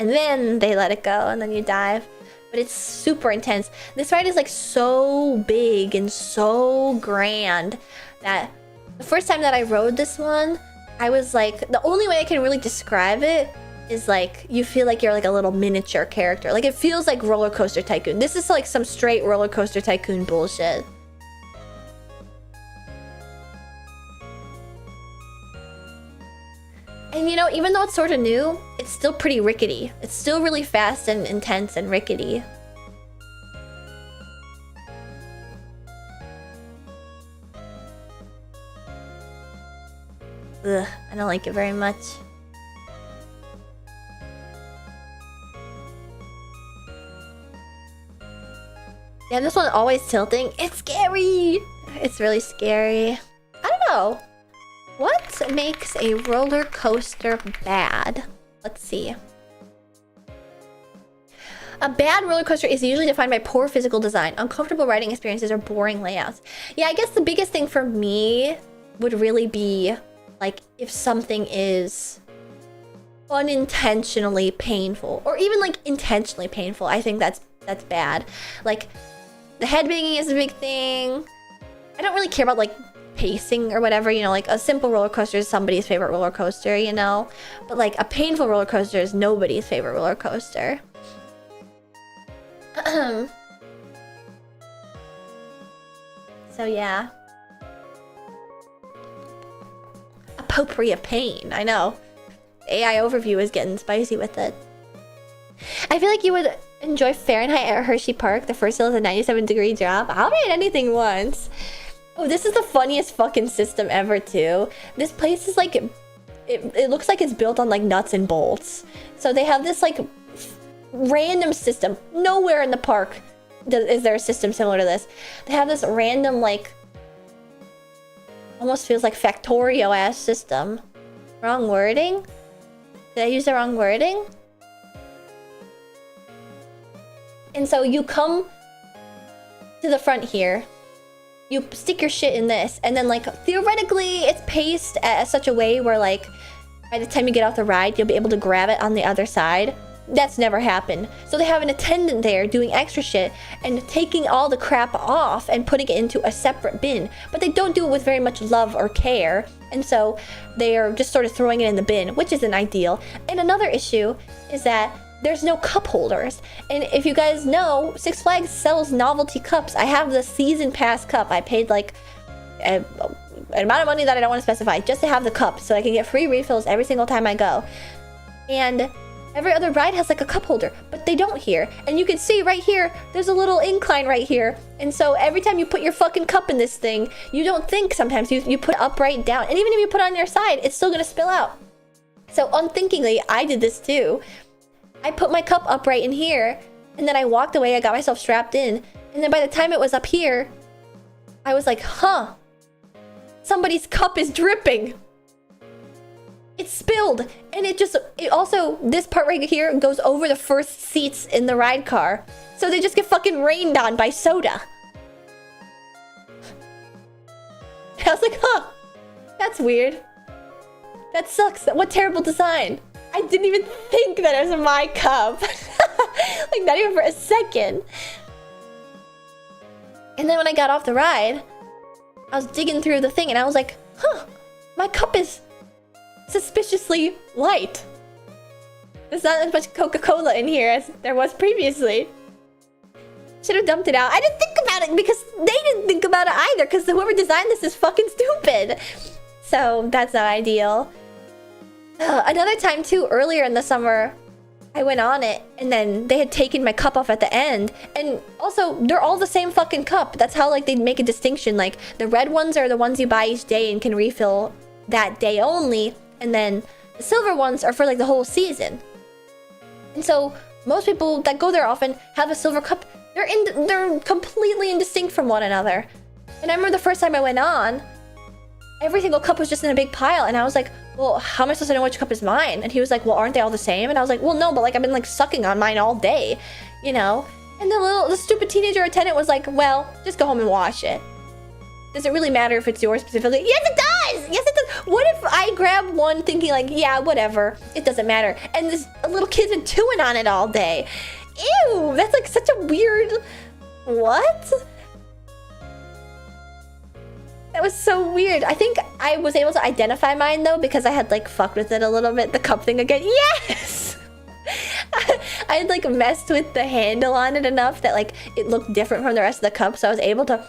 then they let it go and then you dive. But it's super intense. This ride is like so big and so grand that the first time that I rode this one, I was like, the only way I can really describe it is like, you feel like you're like a little miniature character. Like it feels like Roller Coaster Tycoon. This is like some straight Roller Coaster Tycoon bullshit. And you know, even though it's sort of new, it's still pretty rickety. It's still really fast and intense and rickety. Ugh, I don't like it very much. Yeah, this one's always tilting. It's scary! It's really scary. I don't know. What makes a roller coaster bad? Let's see. A bad roller coaster is usually defined by poor physical design, uncomfortable riding experiences, or boring layouts. Yeah, I guess the biggest thing for me would really be like if something is unintentionally painful, or even like intentionally painful. I think that's bad. Like the head banging is a big thing. I don't really care about like pacing or whatever, you know, like a simple roller coaster is somebody's favorite roller coaster, you know, but like a painful roller coaster is nobody's favorite roller coaster. So yeah, a potpourri of pain. I know AI overview is getting spicy with it. I feel like you would enjoy Fahrenheit at Hershey Park. The first hill is a 97-degree drop. I'll ride anything once. Oh, this is the funniest fucking system ever too. This place is like, it looks like it's built on like nuts and bolts. So they have this like random system. Nowhere in the park is there a system similar to this. They have this random, like, almost feels like Factorio-ass system. Wrong wording? Did I use the wrong wording? And so you come to the front here. You stick your shit in this, and then, like, theoretically, it's paced at such a way where, like, by the time you get off the ride, you'll be able to grab it on the other side. That's never happened. So they have an attendant there doing extra shit and taking all the crap off and putting it into a separate bin. But they don't do it with very much love or care. And so they are just sort of throwing it in the bin, which isn't ideal. And another issue is that there's no cup holders. And if you guys know, Six Flags sells novelty cups. I have the season pass cup. I paid like an amount of money that I don't want to specify just to have the cup so I can get free refills every single time I go. And every other ride has like a cup holder, but they don't here. And you can see right here, there's a little incline right here. And so every time you put your fucking cup in this thing, you don't think sometimes. You put it upright down. And even if you put it on your side, it's still gonna spill out. So unthinkingly, I did this too. I put my cup upright in here, and then I walked away, I got myself strapped in. And then by the time it was up here, I was like, huh, somebody's cup is dripping. It spilled, and it also, this part right here goes over the first seats in the ride car. So they just get fucking rained on by soda. I was like, huh, that's weird. That sucks. What terrible design. I didn't even think that it was my cup. Like, not even for a second. And then when I got off the ride, I was digging through the thing, and I was like, huh, my cup is suspiciously light. There's not as much Coca-Cola in here as there was previously. Should have dumped it out. I didn't think about it because they didn't think about it either, because whoever designed this is fucking stupid. So that's not ideal. Another time too, earlier in the summer, I went on it, and then they had taken my cup off at the end. And also, they're all the same fucking cup. That's how, like, they make a distinction. Like, the red ones are the ones you buy each day and can refill that day only. And then the silver ones are for, like, the whole season. And so most people that go there often have a silver cup. They're completely indistinct from one another. And I remember the first time I went on, every single cup was just in a big pile, and I was like, well, how am I supposed to know which cup is mine? And he was like, well, aren't they all the same? And I was like, well, no, but like I've been like sucking on mine all day, you know? And the stupid teenager attendant was like, well, just go home and wash it. Does it really matter if it's yours specifically? Yes, it does! Yes, it does! What if I grab one thinking like, yeah, whatever, it doesn't matter, and this little kid's been chewing on it all day? Ew, that's like such a weird... What? That was so weird. I think I was able to identify mine though because I had like fucked with it a little bit. The cup thing again. Yes! I had like messed with the handle on it enough that like it looked different from the rest of the cup. So I was able to...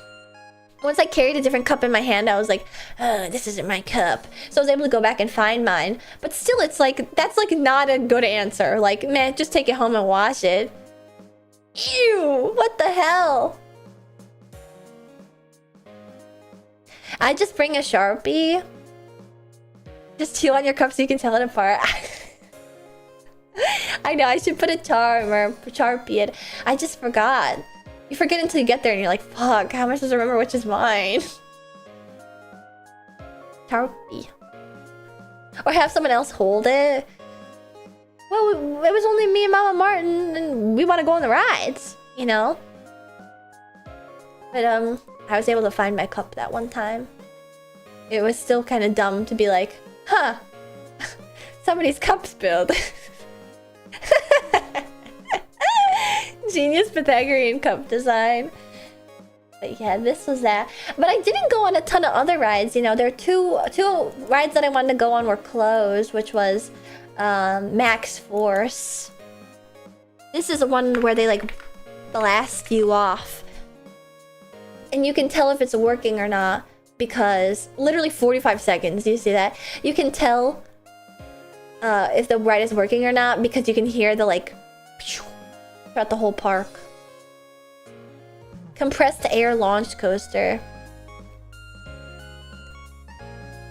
Once I carried a different cup in my hand, I was like, oh, this isn't my cup. So I was able to go back and find mine. But still, it's like, that's like not a good answer. Like, man, just take it home and wash it. Ew, what the hell? I just bring a Sharpie. Just chew on your cup so you can tell it apart. I know, I should put a charm or Sharpie it. I just forgot. You forget until you get there and you're like, fuck, how am I supposed to remember which is mine? Sharpie. Or have someone else hold it. Well, it was only me and Mama Martin and we want to go on the rides, you know? But, I was able to find my cup that one time. It was still kind of dumb to be like, huh, somebody's cup spilled. Genius Pythagorean cup design. But yeah, this was that. But I didn't go on a ton of other rides, you know. There are two rides that I wanted to go on were closed, which was Max Force. This is the one where they like blast you off. And you can tell if it's working or not because literally 45 seconds, do you see that? You can tell if the ride is working or not because you can hear the like throughout the whole park. Compressed air launch coaster.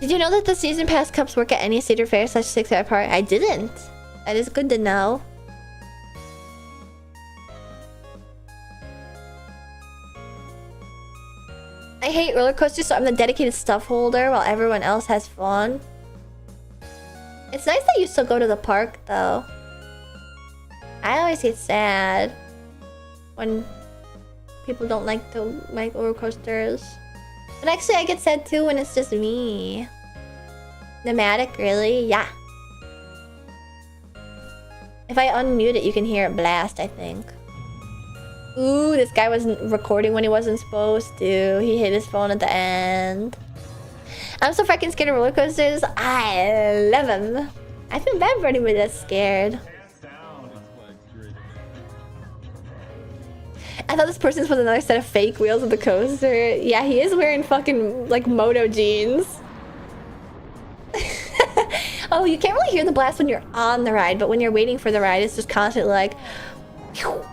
Did you know that the season pass cups work at any Cedar Fair / Six Flags park? I didn't. That is good to know. I hate roller coasters, so I'm the dedicated stuff holder while everyone else has fun. It's nice that you still go to the park, though. I always get sad when people don't like roller coasters. But actually, I get sad too when it's just me. Pneumatic, really? Yeah. If I unmute it, you can hear it blast, I think. Ooh, this guy wasn't recording when he wasn't supposed to. He hit his phone at the end. I'm so fucking scared of roller coasters. I love them. I feel bad for anybody that's scared. I thought this person's was another set of fake wheels of the coaster. Yeah, he is wearing fucking, like, moto jeans. Oh, you can't really hear the blast when you're on the ride, but when you're waiting for the ride, it's just constantly like... Phew.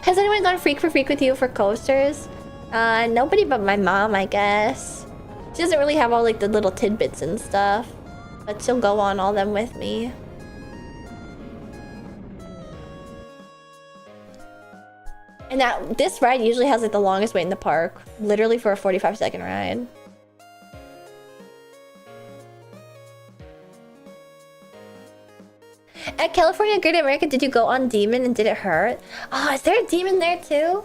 Has anyone gone freak for freak with you for coasters? Nobody but my mom, I guess. She doesn't really have all, like, the little tidbits and stuff. But she'll go on all them with me. And this ride usually has, like, the longest wait in the park. Literally for a 45-second ride. At California Great America, did you go on Demon and did it hurt? Oh, is there a demon there too?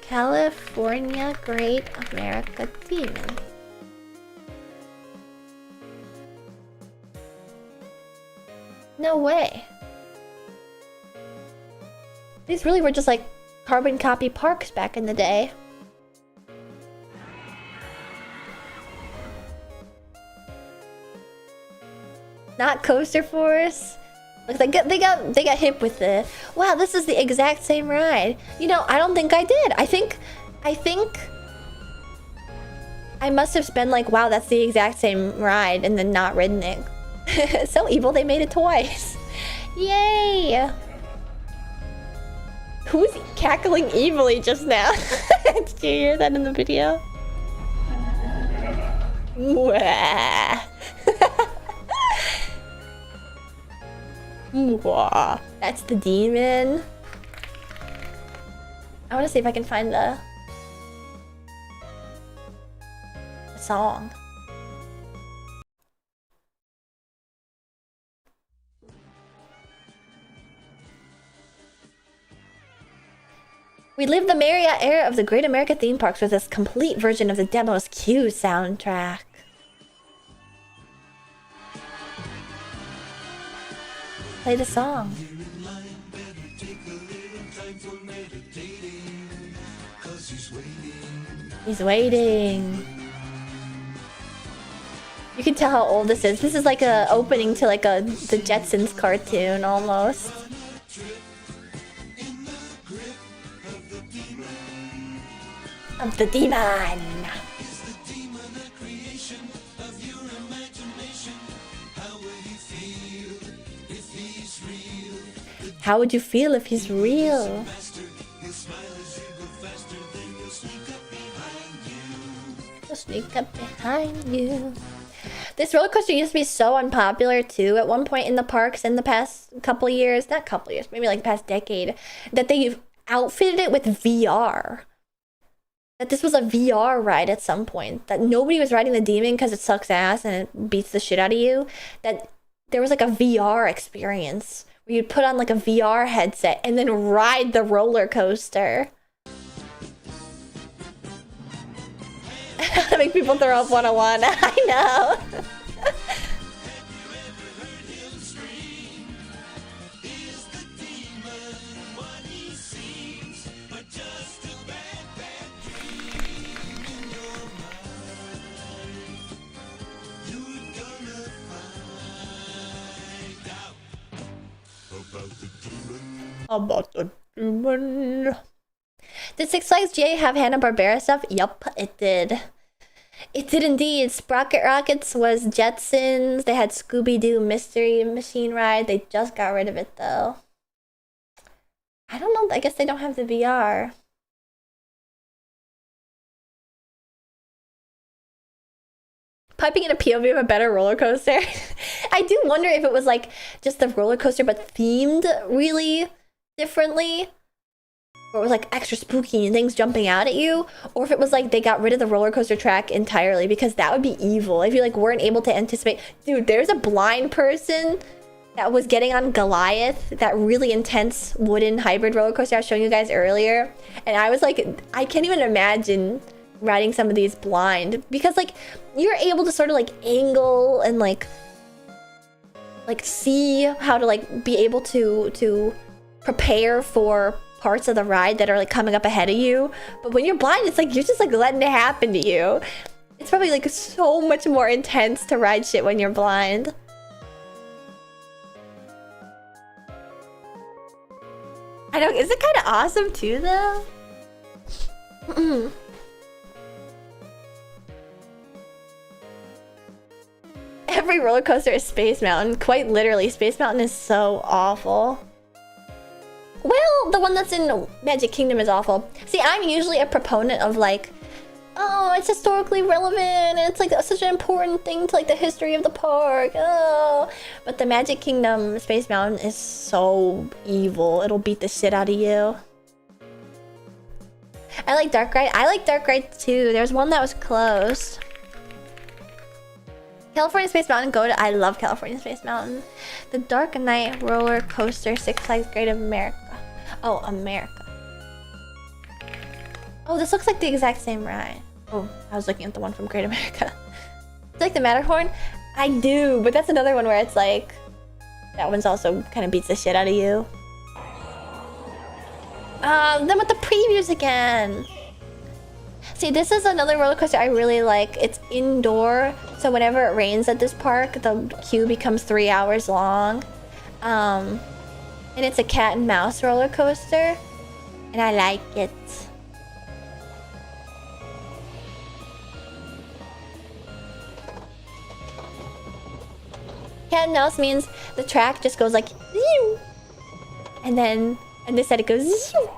California Great America Demon. No way. These really were just like carbon copy parks back in the day. Not Coaster Force. Looks like they got hip with the wow, this is the exact same ride. You know, I don't think I did. I think I must have been like, wow, that's the exact same ride and then not ridden it. So evil they made it twice. Yay! Who's cackling evilly just now? Did you hear that in the video? That's the demon. I want to see if I can find the song. We lived the Marriott era of the Great America theme parks with this complete version of the Demo's Q soundtrack. Play the song. He's waiting. You can tell how old this is. This is like a opening to like the Jetsons cartoon almost. Of the demon. How would you feel if he's real? He'll sneak up behind you. This roller coaster used to be so unpopular too at one point in the parks in the past couple years. Not couple years, maybe like the past decade. That they outfitted it with VR. That this was a VR ride at some point. That nobody was riding the demon because it sucks ass and it beats the shit out of you. That there was like a VR experience. Where you'd put on like a VR headset and then ride the roller coaster. Make people throw up 101. I know. About the demon. Did Six Flags GA have Hanna-Barbera stuff? Yup, it did. It did indeed. Sprocket Rockets was Jetsons. They had Scooby-Doo Mystery Machine Ride. They just got rid of it though. I don't know. I guess they don't have the VR. Piping in a POV of a better roller coaster. I do wonder if it was like just the roller coaster but themed really differently. or it was like extra spooky and things jumping out at you, or if it was like they got rid of the roller coaster track entirely, because that would be evil if you like weren't able to anticipate. Dude, there's a blind person that was getting on Goliath, that really intense wooden hybrid roller coaster I was showing you guys earlier, and I was like, I can't even imagine riding some of these blind, because like you're able to sort of like angle and like see how to like be able to prepare for parts of the ride that are like coming up ahead of you. But when you're blind, it's like you're just like letting it happen to you. It's probably like so much more intense to ride shit when you're blind. I know, is it kind of awesome too though? Every roller coaster is Space Mountain. Quite literally, Space Mountain is so awful. Well, the one that's in Magic Kingdom is awful. See, I'm usually a proponent of like, oh, it's historically relevant, and it's like such an important thing to like the history of the park. Oh, but the Magic Kingdom Space Mountain is so evil. It'll beat the shit out of you. I like Dark Ride. I like Dark Ride too. There's one that was closed. California Space Mountain, I love California Space Mountain. The Dark Knight roller coaster, Six Flags Great America. Oh, America. Oh, this looks like the exact same ride. Oh, I was looking at the one from Great America. Do you like the Matterhorn? I do, but that's another one where it's like, that one's also kind of beats the shit out of you. Then with the previews again. See, this is another roller coaster I really like. It's indoor, so whenever it rains at this park, the queue becomes 3 hours long. And it's a cat and mouse roller coaster, and I like it. Cat and mouse means the track just goes like, Zew! And then on this side it goes, Zew!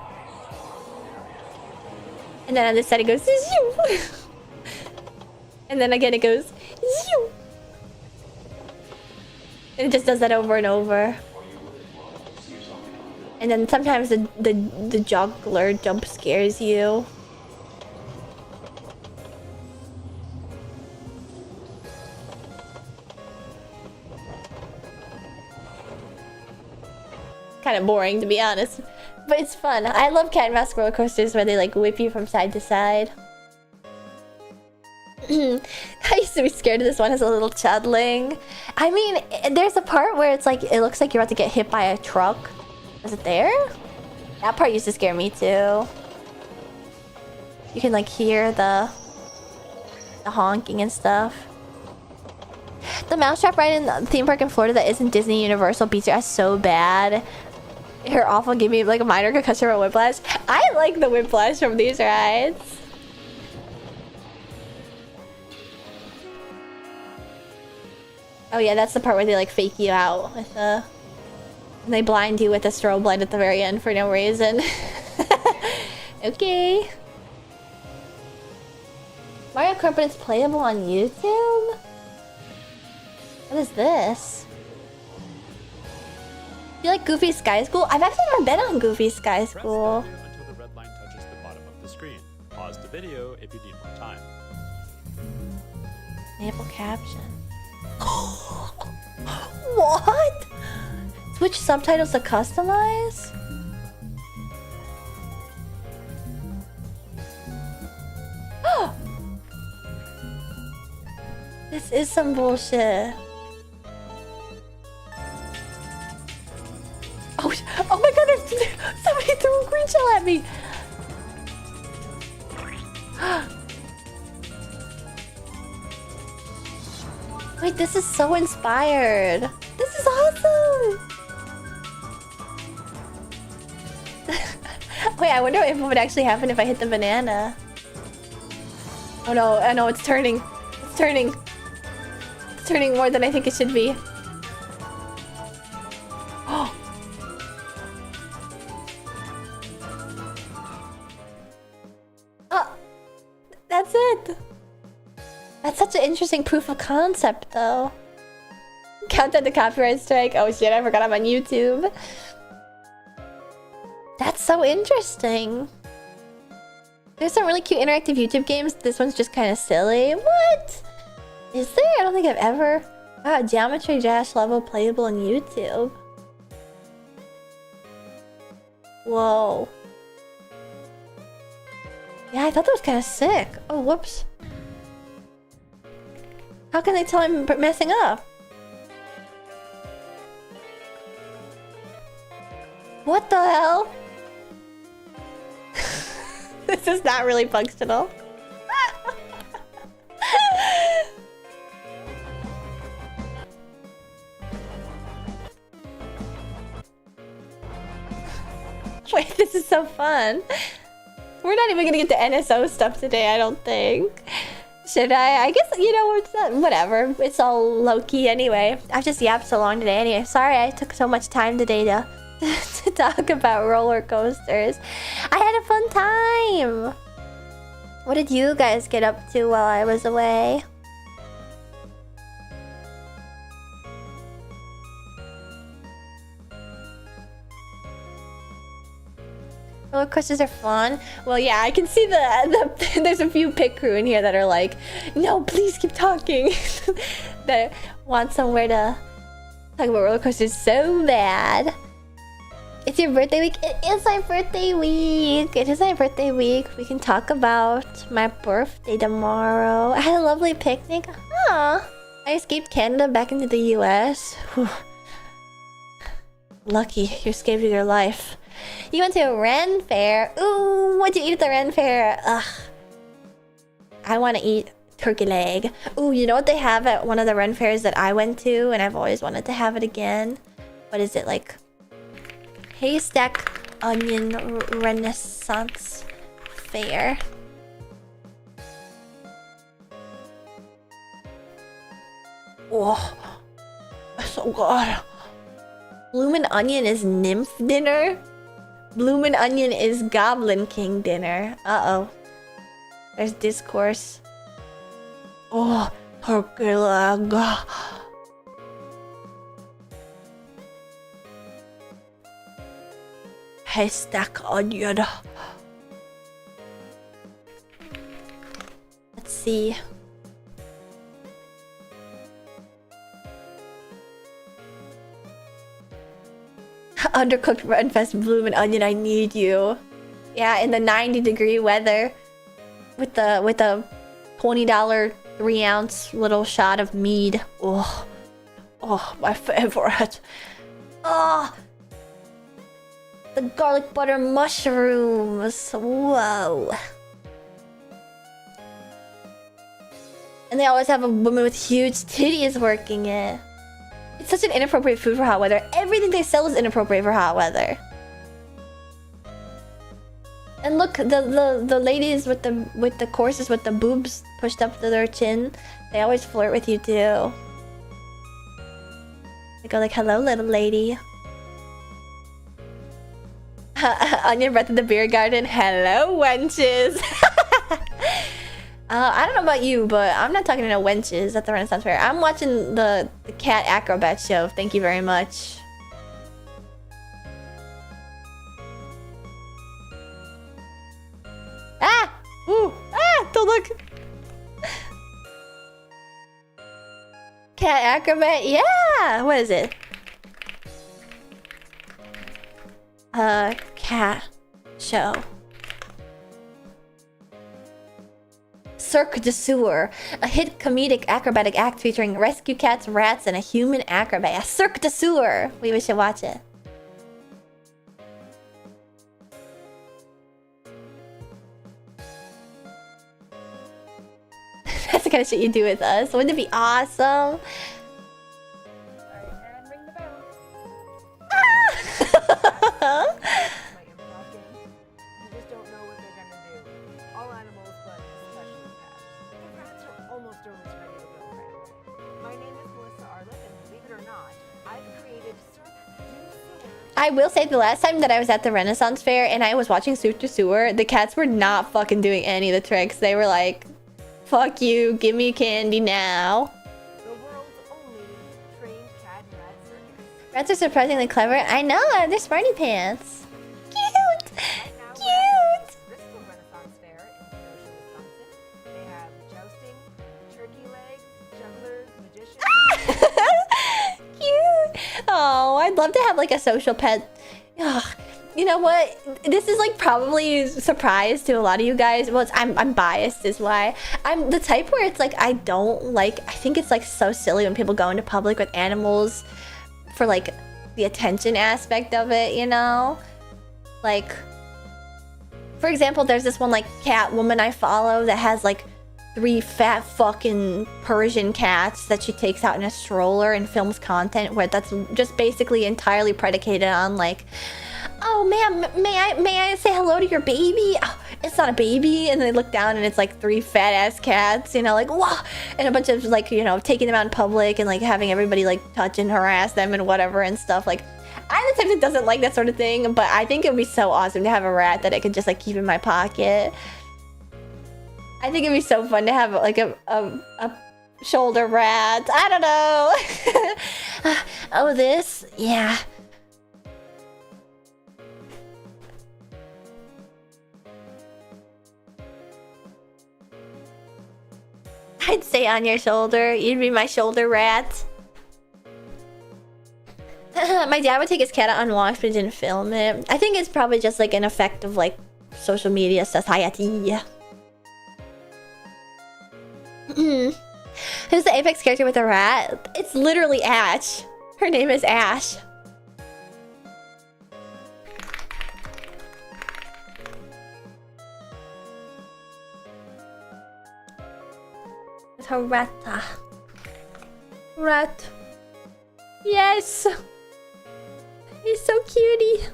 And then on this side it goes, Zew! And then again it goes, Zew! And it just does that over and over. And then sometimes the juggler jump scares you. Kind of boring, to be honest, but it's fun. I love cat and mouse roller coasters where they like whip you from side to side. I used to be scared of this one as a little chudling. I mean, there's a part where it's like it looks like you're about to get hit by a truck. Was it there? That part used to scare me too. You can like hear the honking and stuff. The mousetrap ride in the theme park in Florida that isn't Disney Universal beats your ass so bad. Her awful gave me like a minor concussion or whiplash. I like the whiplash from these rides. Oh yeah, that's the part where they like fake you out with the... They blind you with a strobe light at the very end for no reason. Okay. Mario Kart, but it's playable on YouTube? What is this? You like Goofy Sky School? I've actually never been on Goofy Sky School. Press W until the red line touches the bottom of the screen. Pause the video if you need more time. Enable caption. What? Switch subtitles to customize? This is some bullshit. Oh my god, somebody threw a green shell at me. Wait, this is so inspired. This is awesome. Wait, I wonder if it would actually happen if I hit the banana. Oh no, I know it's turning. It's turning. It's turning more than I think it should be. Oh. That's it. That's such an interesting proof of concept, though. Countdown to copyright strike. Oh shit, I forgot I'm on YouTube. That's so interesting. There's some really cute interactive YouTube games. This one's just kind of silly. What? Is there? I don't think I've ever... Wow, Geometry Dash level playable on YouTube. Whoa. Yeah, I thought that was kind of sick. Oh, whoops. How can they tell I'm messing up? What the hell? This is not really functional. Wait, this is so fun. We're not even gonna get to NSO stuff today, I don't think. Should I? I guess, you know, it's not, whatever. It's all low-key anyway. I've just yapped so long today anyway. Sorry I took so much time today to talk about roller coasters. I had a fun time. What did you guys get up to while I was away? Roller coasters are fun. Well, yeah, I can see the there's a few pit crew in here that are like, no, please keep talking. That want somewhere to talk about roller coasters so bad. It's your birthday week. It is my birthday week. It is my birthday week. We can talk about my birthday tomorrow. I had a lovely picnic. Huh. I escaped Canada back into the US. Whew. Lucky you escaped with your life. You went to a Ren Fair. Ooh, what'd you eat at the Ren Fair? Ugh. I want to eat turkey leg. Ooh, you know what they have at one of the Ren Fairs that I went to, and I've always wanted to have it again? What is it, like? Haystack Onion Renaissance Fair. Oh, that's so good. Bloomin' Onion is nymph dinner. Bloomin' Onion is Goblin King dinner. Uh-oh. There's discourse. Oh, turkey leg. Haystack onion. Let's see. Undercooked Renfest Bloomin' Onion, I need you. Yeah, in the 90-degree weather. With a $20 3-ounce little shot of mead. Oh. Oh, my favorite. Oh. The garlic butter mushrooms. Whoa. And they always have a woman with huge titties working it. It's such an inappropriate food for hot weather. Everything they sell is inappropriate for hot weather. And look, the ladies with the corsets with the boobs pushed up to their chin, they always flirt with you too. They go like, "Hello, little lady." Onion breath in the beer garden. Hello, wenches. I don't know about you, but I'm not talking to no wenches at the Renaissance Fair. I'm watching the cat acrobat show. Thank you very much. Ah! Ooh! Ah! Don't look! Cat acrobat? Yeah! What is it? Cat show. Cirque du Sewer, a hit comedic acrobatic act featuring rescue cats, rats, and a human acrobat. Cirque du Sewer! We should watch it. That's the kind of shit you do with us. Wouldn't it be awesome? And ring the bell. Ah! My improv game. You just don't know what they're gonna do. All animals, but especially cats. The rats are almost always ready to go crazy. My name is Melissa Arlick, and believe it or not, I've created Cirque du Sewer. I will say the last time that I was at the Renaissance Fair and I was watching Cirque du Sewer, the cats were not fucking doing any of the tricks. They were like, fuck you, give me candy now. The world's only trained cat and rat circus. Rats are surprisingly clever. I know, they're smarty pants. Cute! Oh, I'd love to have like a social pet. Ugh. You know what? This is like probably a surprise to a lot of you guys. Well, I'm biased is why. I'm the type where it's like I don't like, I think it's like so silly when people go into public with animals for like the attention aspect of it, you know? Like, for example, there's this one like cat woman I follow that has like 3 fat fucking Persian cats that she takes out in a stroller and films content where that's just basically entirely predicated on like, oh ma'am, may I say hello to your baby? Oh, it's not a baby. And they look down and it's like 3 fat ass cats, you know, like wow, and a bunch of like, you know, taking them out in public and like having everybody like touch and harass them and whatever and stuff. Like, I'm the type that doesn't like that sort of thing, but I think it would be so awesome to have a rat that I could just like keep in my pocket. I think it'd be so fun to have like a shoulder rat. I don't know. Oh, this? Yeah. I'd stay on your shoulder. You'd be my shoulder rat. My dad would take his cat out on walks, but he didn't film it. I think it's probably just like an effect of like social media society. Who's the Apex character with a rat? It's literally Ash. Her name is Ash. It's a rat. Rat. Yes. He's so cutie.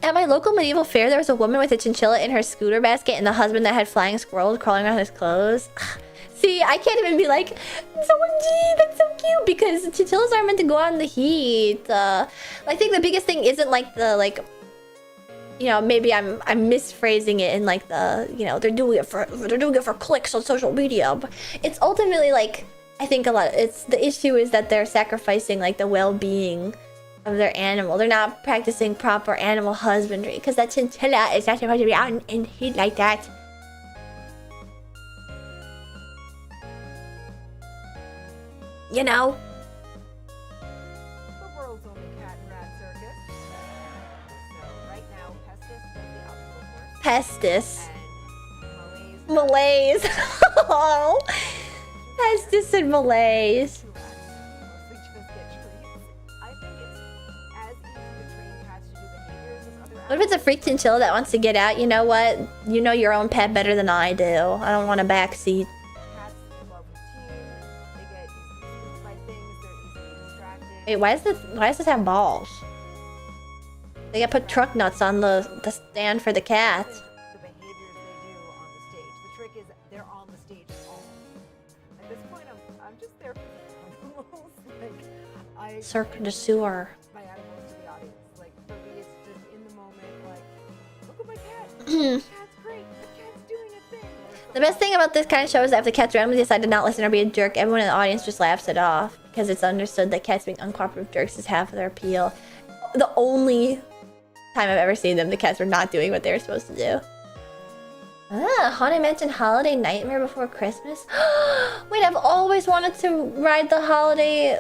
At my local medieval fair, there was a woman with a chinchilla in her scooter basket and the husband that had flying squirrels crawling around his clothes. See, I can't even be like, OMG, that's so cute, because chinchillas aren't meant to go out in the heat. I think the biggest thing isn't like the, like, you know, maybe I'm misphrasing it in like the, you know, they're doing it for clicks on social media, but it's ultimately like, I think a lot, it's the issue is that they're sacrificing like the well-being of their animal. They're not practicing proper animal husbandry because that chinchilla is not supposed to be out in heat like that. You know? The world's only cat and rat circus. So right now, Pestis does the obstacle course. Pestis. And Malaise. Oh. Pestis and malaise. two rats mostly just get treats. I think it's as easy to train cats to do behaviors as other What if it's a freak chinchilla that wants to get out? You know what? You know your own pet better than I do. I don't want a backseat. cats love routine. They get spooked by things. They're easily distracted. Wait, why does this have balls? They gotta put truck nuts on the stand for the cats. The behaviors they do on the stage. The trick is they're on the stage at all. At this point, I'm just there for the animals. Like I Cirque du Soleil. my animals to the audience. Like for me, it's just in the moment. Like look at my cat. The cat's great. The cat's doing a thing. The best thing about this kind of show is that if the cats randomly decide to not listen or be a jerk, everyone in the audience just laughs it off because it's understood that cats being uncooperative jerks is half of their appeal. The only time I've ever seen them, the cats were not doing what they were supposed to do. Haunted Mansion Holiday Nightmare Before Christmas? Wait, I've always wanted to ride the Holiday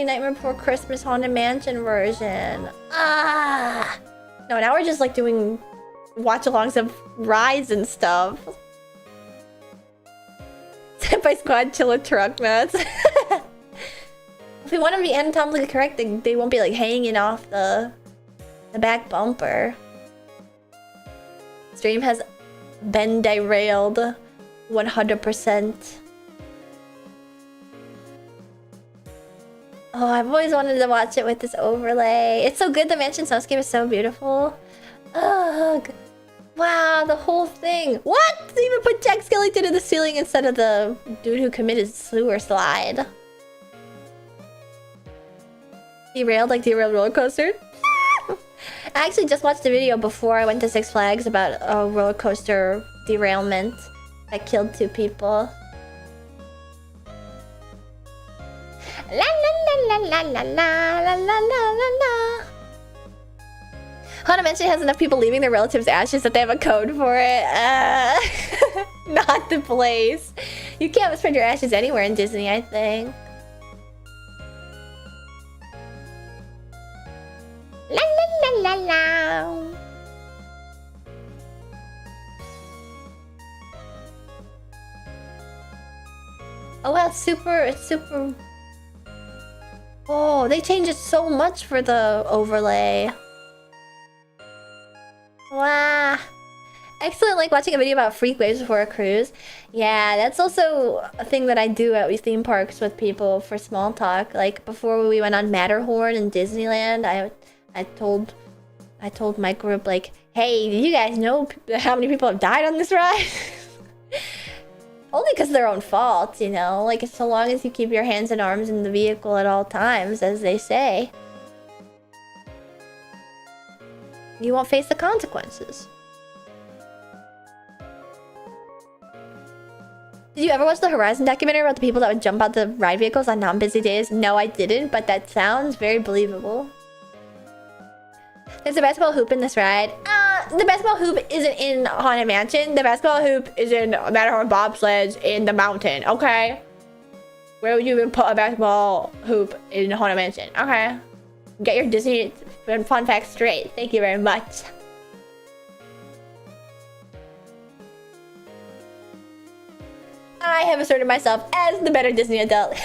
Nightmare Before Christmas Haunted Mansion version. No, now we're just like doing watch-alongs of rides and stuff. Sent by Squad Chilla Truck Nuts. If we want to be anatomically correct, they won't be like hanging off the back bumper. Stream has been derailed 100%. Oh, I've always wanted to watch it with this overlay. It's so good. The mansion soundscape is so beautiful. Ugh. Wow, the whole thing. What? They even put Jack Skellington in the ceiling instead of the dude who committed sewer slide. Derailed like derailed roller coaster? I actually just watched a video before I went to Six Flags about a roller coaster derailment that killed 2 people. La la la la la la la la la la la. Haunted Mansion has enough people leaving their relatives' ashes that they have a code for it. Not the place. You can't spread your ashes anywhere in Disney, I think. La la la la la. Oh well, it's super. Oh, they changed it so much for the overlay. Wow. Excellent, like watching a video about freak waves before a cruise. Yeah, that's also a thing that I do at theme parks with people for small talk. Like before we went on Matterhorn in Disneyland, I told my group like, hey, do you guys know how many people have died on this ride? Only because of their own fault, you know? Like, so long as you keep your hands and arms in the vehicle at all times, as they say, you won't face the consequences. Did you ever watch the Horizon documentary about the people that would jump out the ride vehicles on non-busy days? No, I didn't, but that sounds very believable. There's a basketball hoop in this ride. The basketball hoop isn't in Haunted Mansion. The basketball hoop is in Matterhorn bobsleds in the mountain, okay? Where would you even put a basketball hoop in Haunted Mansion? Okay. Get your Disney fun facts straight. Thank you very much. I have asserted myself as the better Disney adult.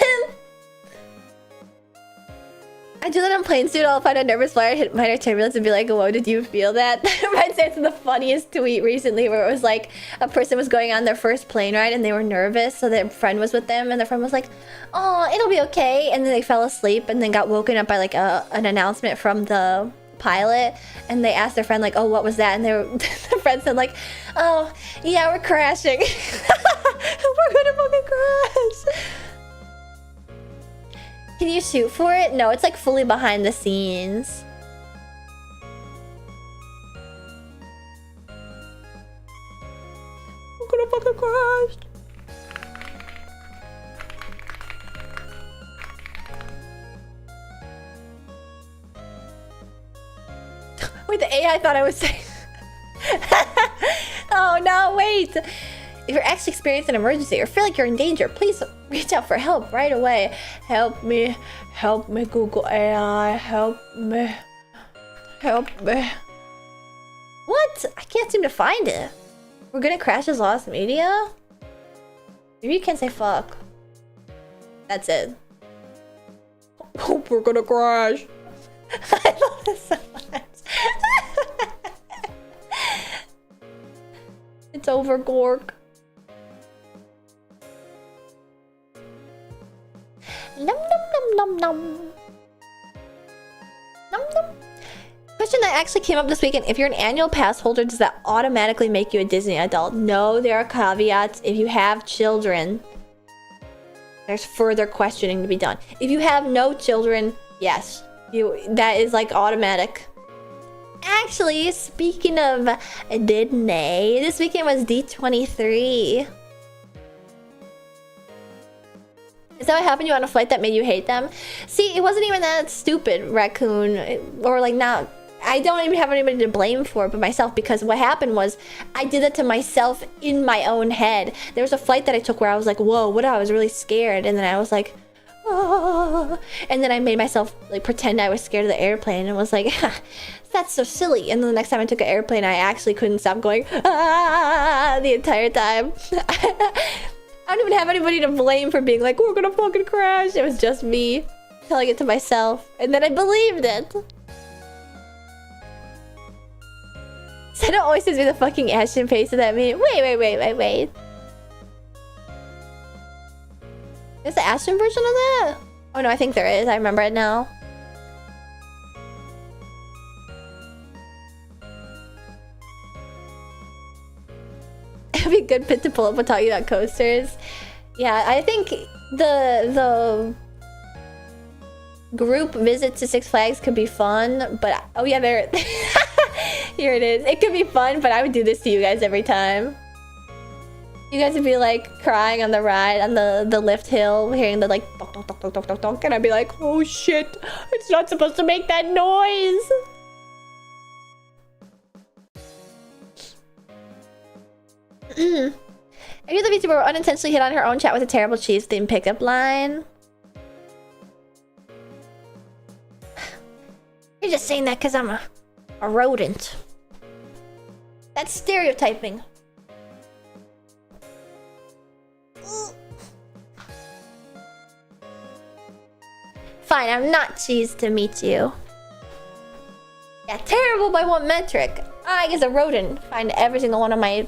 I do that on planes too. I'll find a nervous flyer, hit minor turbulence, and be like, whoa, did you feel that? That reminds me of the funniest tweet recently where it was like a person was going on their first plane ride and they were nervous, so their friend was with them and their friend was like, oh, it'll be okay. And then they fell asleep and then got woken up by like an announcement from the pilot, and they asked their friend like, oh, what was that? And the friend said like, oh, yeah, we're crashing. We're gonna fucking crash. Can you shoot for it? No, it's like fully behind the scenes. I'm gonna fucking crash. Wait, the AI thought I was saying. Oh no, wait. If you're actually experiencing an emergency or feel like you're in danger, please reach out for help right away. Help me, Google AI, help me. What? I can't seem to find it. We're gonna crash as lost media? Maybe you can't say fuck. That's it. Hope we're gonna crash. I love this so much. It's over, Gork. Num num num num num. Num num. Question that actually came up this weekend. If you're an annual pass holder, does that automatically make you a Disney adult? No, there are caveats. If you have children, there's further questioning to be done. If you have no children, yes. That is like automatic. Actually, speaking of Disney, this weekend was D23. Is that what happened? You on a flight that made you hate them? See, it wasn't even that stupid, Raccoon. Or like not. I don't even have anybody to blame for it but myself, because what happened was I did it to myself in my own head. There was a flight that I took where I was like, whoa, what? I was really scared. And then I was like, oh. And then I made myself like pretend I was scared of the airplane and was like, that's so silly. And then the next time I took an airplane, I actually couldn't stop going, ah, the entire time. I don't even have anybody to blame for being like, we're gonna fucking crash. It was just me telling it to myself. And then I believed it. So I don't always just be the fucking Ashton face of that meme. Wait. Is the Ashton version of that? Oh no, I think there is. I remember it now. It'd be a good bit to pull up when talking about coasters. Yeah, I think the group visit to Six Flags could be fun, but oh yeah, there. Here it is. It could be fun, but I would do this to you guys every time. You guys would be like crying on the ride on the lift hill, hearing the like donk, donk, donk, donk, donk, donk, donk, and I'd be like, oh shit, it's not supposed to make that noise. Are you the VTuber who unintentionally hit on her own chat with a terrible cheese themed pickup line? You're just saying that because I'm a rodent. That's stereotyping. Fine, I'm not cheese to meet you. Yeah, terrible by what metric? I, as a rodent, find every single one of my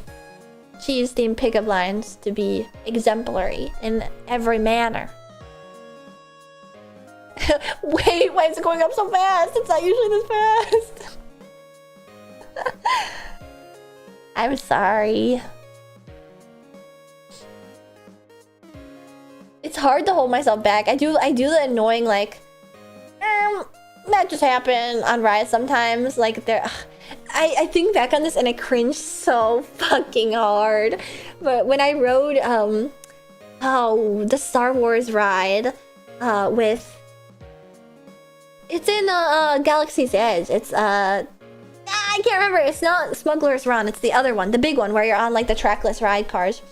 cheese-themed pickup lines to be exemplary in every manner. Wait, why is it going up so fast? It's not usually this fast. I'm sorry. It's hard to hold myself back. I do the annoying like, that just happened on Riot sometimes. Like I think back on this and I cringe so fucking hard. But when I rode the Star Wars ride with, it's in Galaxy's Edge. It's I can't remember. It's not Smuggler's Run. It's the other one, the big one where you're on like the trackless ride cars.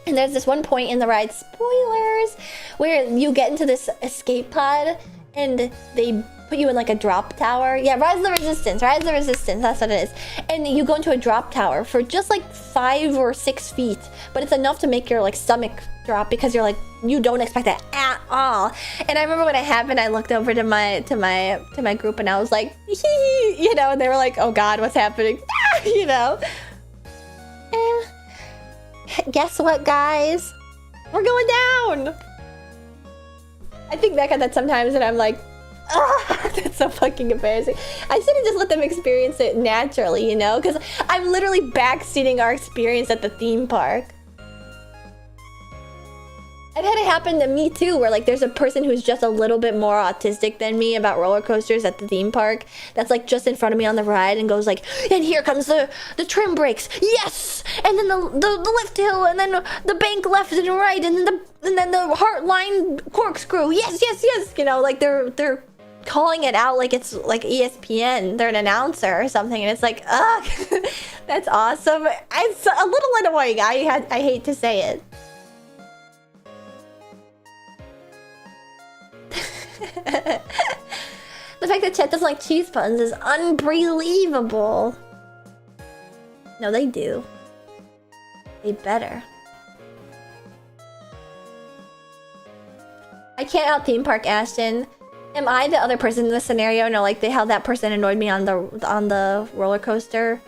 And there's this one point in the ride, spoilers, where you get into this escape pod and they put you in like a drop tower. Yeah, Rise of the Resistance, that's what it is. And you go into a drop tower for just like 5 or 6 feet, but it's enough to make your like stomach drop because you're like, you don't expect that at all. And I remember when it happened, I looked over to my group and I was like, you know, and they were like, oh God, what's happening? You know? And guess what, guys? We're going down! I think back at that sometimes and I'm like, ah, that's so fucking embarrassing. I should have just let them experience it naturally, you know? Because I'm literally backseating our experience at the theme park. It had it happen to me too, where like there's a person who's just a little bit more autistic than me about roller coasters at the theme park. That's like just in front of me on the ride and goes like, and here comes the trim brakes, yes, and then the lift hill, and then the bank left and right, and then the heart line corkscrew, yes, yes, yes. You know, like they're calling it out like it's like ESPN. They're an announcer or something, and it's like, ugh, that's awesome. It's a little annoying. I hate to say it. The fact that chat doesn't like cheese puns is unbelievable. No, they do. They better. I can't out theme park Ashton. Am I the other person in this scenario? No, like how that person annoyed me on the roller coaster.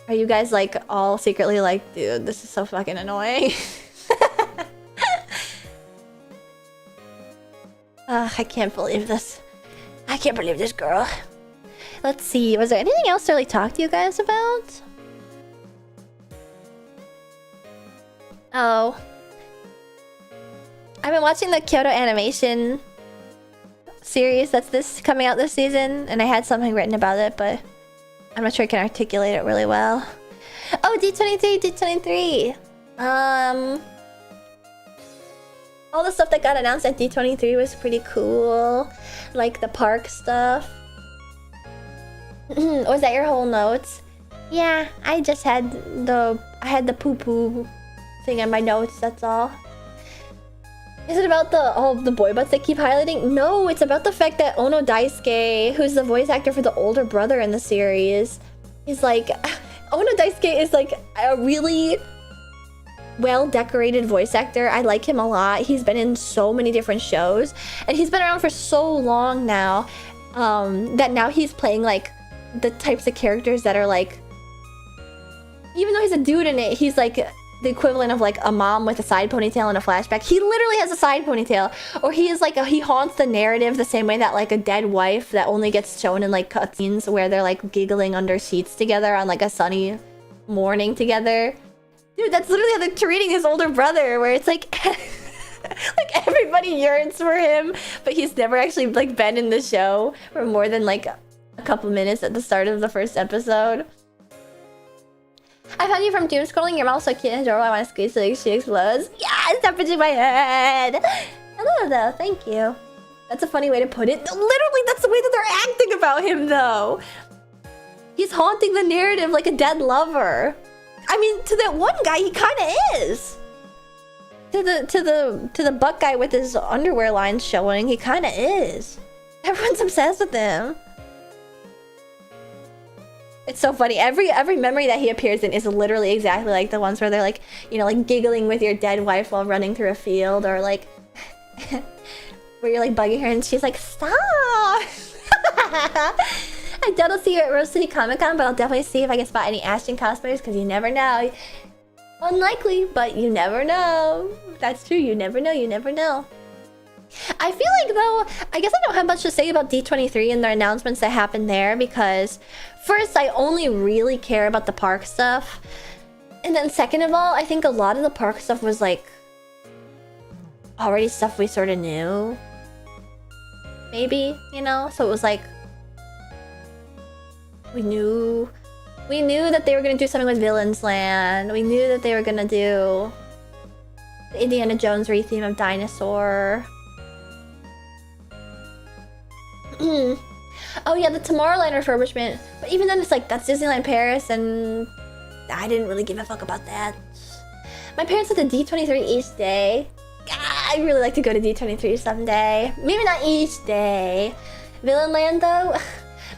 Are you guys like all secretly like, dude, this is so fucking annoying? I can't believe this. I can't believe this, girl. Let's see. Was there anything else to really talk to you guys about? Oh. I've been watching the Kyoto animation series that's coming out this season, and I had something written about it, but I'm not sure I can articulate it really well. Oh, D23. All the stuff that got announced at D23 was pretty cool. Like the park stuff. Was that your whole notes? Yeah, I just had the poo-poo thing in my notes, that's all. Is it about the boy butts they keep highlighting? No, it's about the fact that Ono Daisuke, who's the voice actor for the older brother in the series, is like... Ono Daisuke is like a really well-decorated voice actor. I like him a lot. He's been in so many different shows, and he's been around for so long now that now he's playing like the types of characters that are like, even though he's a dude in it, he's like the equivalent of like a mom with a side ponytail in a flashback. He literally has a side ponytail, or he is like he haunts the narrative the same way that like a dead wife that only gets shown in like cutscenes where they're like giggling under sheets together on like a sunny morning together. Dude, that's literally how they're treating his older brother, where it's like like everybody yearns for him, but he's never actually like been in the show for more than like a couple minutes at the start of the first episode. I found you from doom scrolling. Your mouth's so cute and adorable. I want to squeeze so she explodes. Yeah, stop it in my head. Hello, though. Thank you. That's a funny way to put it. Literally, that's the way that they're acting about him, though. He's haunting the narrative like a dead lover. I mean, to that one guy, he kind of is. To the buck guy with his underwear lines showing, he kind of is. Everyone's obsessed with him. It's so funny. Every memory that he appears in is literally exactly like the ones where they're like, you know, like giggling with your dead wife while running through a field, or like where you're like bugging her and she's like, stop. I doubt I'll see you at Rose City Comic Con, but I'll definitely see if I can spot any Ashton cosplayers, because you never know. Unlikely, but you never know. That's true. You never know. You never know. I feel like, though, I guess I don't have much to say about D23 and the announcements that happened there, because first, I only really care about the park stuff. And then second of all, I think a lot of the park stuff was like already stuff we sort of knew. Maybe, you know? So it was like we knew that they were gonna do something with Villains Land. We knew that they were gonna do the Indiana Jones re-theme of Dinosaur. Oh yeah, the Tomorrowland refurbishment. But even then, it's like, that's Disneyland Paris, and I didn't really give a fuck about that. My parents went to D23 each day. I'd really like to go to D23 someday. Maybe not each day. Villain Land, though?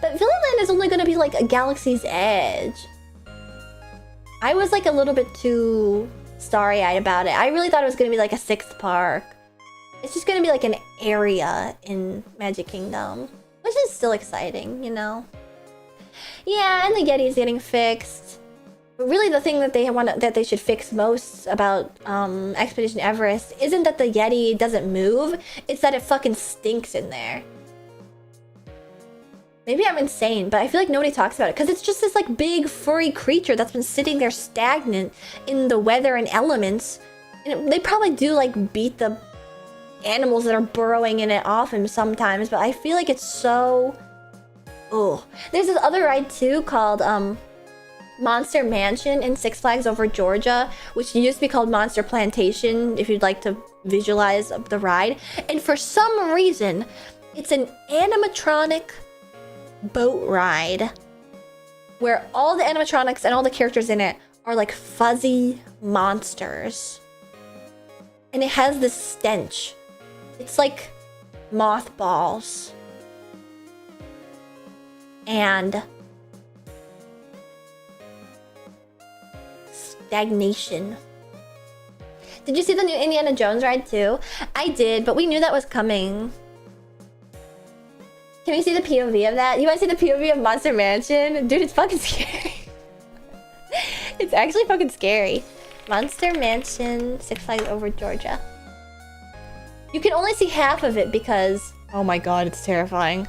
But Villain Land is only gonna be like a Galaxy's Edge. I was like a little bit too starry-eyed about it. I really thought it was gonna be like a 6th park. It's just gonna be like an area in Magic Kingdom, which is still exciting, you know? Yeah, and the Yeti's getting fixed. But really the thing that they should fix most about Expedition Everest isn't that the Yeti doesn't move, it's that it fucking stinks in there. Maybe I'm insane, but I feel like nobody talks about it because it's just this like big furry creature that's been sitting there stagnant in the weather and elements. And they probably do like beat the animals that are burrowing in it off him sometimes, but I feel like it's so... Ugh. There's this other ride too called Monster Mansion in Six Flags Over Georgia, which used to be called Monster Plantation if you'd like to visualize the ride. And for some reason, it's an animatronic boat ride where all the animatronics and all the characters in it are like fuzzy monsters. And it has this stench. It's like mothballs and stagnation. Did you see the new Indiana Jones ride too? I did, but we knew that was coming. Can we see the POV of that? You want to see the POV of Monster Mansion? Dude, it's fucking scary. It's actually fucking scary. Monster Mansion, Six Flags Over Georgia. You can only see half of it because... Oh my god, it's terrifying.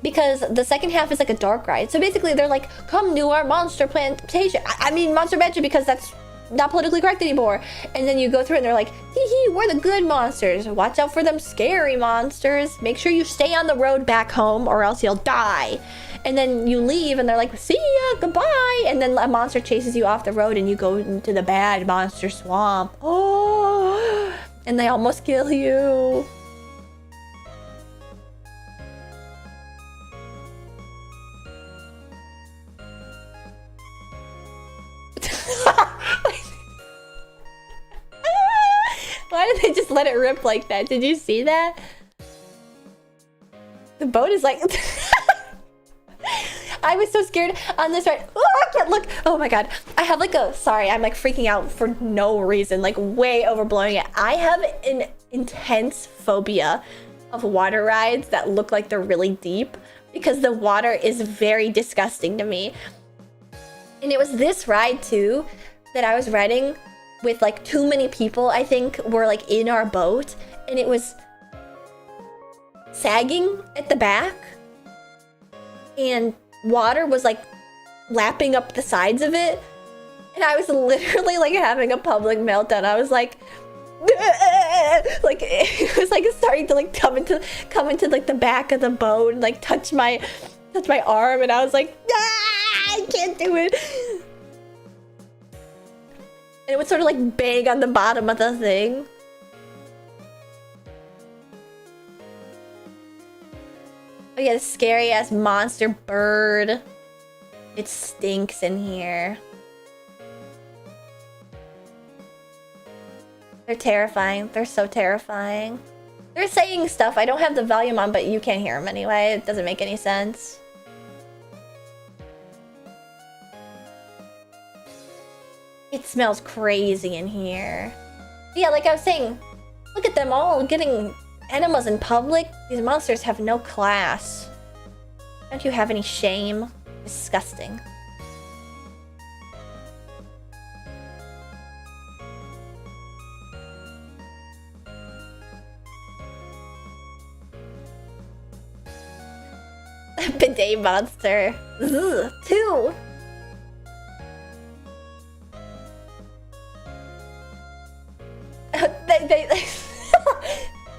Because the second half is like a dark ride. So basically they're like, come to our Monster Plantation. I mean Monster Mansion, because that's not politically correct anymore. And then you go through it and they're like, hee hee, we're the good monsters. Watch out for them scary monsters. Make sure you stay on the road back home or else you'll die. And then you leave and they're like, see ya, goodbye. And then a monster chases you off the road and you go into the bad monster swamp. Oh, and they almost kill you. Why did they just let it rip like that? Did you see that? The boat is like... I was so scared on this ride. Oh, I can't look. Oh my god. I have like a... Sorry, I'm like freaking out for no reason. Like way overblowing it. I have an intense phobia of water rides that look like they're really deep. Because the water is very disgusting to me. And it was this ride too that I was riding with like too many people, I think, were like in our boat, and it was sagging at the back and water was like lapping up the sides of it, and I was literally like having a public meltdown. I was like like it was like starting to like come into like the back of the boat and like touch my arm, and I was like, ah, I can't do it. And it would sort of like bang on the bottom of the thing. Oh yeah, the scary ass monster bird. It stinks in here. They're terrifying. They're so terrifying. They're saying stuff. I don't have the volume on, but you can't hear them anyway. It doesn't make any sense. It smells crazy in here. Yeah, like I was saying, look at them all getting enemas in public. These monsters have no class. Don't you have any shame? Disgusting. Bidet monster. Ugh, 2.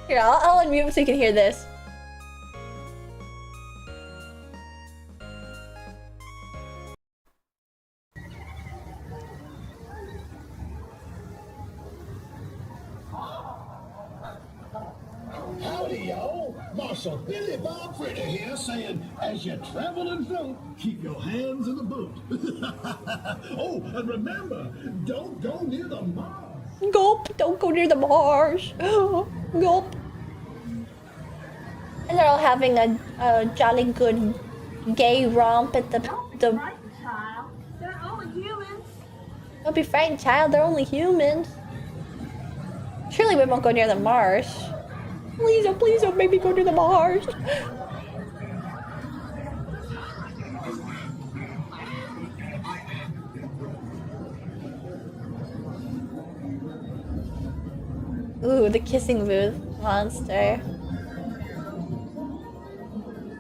Here, I'll unmute so you can hear this. Howdy, y'all. Marshal Billy Bob Fritter here saying, as you travel and float, keep your hands in the boat. Oh, and remember, don't go near the Mars. Gulp, don't go near the Mars. Gulp. And they're all having a jolly good gay romp at the Child, they're only humans. Don't be frightened, child. They're only humans. Surely we won't go near the Mars. Please don't make me go near the Mars. Ooh, the kissing booth monster.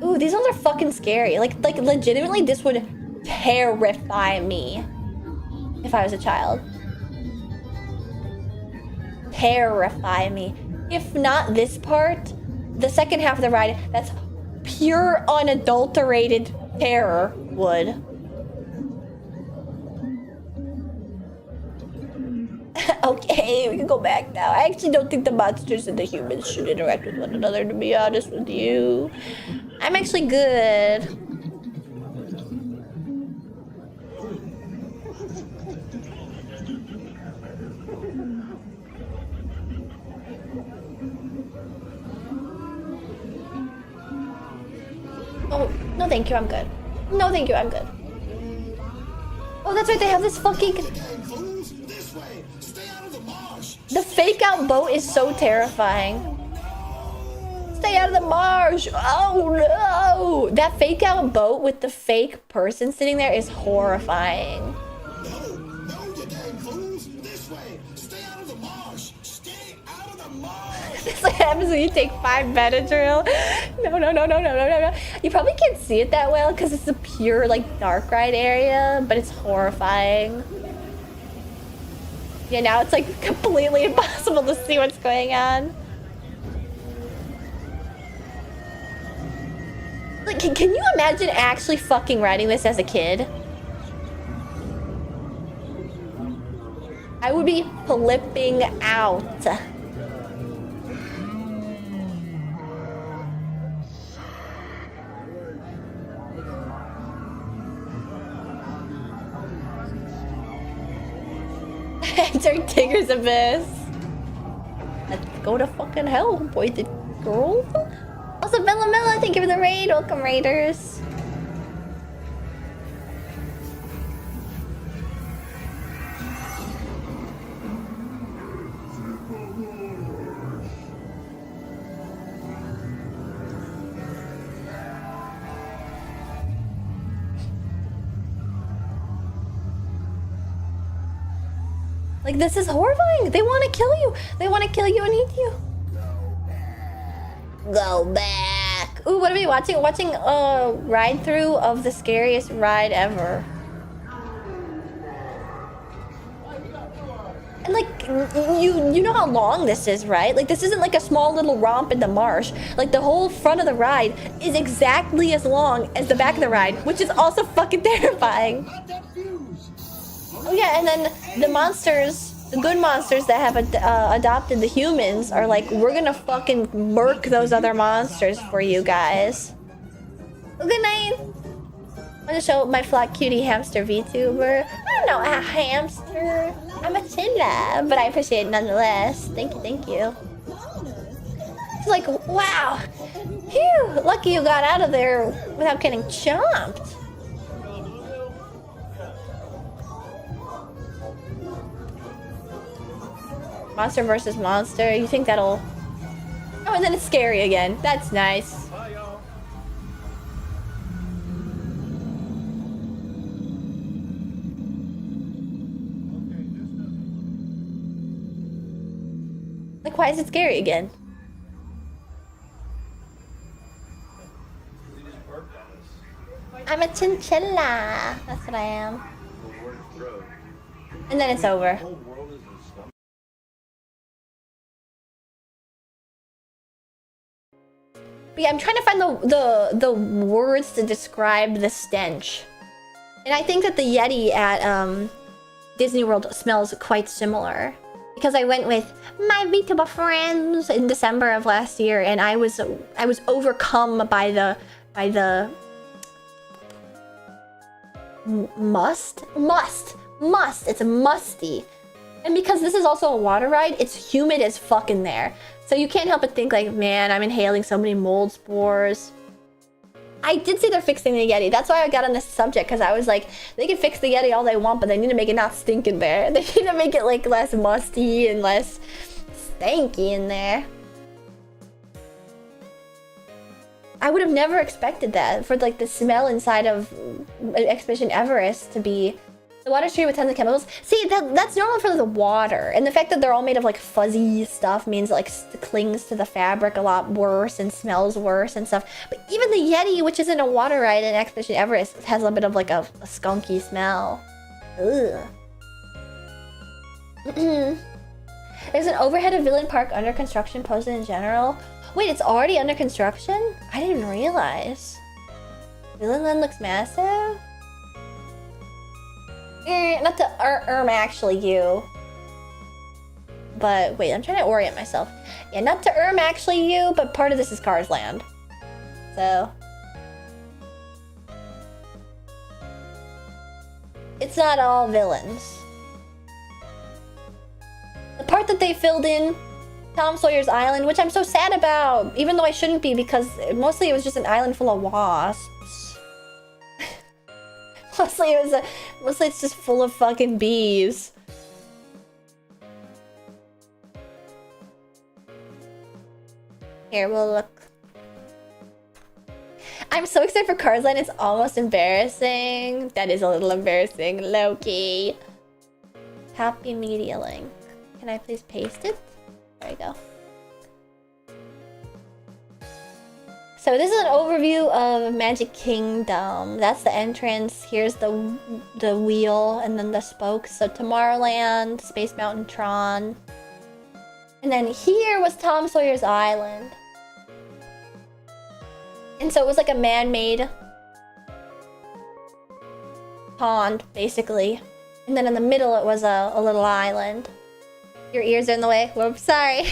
Ooh, these ones are fucking scary. Like legitimately, this would terrify me if I was a child. Terrify me. If not this part, the second half of the ride, that's pure unadulterated terror would. Okay, we can go back now. I actually don't think the monsters and the humans should interact with one another, to be honest with you. I'm actually good. Oh, no thank you, I'm good. No thank you, I'm good. Oh, that's right, they have this fucking... The fake out boat is so terrifying. Stay out of the marsh! Oh no! That fake out boat with the fake person sitting there is horrifying. This like happens when you take 5 Benadryl. No. You probably can't see it that well because it's a pure like dark ride area, but it's horrifying. Yeah, now it's like completely impossible to see what's going on. Like, can you imagine actually fucking riding this as a kid? I would be flipping out. Enter Tigger's Abyss. Let's go to fucking hell, boy the girl. Also, Bella Mella, thank you for the raid. Welcome, raiders. Like, this is horrifying. They want to kill you. They want to kill you and eat you. Go back. Ooh, what are we watching? Watching a ride through of the scariest ride ever. And like, you know how long this is, right? Like, this isn't like a small little romp in the marsh. Like, the whole front of the ride is exactly as long as the back of the ride, which is also fucking terrifying. Oh yeah, and then the monsters, the good monsters that have adopted the humans are like, we're gonna fucking murk those other monsters for you guys. Good night. I'm gonna show my flat cutie hamster VTuber. I'm not a hamster. I'm a chinda, but I appreciate it nonetheless. Thank you, thank you. It's like, wow. Phew, lucky you got out of there without getting chomped. Monster versus monster. You think that'll... Oh, and then it's scary again. That's nice. Bye, y'all. Like, why is it scary again? I'm a chinchilla. That's what I am. And then it's over. But yeah, I'm trying to find the words to describe the stench. And I think that the Yeti at Disney World smells quite similar. Because I went with my VTuber friends in December of last year, and I was overcome by the must. It's musty. And because this is also a water ride, it's humid as fuck in there. So you can't help but think like, man, I'm inhaling so many mold spores. I did say they're fixing the Yeti. That's why I got on this subject, because I was like, they can fix the Yeti all they want, but they need to make it not stink in there. They need to make it like less musty and less stanky in there. I would have never expected that for like the smell inside of Expedition Everest to be the water's treated with tons of chemicals. See, that's normal for the water, and the fact that they're all made of like fuzzy stuff means it like clings to the fabric a lot worse and smells worse and stuff. But even the Yeti, which isn't a water ride in Expedition Everest, has a bit of like a skunky smell. Ugh. There's an overhead of Villain Park under construction posted in general. Wait, it's already under construction? I didn't even realize. Villain Land looks massive. Not to actually you. But wait, I'm trying to orient myself. Yeah, not to actually you, but part of this is Cars Land. So it's not all villains. The part that they filled in Tom Sawyer's Island, which I'm so sad about, even though I shouldn't be, because mostly it was just an island full of wasps. Mostly it's just full of fucking bees. Here, we'll look. I'm so excited for Cars Land, it's almost embarrassing. That is a little embarrassing, low-key. Happy media link. Can I please paste it? There we go. So this is an overview of Magic Kingdom. That's the entrance. Here's the wheel and then the spokes. So Tomorrowland, Space Mountain Tron. And then here was Tom Sawyer's Island. And so it was like a man-made pond, basically. And then in the middle it was a little island. Your ears are in the way. Whoops, sorry.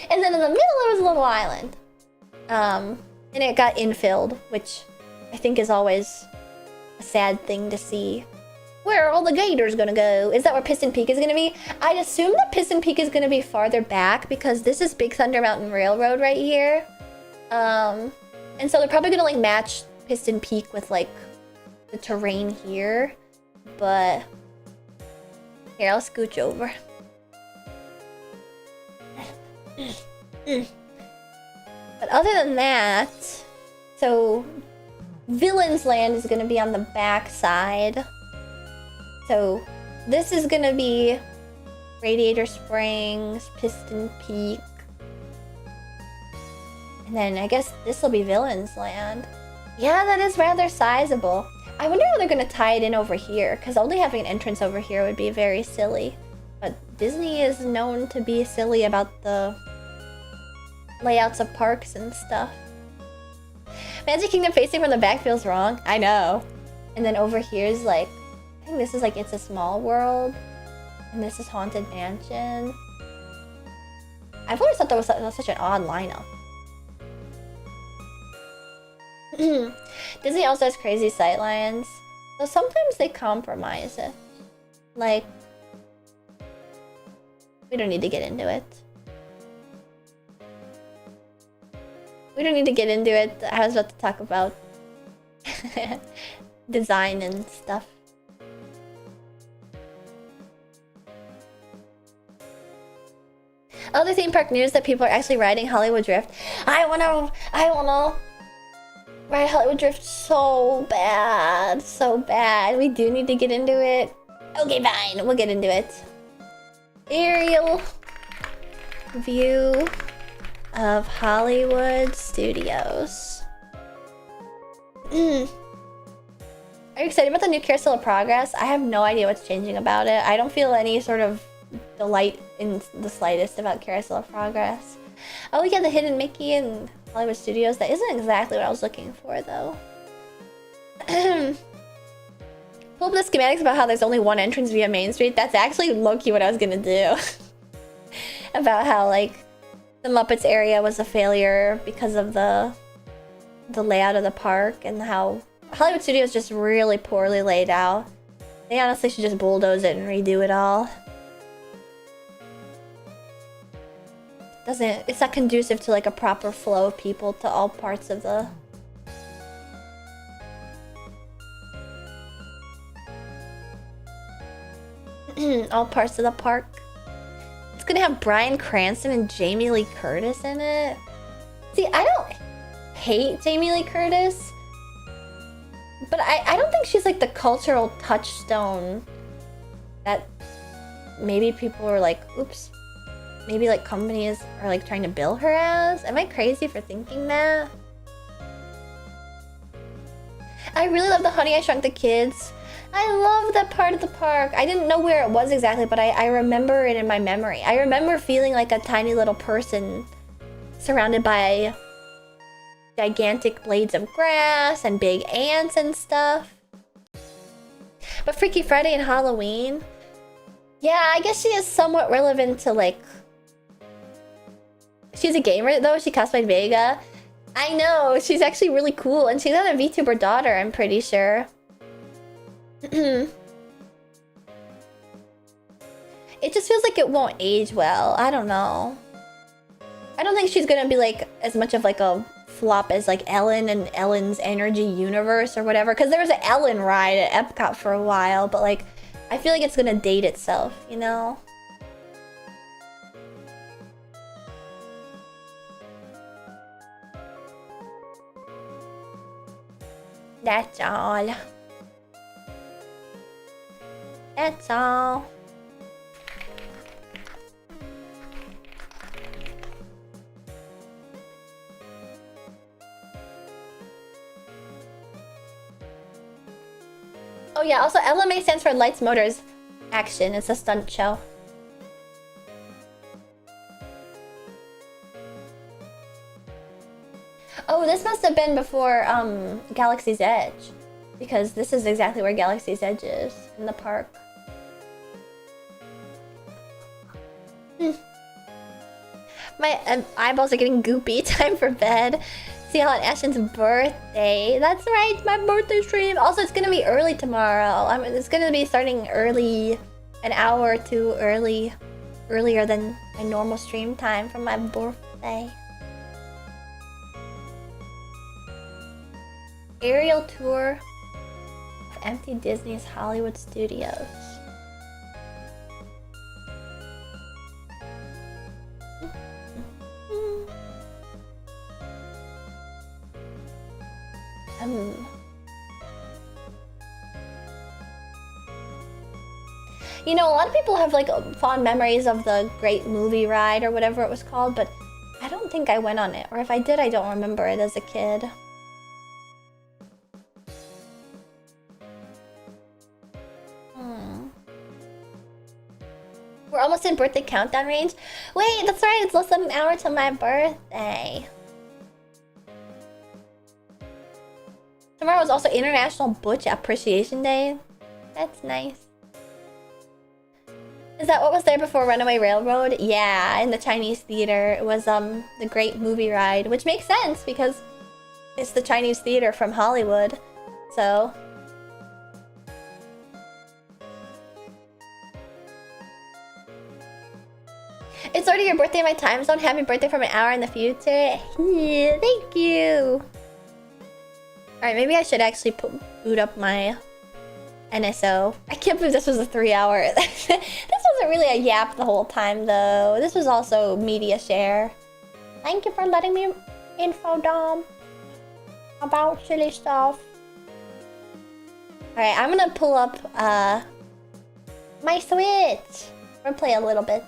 And then in the middle it was a little island. And it got infilled, which I think is always a sad thing to see. Where are all the gators gonna go? Is that where Piston Peak is gonna be? I'd assume that Piston Peak is gonna be farther back because this is Big Thunder Mountain Railroad right here. And so they're probably gonna like match Piston Peak with like the terrain here. But here, I'll scooch over. But other than that, so Villain's Land is going to be on the back side. So this is going to be Radiator Springs, Piston Peak. And then I guess this will be Villain's Land. Yeah, that is rather sizable. I wonder how they're going to tie it in over here, because only having an entrance over here would be very silly. But Disney is known to be silly about the layouts of parks and stuff. Magic Kingdom facing from the back feels wrong. I know. And then over here is like, I think this is like It's a Small World. And this is Haunted Mansion. I've always thought that was such an odd lineup. Disney also has crazy sightlines. So sometimes they compromise it. Like, we don't need to get into it. We don't need to get into it. I was about to talk about design and stuff. Other theme park news that people are actually riding Hollywood Drift. I wanna ride Hollywood Drift so bad, so bad. We do need to get into it. Okay, fine, we'll get into it. Aerial view of Hollywood Studios. Are you excited about the new Carousel of Progress? I have no idea what's changing about it. I don't feel any sort of delight in the slightest about Carousel of Progress. Oh, we got the Hidden Mickey and Hollywood Studios. That isn't exactly what I was looking for, though. Pull up the schematics about how there's only one entrance via Main Street. That's actually low-key what I was gonna do. About how, like, the Muppets area was a failure because of the layout of the park, and how Hollywood Studios is just really poorly laid out. They honestly should just bulldoze it and redo it all. It's not conducive to like a proper flow of people to all parts of the all parts of the park. It's gonna have Bryan Cranston and Jamie Lee Curtis in it. See, I don't hate Jamie Lee Curtis, but I don't think she's like the cultural touchstone that maybe people are like, oops, maybe like companies are like trying to bill her as. Am I crazy for thinking that? I really love the Honey, I Shrunk the Kids. I love that part of the park. I didn't know where it was exactly, but I remember it in my memory. I remember feeling like a tiny little person surrounded by gigantic blades of grass and big ants and stuff. But Freaky Friday and Halloween, yeah, I guess she is somewhat relevant to like... She's a gamer though, she cosplayed Vega. I know, she's actually really cool, and she's got a VTuber daughter, I'm pretty sure. It just feels like it won't age well. I don't know. I don't think she's gonna be like as much of like a flop as like Ellen and Ellen's Energy Universe or whatever. Because there was an Ellen ride at Epcot for a while, but like I feel like it's gonna date itself, you know? That's all. That's all. Oh yeah, also LMA stands for Lights, Motors, Action. It's a stunt show. Oh, this must have been before Galaxy's Edge, because this is exactly where Galaxy's Edge is, in the park. My eyeballs are getting goopy. Time for bed. See how on Ashton's birthday. That's right, my birthday stream. Also, it's gonna be early tomorrow. It's gonna be starting early, an hour or two earlier than my normal stream time for my birthday. Aerial tour of empty Disney's Hollywood Studios. You know, a lot of people have like fond memories of the Great Movie Ride or whatever it was called, but I don't think I went on it. Or if I did, I don't remember it as a kid. We're almost in birthday countdown range. Wait, that's right, it's less than an hour to my birthday. Tomorrow is also International Butch Appreciation Day. That's nice. Is that what was there before Runaway Railroad? Yeah, in the Chinese theater. It was the Great Movie Ride, which makes sense because It's the Chinese theater from Hollywood, so. It's already your birthday in my time zone. Happy birthday from an hour in the future. Yeah, thank you. Alright, maybe I should actually boot up my NSO. I can't believe this was a 3-hour. This wasn't really a yap the whole time, though. This was also media share. Thank you for letting me info dump about silly stuff. Alright, I'm gonna pull up my Switch. I'm gonna play a little bit.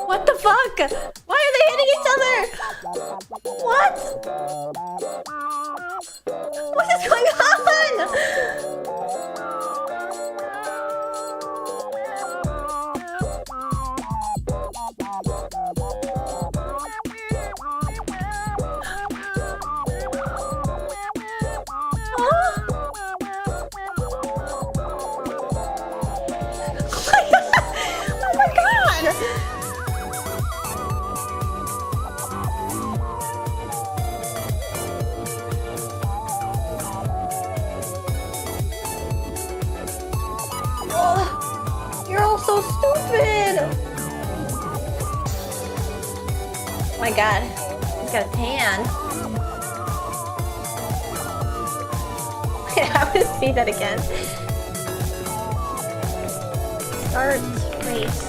What the fuck? Why are they hitting each other? What? What is going on? Oh my god! Oh, you're all so stupid! Oh my god, he's got a tan. I want to see that again. Start race.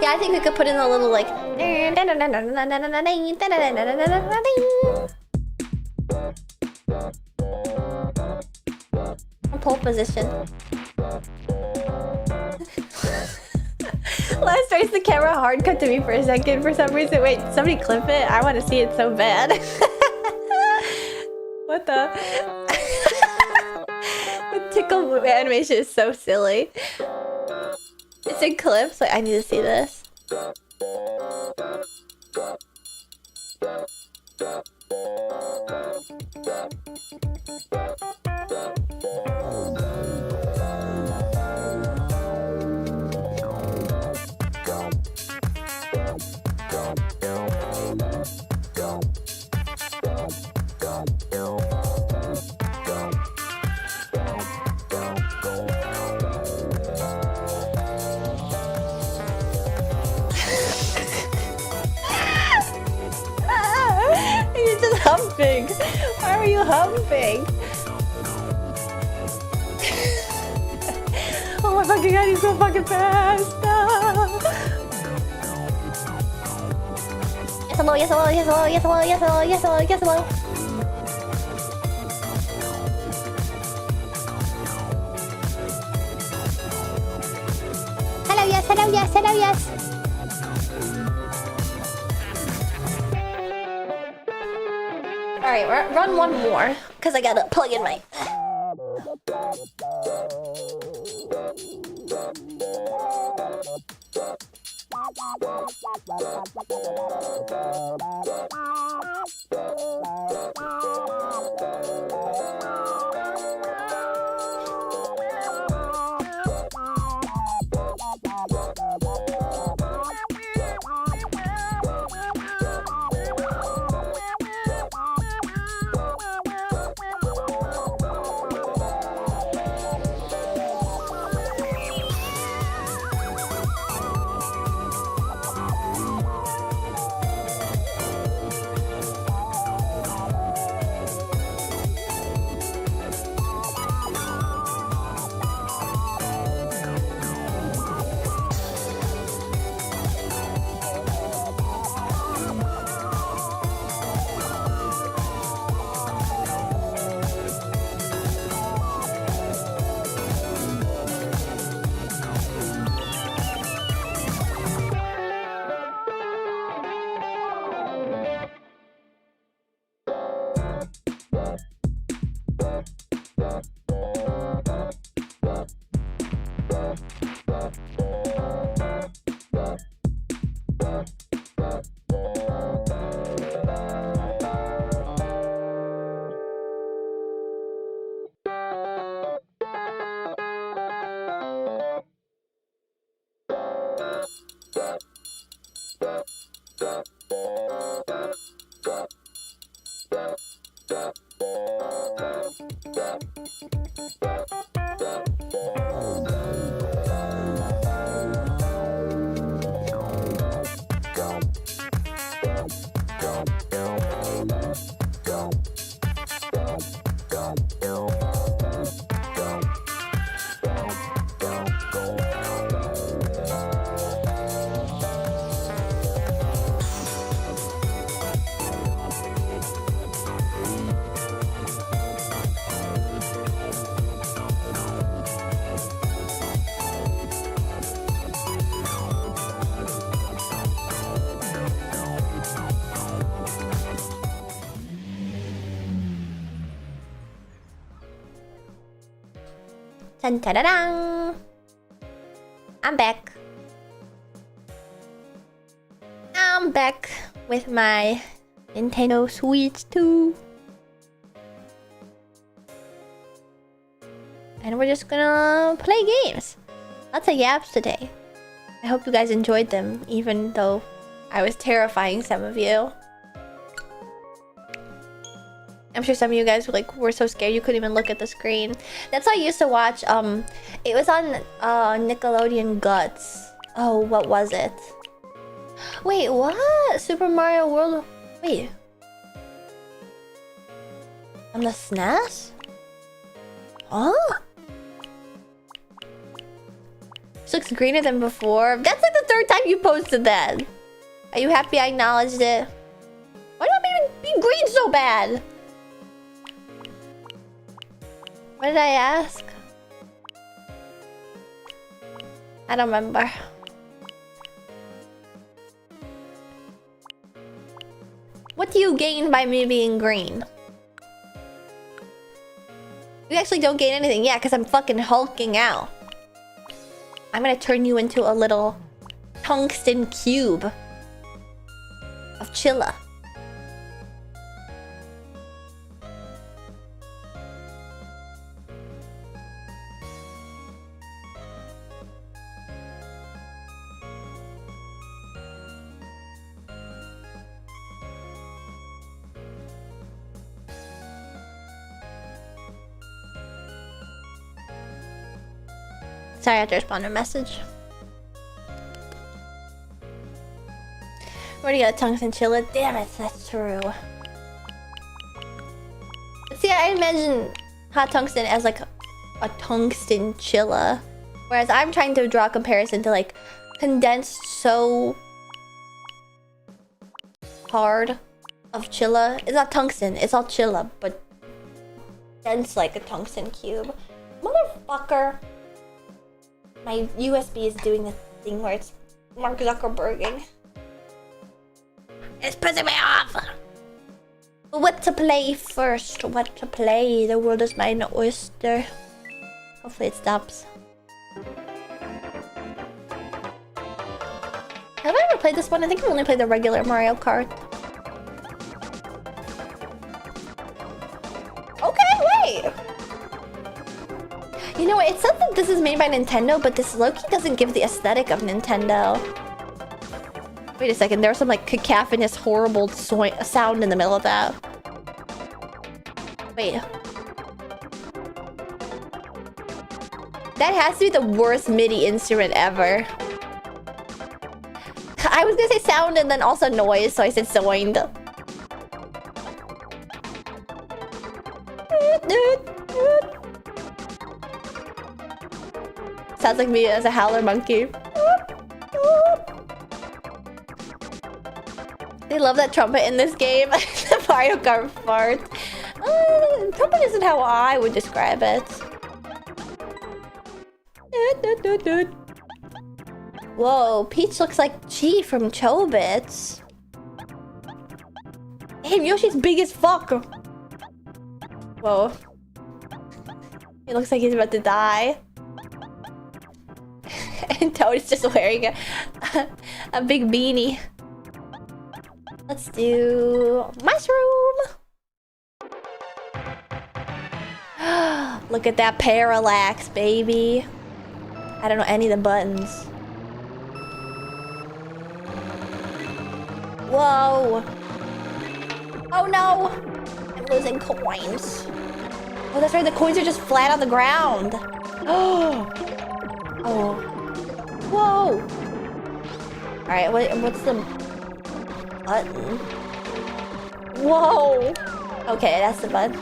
Yeah, I think we could put in a little like. Pole position. Last race, the camera hard cut to me for a second for some reason. Wait, somebody clip it? I want to see it so bad. What the? The tickle animation is so silly. It's in clips. Like, I need to see this. You're just humping. Why are you humping? Oh my fucking god, he's so fucking fast. Yes, hello, yes, hello, yes, hello, yes, hello, yes, hello, yes, hello, yes, hello. Hello, yes, hello, yes, hello, yes. Alright, run one more, because I gotta plug in my... Dun-da-da-dang. I'm back. I'm back with my Nintendo Switch 2. And we're just gonna play games. Lots of yaps today. I hope you guys enjoyed them, even though I was terrifying some of you. I'm sure some of you guys were so scared you couldn't even look at the screen. That's how I used to watch. It was on Nickelodeon Guts. Oh, what was it? Wait, what? Super Mario World? Wait. On the SNES? Huh? This looks greener than before. That's like the third time you posted that. Are you happy I acknowledged it? Why do I even be green so bad? What did I ask? I don't remember. What do you gain by me being green? You actually don't gain anything. Yeah, because I'm fucking hulking out. I'm gonna turn you into a little tungsten cube of Chilla. Sorry, I have to respond to a message. Where do you got a tungsten chilla? Damn it, that's true. See, I imagine hot tungsten as like a tungsten chilla. Whereas I'm trying to draw a comparison to like condensed so hard of chilla. It's not tungsten, it's all chilla, but dense like a tungsten cube. Motherfucker. My USB is doing the thing where it's Mark Zuckerberging. It's pissing me off! What to play first? What to play? The world is my oyster. Hopefully it stops. Have I ever played this one? I think I've only played the regular Mario Kart. Okay, wait! You know what? It says that this is made by Nintendo, but this Loki doesn't give the aesthetic of Nintendo. Wait a second, there's some like cacophonous, horrible sound in the middle of that. Wait. That has to be the worst MIDI instrument ever. I was gonna say sound and then also noise, so I said sound. Sounds like me as a howler monkey. They love that trumpet in this game. The Mario Kart fart. Trumpet isn't how I would describe it. Whoa, Peach looks like Chi from Chobits. Hey, Yoshi's big as fuck. Whoa. He looks like he's about to die. And Toad's just wearing a big beanie. Let's do mushroom. Look at that parallax, baby. I don't know any of the buttons. Whoa. Oh no. I'm losing coins. Oh, that's right. The coins are just flat on the ground. Oh. Oh. Whoa. All right. What's the button? Whoa. Okay, that's the button.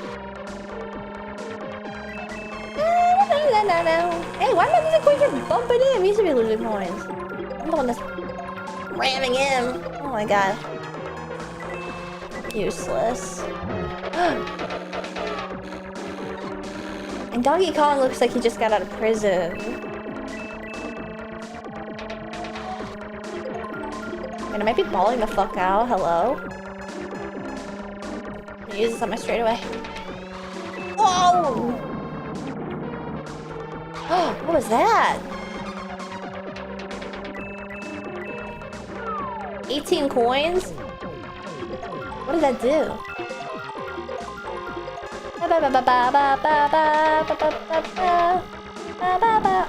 Hey, why am I losing coins for bumping him? He used to be losing coins. I'm the one that's ramming him. Oh my god. Useless. And Donkey Kong looks like he just got out of prison. And I might be balling the fuck out. Hello? I'm gonna use this on my straightaway. Whoa! Oh, what was that? 18 coins? What did that do?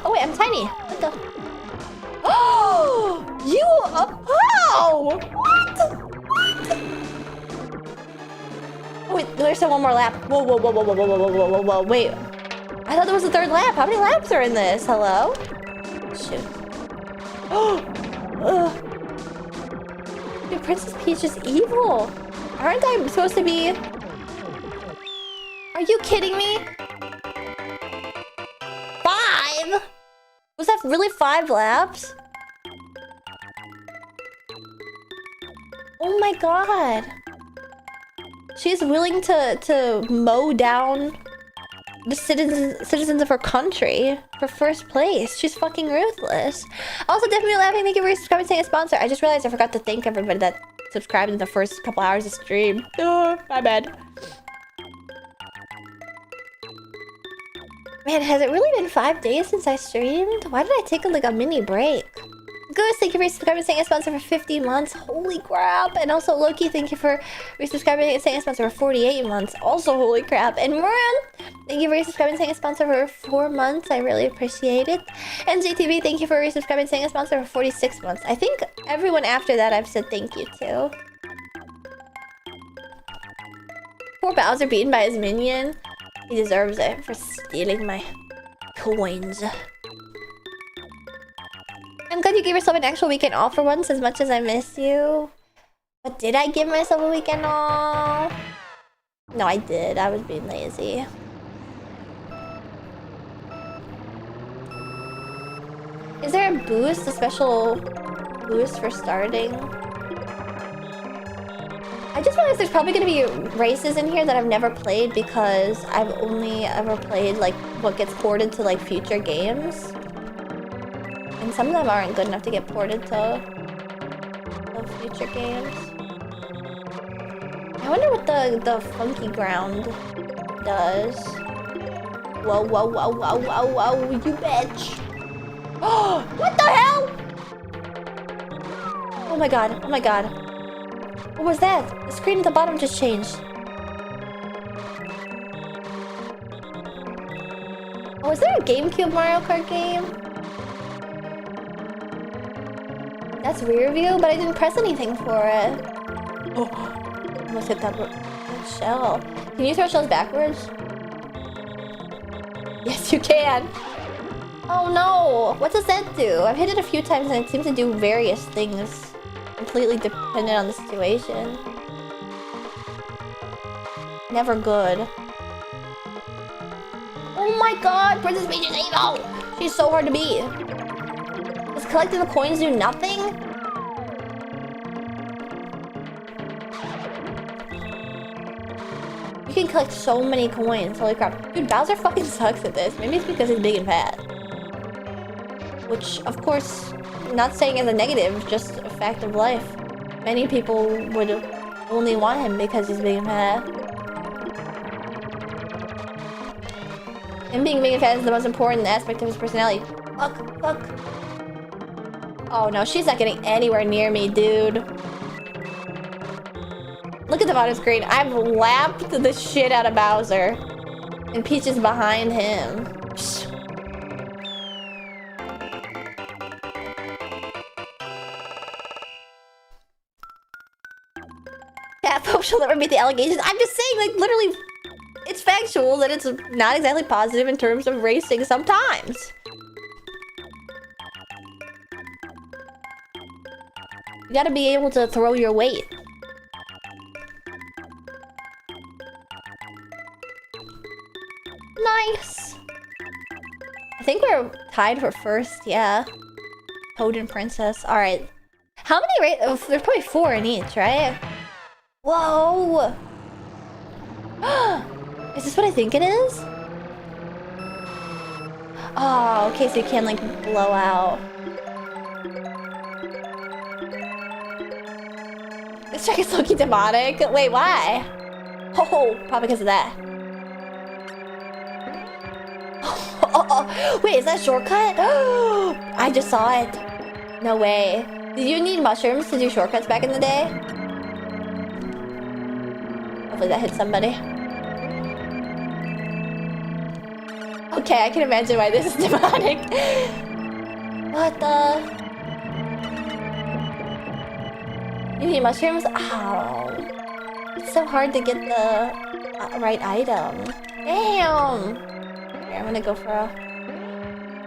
Oh wait, I'm tiny. What the? Oh, you? Oh, what? Oh, wait, there's still one more lap. Whoa, whoa, whoa, whoa, whoa, whoa, whoa, whoa, whoa, whoa, wait. I thought there was a third lap. How many laps are in this? Hello? Shoot. Oh, dude, Princess Peach is evil. Aren't I supposed to be? Are you kidding me? 5? Was that really 5 laps? Oh my god. She's willing to mow down the citizens of her country for first place. She's fucking ruthless. Also, definitely laughing. Thank you for subscribing, saying a sponsor. I just realized I forgot to thank everybody that subscribed in the first couple hours of stream. Oh, my bad. Man, has it really been 5 days since I streamed? Why did I take like a mini break? Goose, thank you for subscribing, saying a sponsor for 50 months. Holy crap. And also Loki, thank you for resubscribing and saying a sponsor for 48 months. Also holy crap. And Moran, thank you for resubscribing and saying a sponsor for 4 months. I really appreciate it. And JTV, thank you for resubscribing and saying a sponsor for 46 months. I think everyone after that I've said thank you to. Poor Bowser beaten by his minion. He deserves it for stealing my coins. I'm glad you gave yourself an actual weekend off for once, as much as I miss you. But did I give myself a weekend off? No, I did. I was being lazy. Is there a boost? A special boost for starting? I just realized there's probably going to be races in here that I've never played because I've only ever played like what gets ported to like future games. And some of them aren't good enough to get ported to future games. I wonder what the funky ground does. Whoa, whoa, whoa, whoa, whoa, whoa, you bitch. Oh, what the hell? Oh my god, oh my god. What was that? The screen at the bottom just changed. Oh, is there a GameCube Mario Kart game? That's rear view, but I didn't press anything for it. Oh, almost hit that shell. Can you throw shells backwards? Yes, you can. Oh no, what does that do? I've hit it a few times and it seems to do various things. Completely dependent on the situation. Never good. Oh my god, Princess Peach is evil! She's so hard to beat. Does collecting the coins do nothing? You can collect so many coins, holy crap. Dude, Bowser fucking sucks at this. Maybe it's because he's big and fat. Which, of course, not saying as a negative, just a fact of life. Many people would only want him because he's big and fat. And being a Megan fan is the most important aspect of his personality. Fuck, fuck. Oh no, she's not getting anywhere near me, dude. Look at the bottom screen. I've lapped the shit out of Bowser. And Peach is behind him. Psh. Cat Pope shall never meet the allegations. I'm just saying, like, literally, it's factual that it's not exactly positive in terms of racing sometimes. You gotta be able to throw your weight. Nice. I think we're tied for first, yeah. Toad and Princess. Alright. How many oh, there's probably 4 in each, right? Whoa! Is this what I think it is? Oh, okay, so you can like blow out. This track is low-key demonic. Wait, why? Oh, probably because of that. Oh, wait, is that a shortcut? I just saw it. No way. Did you need mushrooms to do shortcuts back in the day? Hopefully that hit somebody. Okay, I can imagine why this is demonic. What the? You need mushrooms? Ow. It's so hard to get the right item. Damn. Here, I'm gonna go for a...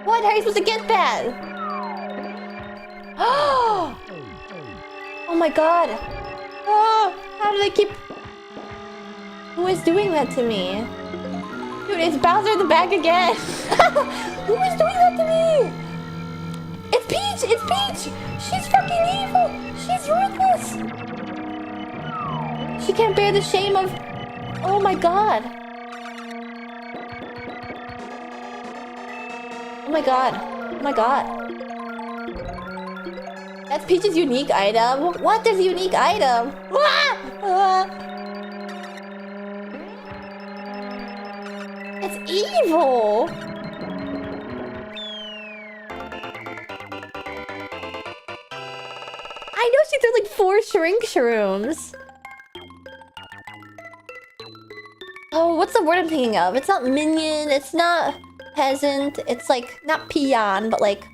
What? How are you supposed to get that? Oh my god. Oh, how do they keep... Who is doing that to me? Dude, it's Bowser in the back again. Who is doing that to me? It's Peach! It's Peach! She's fucking evil! She's ruthless! She can't bear the shame of... Oh my god. Oh my god. Oh my god. That's Peach's unique item. What? There's a unique item? It's evil! I know she threw like 4 shrink shrooms. Oh, what's the word I'm thinking of? It's not minion, it's not peasant, it's like, not peon, but like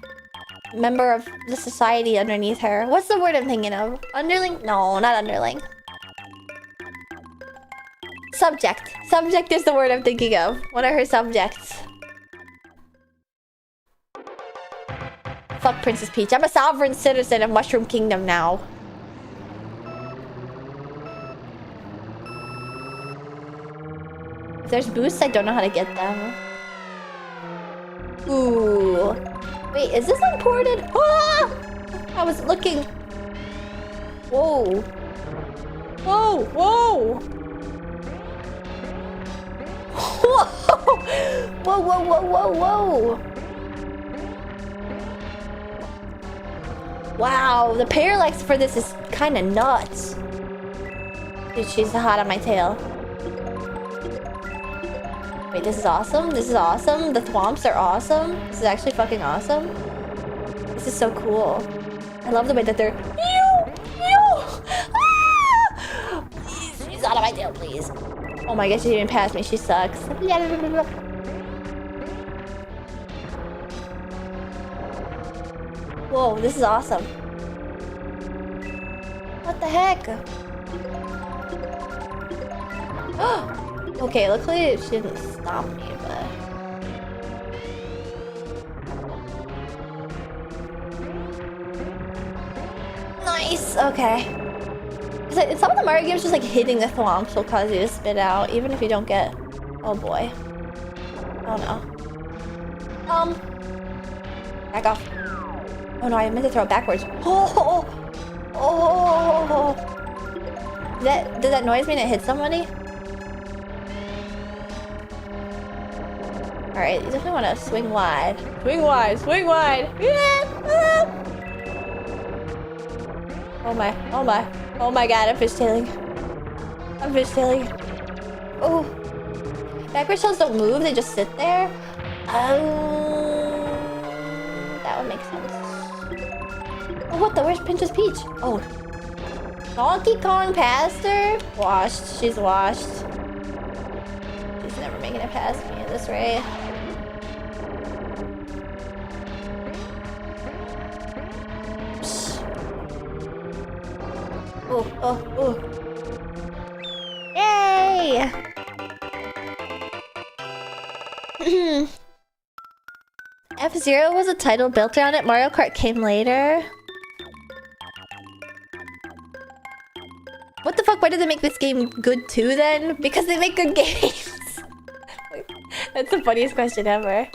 member of the society underneath her. What's the word I'm thinking of? Underling? No, not underling. Subject. Subject is the word I'm thinking of. What are her subjects? Fuck Princess Peach. I'm a sovereign citizen of Mushroom Kingdom now. If there's boosts, I don't know how to get them. Ooh. Wait, is this imported? Ah! I was looking. Whoa. Whoa, whoa. Whoa! Whoa, whoa, whoa, whoa, whoa! Wow, the parallax for this is kind of nuts. Dude, she's hot on my tail. Wait, this is awesome? This is awesome? The thwomps are awesome? This is actually fucking awesome? This is so cool. I love the way that they're... Ah! Please, she's out of my tail, please. Oh my gosh, she didn't even pass me. She sucks. Whoa, this is awesome. What the heck? Okay, luckily she didn't stop me, but... Nice, okay. In some of the Mario games, just like hitting the thwomps will cause you to spit out, even if you don't get... Oh boy. Oh no. Back off. Oh no, I meant to throw it backwards. Oh! Oh! Did that noise mean it hit somebody? Alright, you definitely want to swing wide. Swing wide! Swing wide! Yeah! Oh my, oh my. Oh my god, I'm fishtailing. I'm fishtailing. Oh. Backwards shells don't move, they just sit there? That would make sense. Oh, what the? Where's Princess Peach? Oh. Donkey Kong passed her? Washed. She's washed. She's never making it past me at this rate. Oh, oh, oh. Yay! F-Zero was a title built around it. Mario Kart came later. What the fuck? Why did they make this game good too then? Because they make good games. That's the funniest question ever.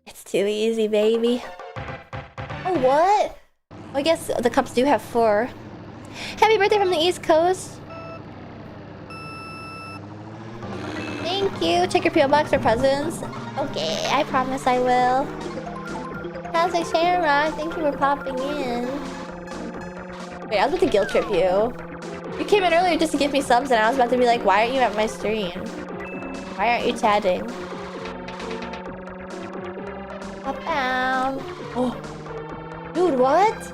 It's too easy, baby. Oh, what? I guess the cups do have 4. Happy birthday from the East Coast. Thank you. Check your PO box for presents. Okay, I promise I will. How's Shamrock? Thank you for popping in. Wait, I was about to guilt trip you. You came in earlier just to give me subs and I was about to be like, why aren't you at my stream? Why aren't you chatting? Oh. Dude, what?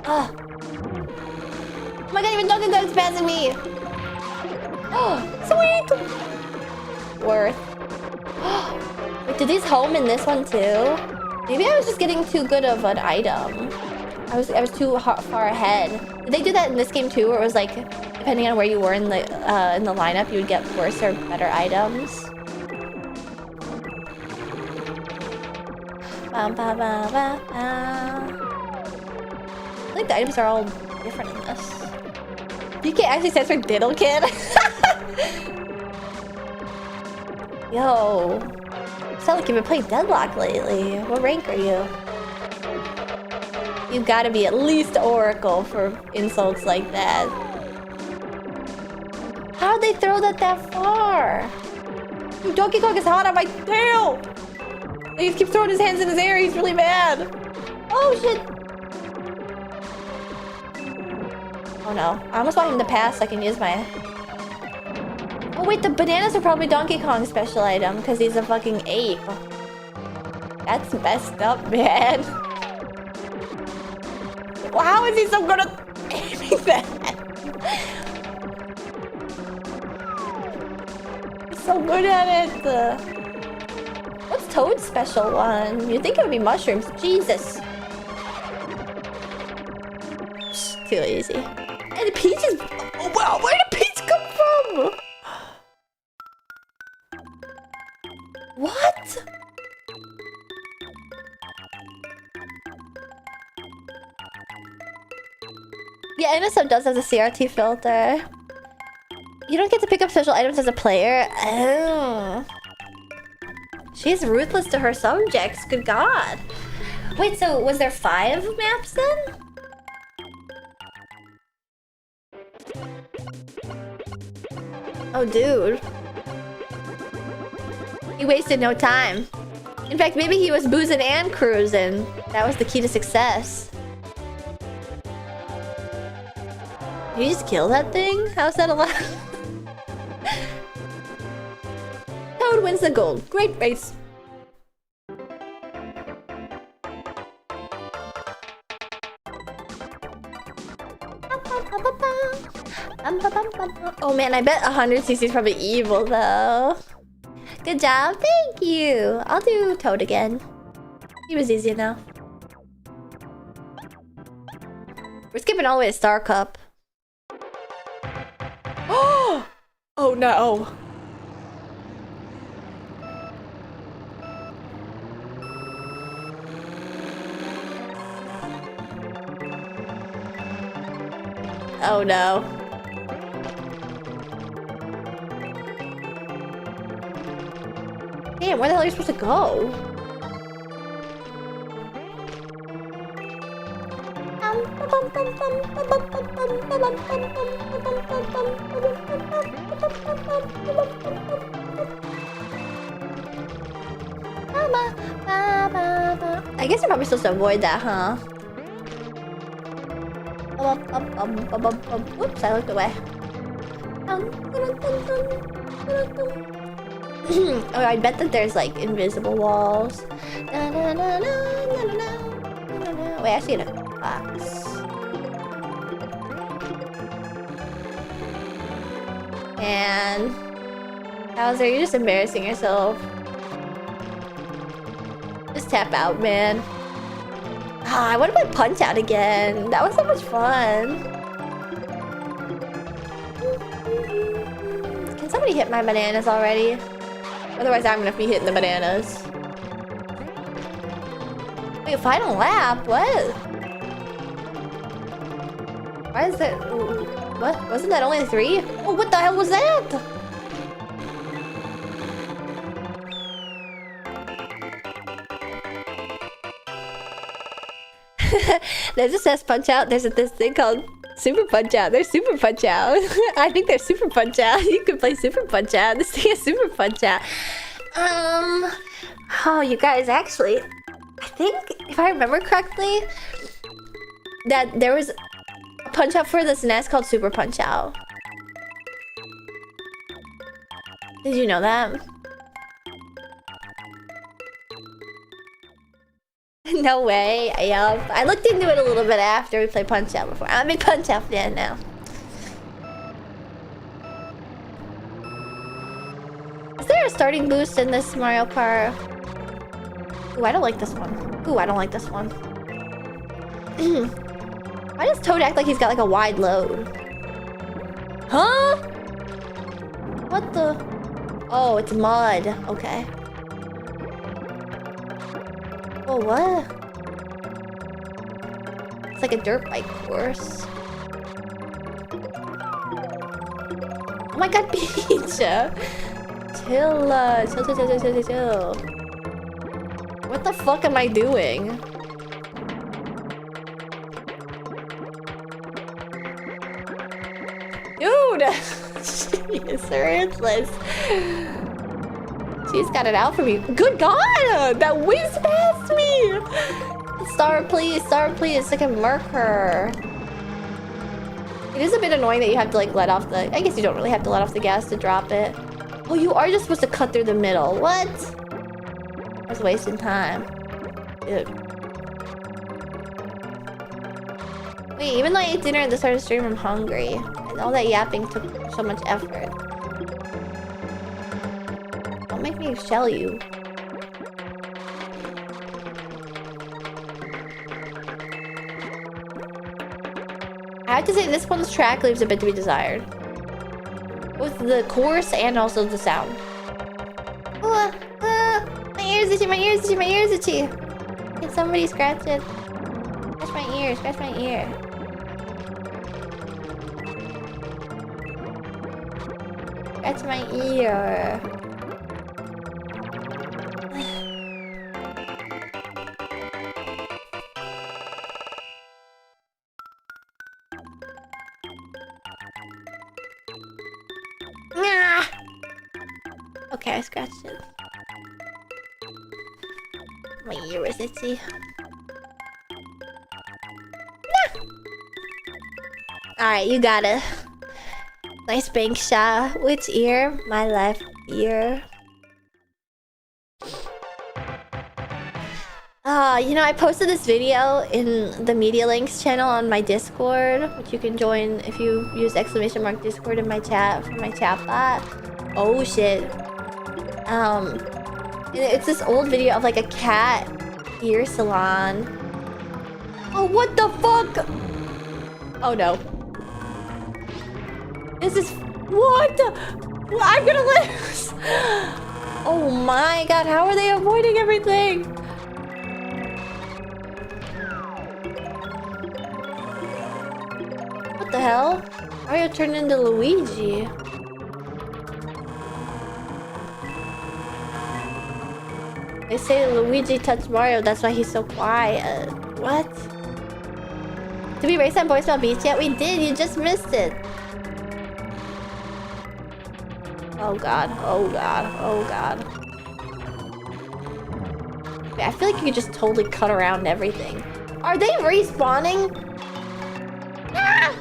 Oh my god, even Donkey Kong's passing me! Oh, sweet! Worth. Wait, did these home in this one too? Maybe I was just getting too good of an item. I was too far ahead. Did they do that in this game too, where it was like, depending on where you were in the lineup, you would get worse or better items? I think the items are all different in this. DK actually stands for Diddle Kid. Yo. Sound like you've been playing Deadlock lately. What rank are you? You've got to be at least Oracle for insults like that. How'd they throw that far? Dude, Donkey Kong is hot on my tail! He keeps throwing his hands in his air. He's really mad. Oh, shit. Oh, no. I almost want him to pass so I can use my... Oh, wait. The bananas are probably Donkey Kong's special item because he's a fucking ape. That's messed up, man. Well, how is he so good at aiming that? He's so good at it. What's Toad's special one? You'd think it would be mushrooms. Jesus. Psh, too easy. And Peach is... Oh, wow, where did Peach come from? What? Yeah, NSO does have a CRT filter. You don't get to pick up special items as a player. Oh. She's ruthless to her subjects. Good God. Wait, so was there 5 maps then? Oh, dude. He wasted no time. In fact, maybe he was boozing and cruising. That was the key to success. Did you just kill that thing? How's that allowed? Toad wins the gold. Great race. Oh man, I bet 100cc is probably evil though. Good job, thank you. I'll do Toad again. He was easy enough. We're skipping all the way to Star Cup. Oh no. Oh no. Damn, where the hell are you supposed to go? I guess I'm probably supposed to avoid that, huh? Whoops, I looked away. Oh, I bet that there's like invisible walls. Wait, I see a box. And Bowser, you're just embarrassing yourself. Just tap out, man. Ah, I want to play Punch Out again. That was so much fun. Can somebody hit my bananas already? Otherwise, I'm gonna be hitting the bananas. Wait, final lap? What? Why is that? What? Wasn't that only 3? Oh, what the hell was that? There's a SNES Punch Out. There's this thing called Super Punch Out. There's Super Punch Out. I think there's Super Punch Out. You can play Super Punch Out. This thing is Super Punch Out. Oh, you guys, actually, I think if I remember correctly, that there was a Punch Out for the SNES called Super Punch Out. Did you know that? No way. Yup. I looked into it a little bit after we played Punch Out before. I'm a big Punch Out fan now. Is there a starting boost in this Mario Kart? Ooh, I don't like this one. Ooh, I don't like this one. Why does Toad act like he's got like a wide load? Huh? What the? Oh, it's mud. Okay. Oh, what? It's like a dirt bike course. Oh my god, Peach! Chill, chill. What the fuck am I doing? Dude! She's ruthless. She's got it out for me. Good god! That whizzed past me! Star, please, so I can murk her. It is a bit annoying that you have to like let off the... I guess you don't really have to let off the gas to drop it. Oh, you are just supposed to cut through the middle. What? I was wasting time. Dude. Wait, even though I ate dinner at the start of the stream, I'm hungry. And all that yapping took so much effort. Don't make me shell you. I have to say, this one's track leaves a bit to be desired. Both the course and also the sound. My ears itchy, my ears itchy, my ears itchy. Can somebody scratch it? Scratch my ear, scratch my ear. Scratch my ear. Okay, I scratched it. My ear was itchy. Alright, you got it. Nice bank shot. Which ear? My left ear. You know, I posted this video in the Media Links channel on my Discord, which you can join if you use !Discord in my chat for my chat bot. Oh shit. It's this old video of like a cat ear salon. Oh, what the fuck? Oh no. This is... What? I'm gonna lose! Oh my god, how are they avoiding everything? What the hell? Mario turned into Luigi. They say Luigi touched Mario, that's why he's so quiet. What? Did we race that voicemail beach yet? We did, you just missed it. Oh god, oh god, oh god. Wait, I feel like you could just totally cut around everything. Are they respawning? Ah!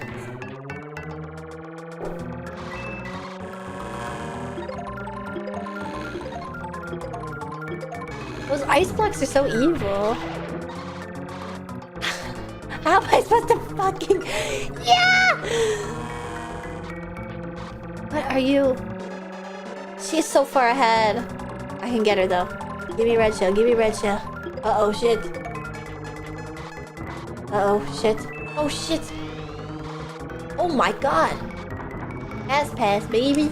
Those ice blocks are so evil. How am I supposed to fucking... Yeah! What are you? She's so far ahead. I can get her though. Give me red shell, give me red shell. Uh-oh, shit. Uh-oh, shit. Oh, shit. Oh my god. Pass, baby.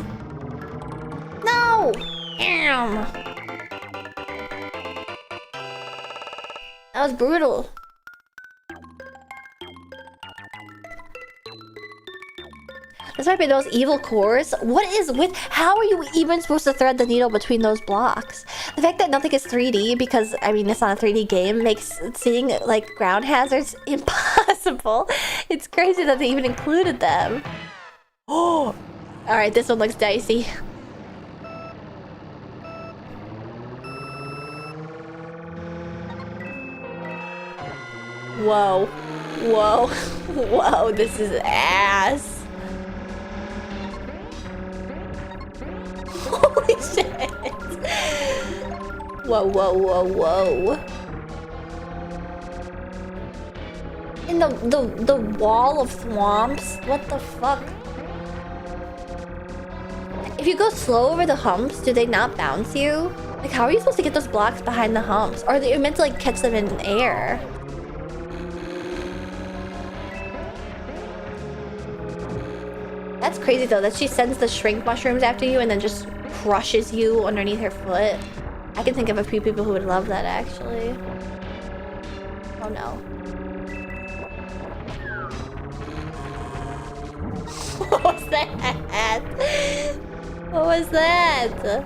No! Damn. That was brutal. This might be those evil cores. What is with... How are you even supposed to thread the needle between those blocks? The fact that nothing is 3D, because, I mean, it's not a 3D game, makes seeing, like, ground hazards impossible. It's crazy that they even included them. Oh! Alright, this one looks dicey. Whoa. Whoa. Whoa, this is ass. Holy shit! Whoa, whoa, whoa, whoa. In the wall of swamps? What the fuck? If you go slow over the humps, do they not bounce you? Like, how are you supposed to get those blocks behind the humps? Or are you meant to, like, catch them in air? That's crazy, though, that she sends the shrink mushrooms after you and then just crushes you underneath her foot. I can think of a few people who would love that, actually. Oh, no. What was that? What was that?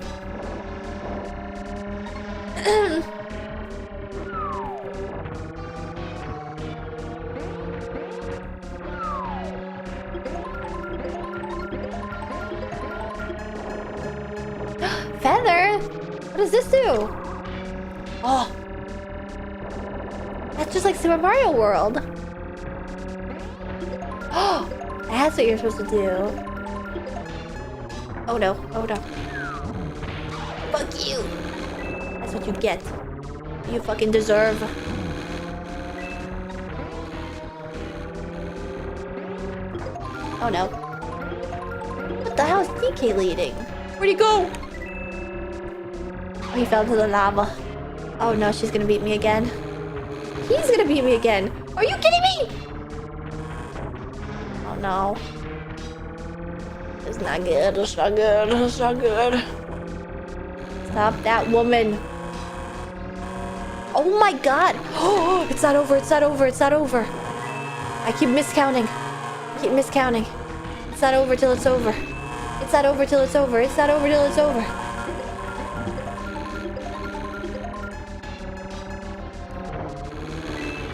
Feather? What does this do? Oh. That's just like Super Mario World. Oh. That's what you're supposed to do. Oh no. Oh no. Fuck you. That's what you get. You fucking deserve. Oh no. What the hell is DK leading? Where'd he go? Oh, he fell into the lava. Oh no, she's gonna beat me again. He's gonna beat me again. Are you kidding me? Oh no. It's not good. It's not good. It's not good. Stop that woman. Oh my god. Oh, it's not over. It's not over. It's not over. I keep miscounting. I keep miscounting. It's not over till it's over. It's not over till it's over. It's not over till it's over.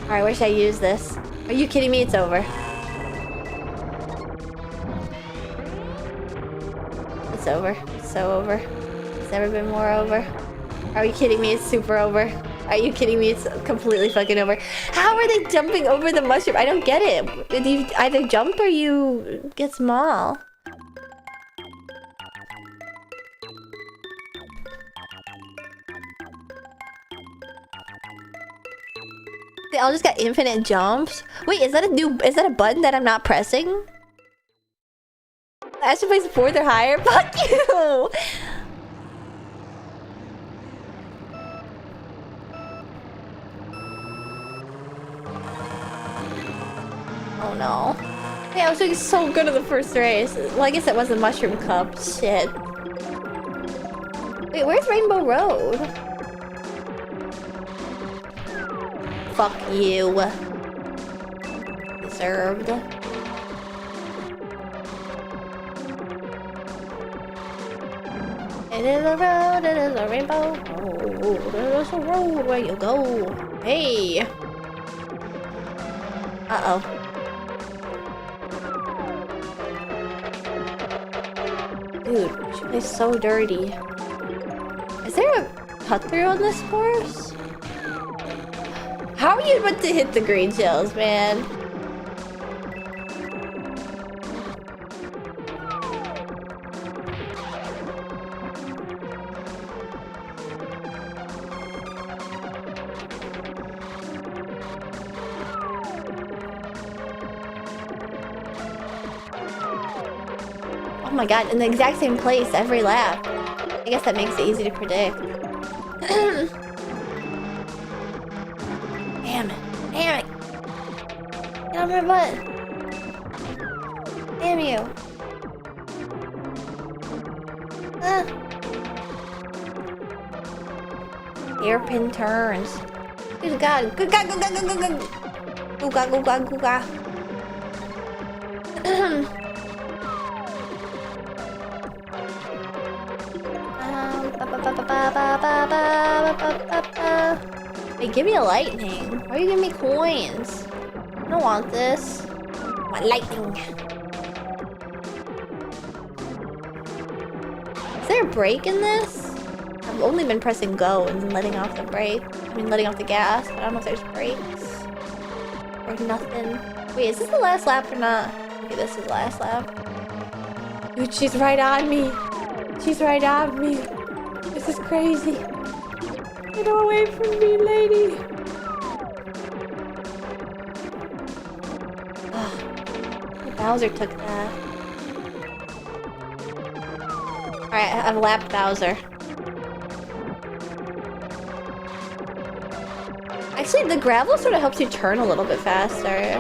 Alright, where should I use this? Are you kidding me? It's over. It's over. It's so over. It's never been more over. Are you kidding me? It's super over. Are you kidding me? It's completely fucking over. How are they jumping over the mushroom? I don't get it. Did you either jump or you get small? They all just got infinite jumps. Wait, is that a button that I'm not pressing? I should place 4th or higher. Fuck you! Oh no. Yeah, I was doing so good in the first race. Well, I guess it was the mushroom cup. Shit. Wait, where's Rainbow Road? Fuck you. Deserved. It is a road, it is a rainbow. Oh, there's a road where you go. Hey. Uh-oh. Dude, she plays so dirty. Is there a cut-through on this course? How are you meant to hit the green shells, man? my god, in the exact same place every lap. I guess that makes it easy to predict. Damn it. Damn it. Get on my butt. Damn you. Hairpin turns. Good god. Good god. Good god. Good god. Good god. Good god. Good god. Good god. Hey, give me a lightning. Why are you giving me coins? I don't want this. I want lightning. Is there a brake in this? I've only been pressing go and letting off the brake. I mean, letting off the gas, but I don't know if there's brakes. Or nothing. Wait, is this the last lap or not? Okay, this is the last lap. Dude, she's right on me. She's right on me. This is crazy. Get away from me, lady. Oh, Bowser took that. Alright, I've lapped Bowser. Actually, the gravel sort of helps you turn a little bit faster.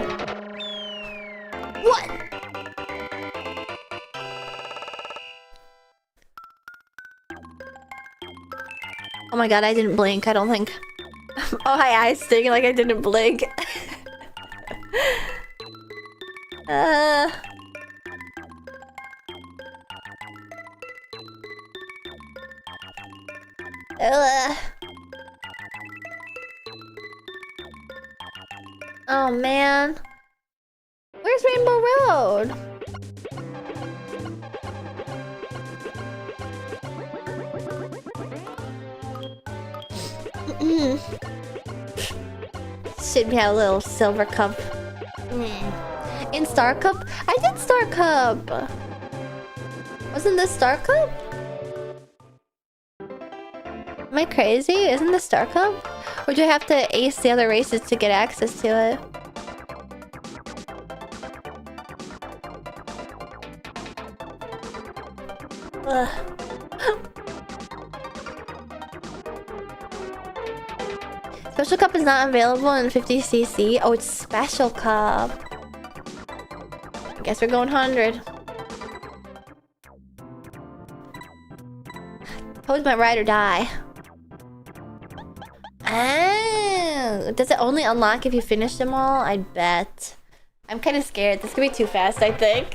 What? Oh my god, I didn't blink, I don't think. Oh, my eyes sting like I didn't blink. Oh man. Where's Rainbow Road? Should be a little silver cup. In Star Cup? I did Star Cup! Wasn't this Star Cup? Am I crazy? Isn't this Star Cup? Or do you have to ace the other races to get access to it? Ugh. Special Cup is not available in 50cc. Oh, it's Special Cup. I guess we're going 100. Toad's my ride or die. Oh, does it only unlock if you finish them all? I bet. I'm kind of scared. This could be too fast, I think.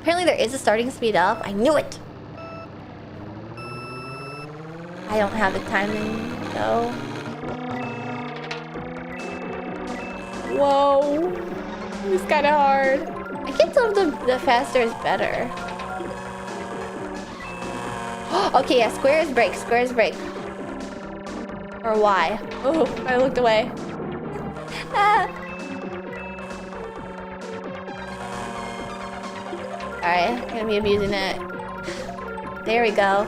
Apparently there is a starting speed up. I knew it! I don't have the timing, though. Whoa. It's kind of hard. I can't tell if the faster is better. Okay, yeah, square is brake, square is brake. Or Y. Oh, I looked away. Alright, I'm gonna be abusing it. There we go.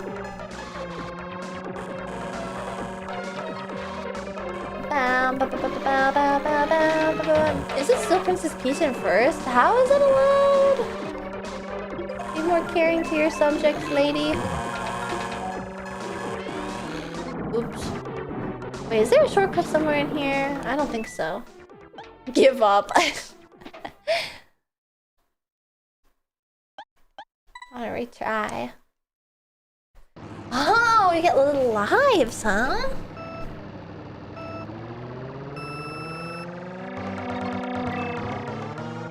Is it still Princess Peach in first? How is it allowed? Be more caring to your subjects, lady. Oops. Wait, is there a shortcut somewhere in here? I don't think so. Give up. I wanna retry. Oh, we get little lives, huh?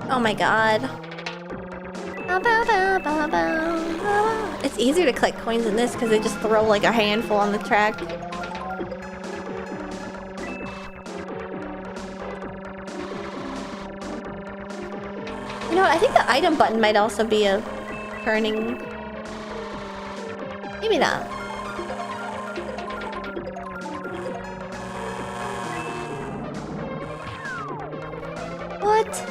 Oh my god. It's easier to collect coins in this because they just throw like a handful on the track. You know what? I think the item button might also be a turning. Maybe not. What?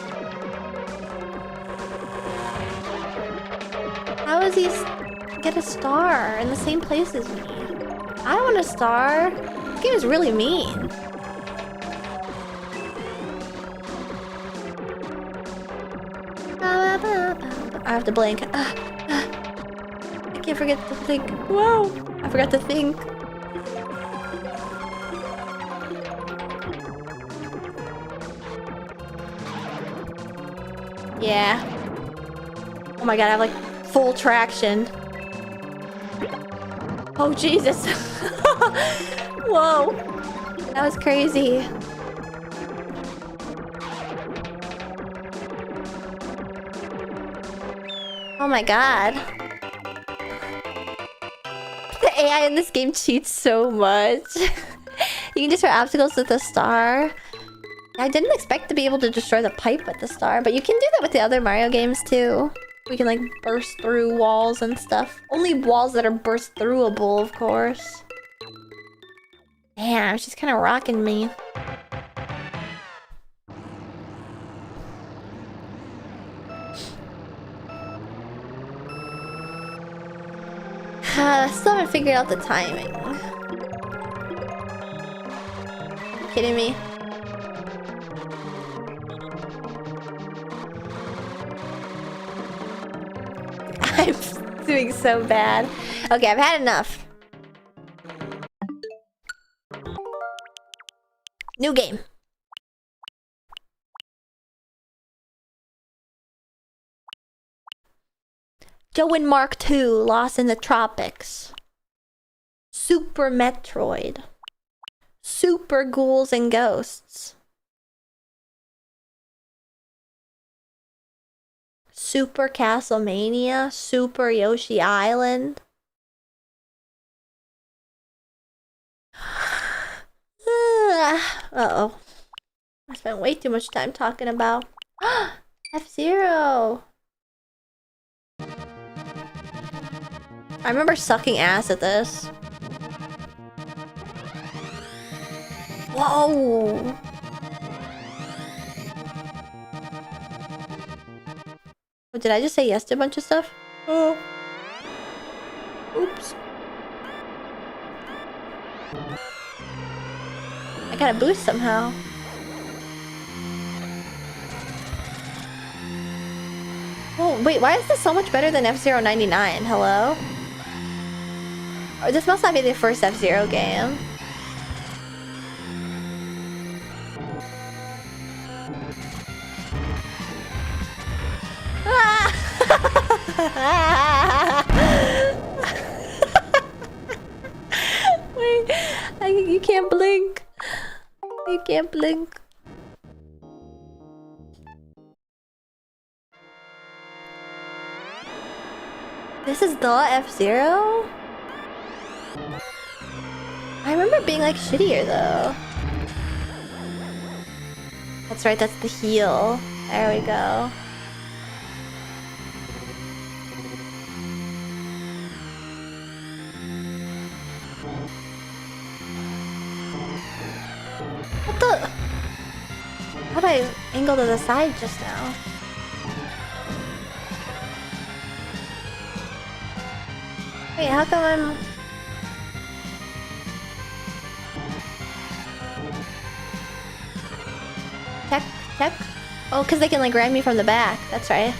How does he get a star in the same place as me? I don't want a star. This game is really mean. I have to blink. I can't forget to think. Whoa! I forgot to think. Yeah. Oh my god, I have like full traction. Oh Jesus. Whoa. That was crazy. Oh my god. The AI in this game cheats so much. You can destroy obstacles with a star. I didn't expect to be able to destroy the pipe with the star, but you can do that with the other Mario games too. We can like burst through walls and stuff. Only walls that are burst throughable, of course. Damn, she's kind of rocking me. Still haven't figured out the timing. Are you kidding me? I'm doing so bad. Okay, I've had enough. New game. Joe and Mark 2, Lost in the Tropics. Super Metroid. Super Ghouls and Ghosts. Super Castlemania. Super Yoshi Island. Uh-oh. I spent way too much time talking about F-Zero. I remember sucking ass at this. Whoa! What, did I just say yes to a bunch of stuff? Oh. Oops. I got a boost somehow. Oh, wait, why is this so much better than F-Zero 99? Hello? Or this must not be the first F-Zero game. Wait, you can't blink. You can't blink. This is the F-Zero? I remember being like shittier though. That's right, that's the heel. There we go. What the? How did I angle to the side just now? Wait, how come I'm... Check? Oh, because they can like grab me from the back. That's right.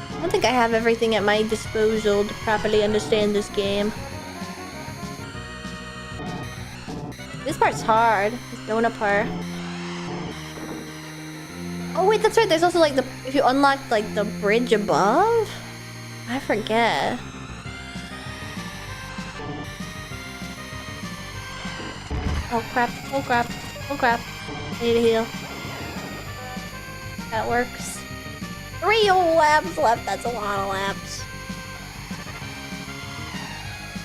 I don't think I have everything at my disposal to properly understand this game. This part's hard. This donut part. Oh wait, that's right. There's also like the... If you unlock like the bridge above? I forget. Oh crap, oh crap, oh crap. I need to heal. That works. 3 laps left, that's a lot of laps.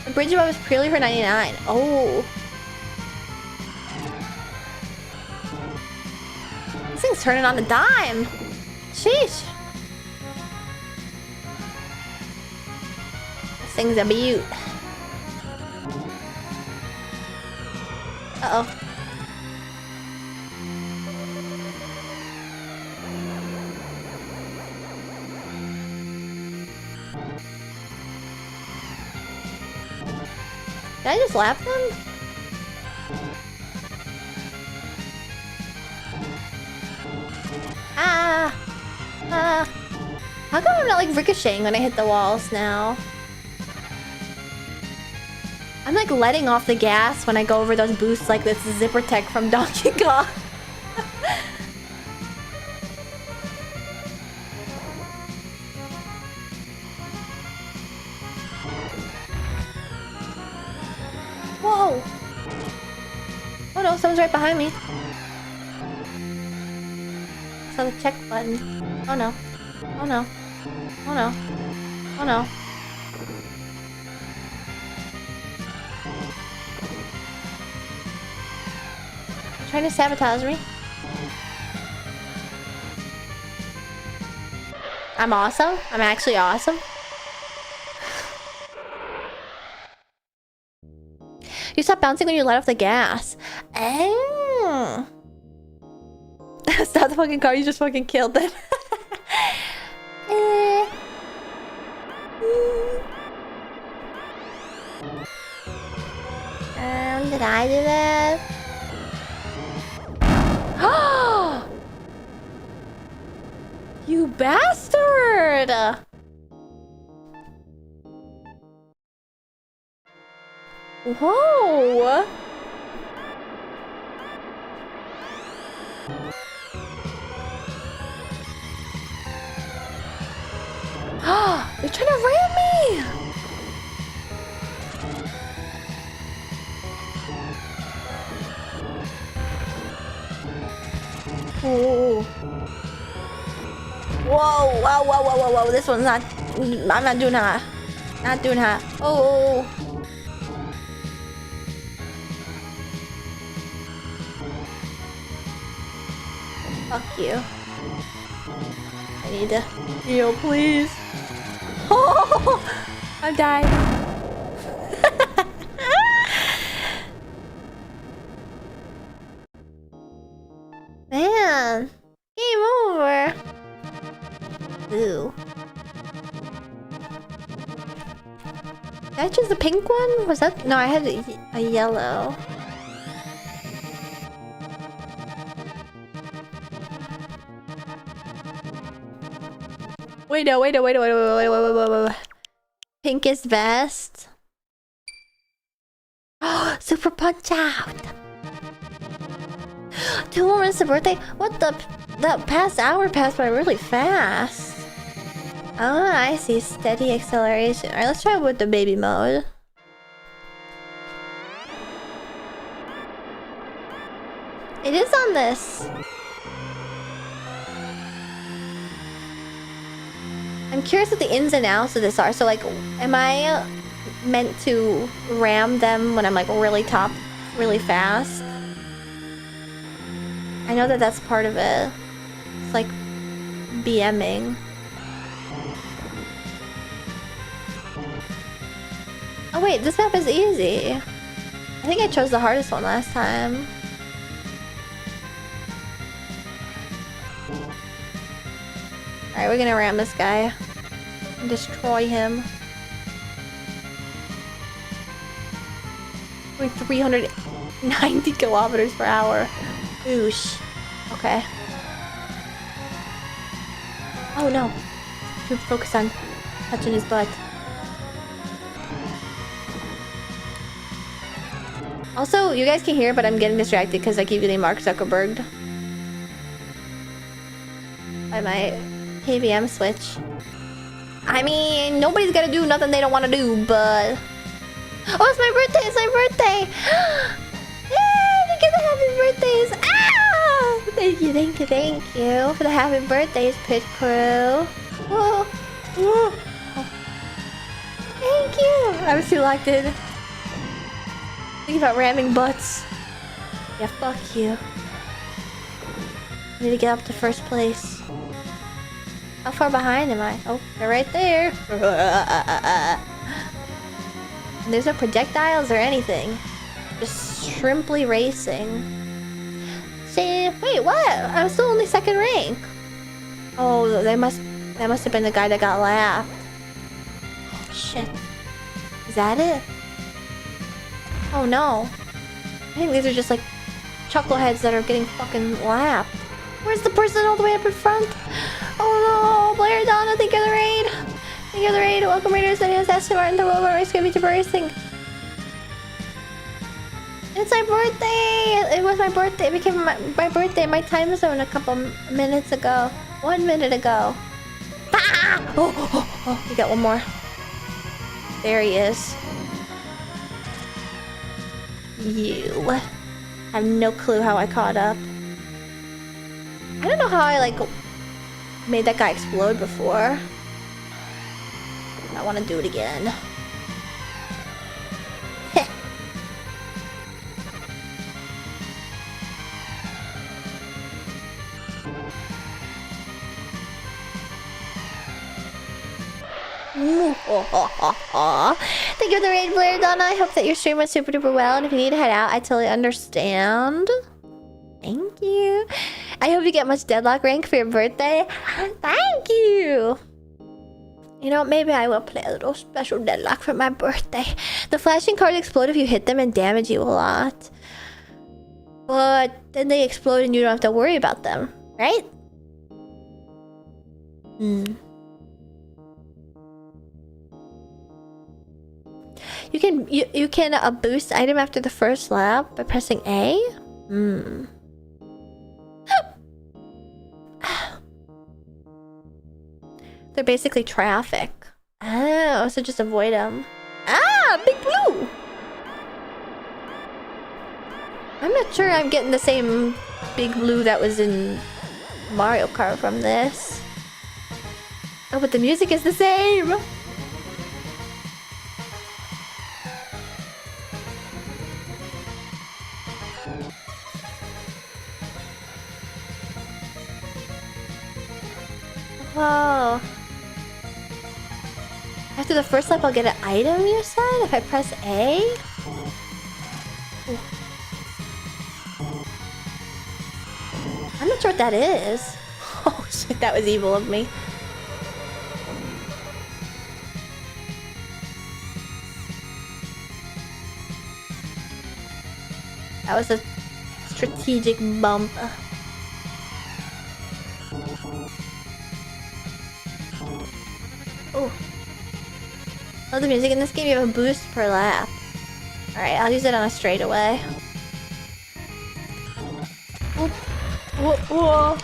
The bridge above is purely for 99. Oh. This thing's turning on a dime. Sheesh. This thing's a beaut. Uh-oh. Did I just lap them? How come I'm not like ricocheting when I hit the walls now? I'm like letting off the gas when I go over those boosts like this zipper tech from Donkey Kong. Whoa! Oh no, someone's right behind me. So the check button. Oh no. Oh no. Oh no. Oh no. Trying to sabotage me. I'm awesome. I'm actually awesome. You stop bouncing when you let off the gas. Oh. Stop the fucking car, you just fucking killed it. Did I do that? You bastard! Whoa! They're trying to ram me! Whoa. Whoa, whoa, whoa, whoa, whoa, whoa. This one's not... I'm not doing that. Not doing that. Oh. Fuck you. I need to heal, please. Oh, I'm dying. Man, game over. Ooh. Did I choose the pink one? Was that? No, I had a yellow. Wait, no, wait. Pinkest vest. Oh, super punch out. 2 more minutes to birthday? What the? That past hour passed by really fast. Oh, I see. Steady acceleration. Alright, let's try with the baby mode. It is on this. I'm curious what the ins and outs of this are. So, like, am I meant to ram them when I'm, like, really fast? I know that that's part of it. It's like BMing. Oh wait, this map is easy. I think I chose the hardest one last time. Alright, we're gonna ram this guy. And destroy him. Going 390 kilometers per hour. Oosh. Okay. Oh no. Should focus on touching his butt. Also, you guys can hear, but I'm getting distracted because I keep getting Mark Zuckerberg by my KVM switch. I mean, nobody's gonna do nothing they don't want to do, but... Oh, it's my birthday! It's my birthday! Yay! Look at the happy birthdays! Ah! Thank you for the happy birthdays, Pit Crew. Whoa. Whoa. Oh. Thank you! I was too locked in. Think about ramming butts. Yeah, fuck you. I need to get up to first place. How far behind am I? Oh, they're right there. And there's no projectiles or anything. Just shrimply racing. See, wait, what? I'm still only second rank. Oh, that must have been the guy that got lapped. Oh, shit. Is that it? Oh no. I think these are just like chuckleheads that are getting fucking lapped. Where's the person all the way up in front? Oh no, Blair, Donna, thank you for the raid. Thank you for the raid. Welcome raiders, NSO Aston Martin, the Wilbur, Race Gonna Be Racing. It's my birthday! It was my birthday. It became my birthday, my time zone a couple minutes ago. 1 minute ago. Ah! Oh, you got one more. There he is. You. I have no clue how I caught up. I don't know how I, like, made that guy explode before. I want to do it again. Thank you for the raid, Blair Donna. I hope that your stream went super duper well, and if you need to head out, I totally understand. Thank you. I hope you get much deadlock rank for your birthday. Thank you. You know, maybe I will play a little special deadlock for my birthday. The flashing cards explode if you hit them and damage you a lot. But then they explode and you don't have to worry about them, right? You can boost item after the first lap by pressing A? They're basically traffic. Oh, so just avoid them. Ah, Big Blue! I'm not sure I'm getting the same Big Blue that was in Mario Kart from this. Oh, but the music is the same! Oh. After the first lap, I'll get an item, you said? If I press A? Ooh. I'm not sure what that is. Oh shit, that was evil of me. That was a strategic bump. Oh. Oh, the music in this game, you have a boost per lap. Alright, I'll use it on a straightaway. Whoop. Whoop, whoa.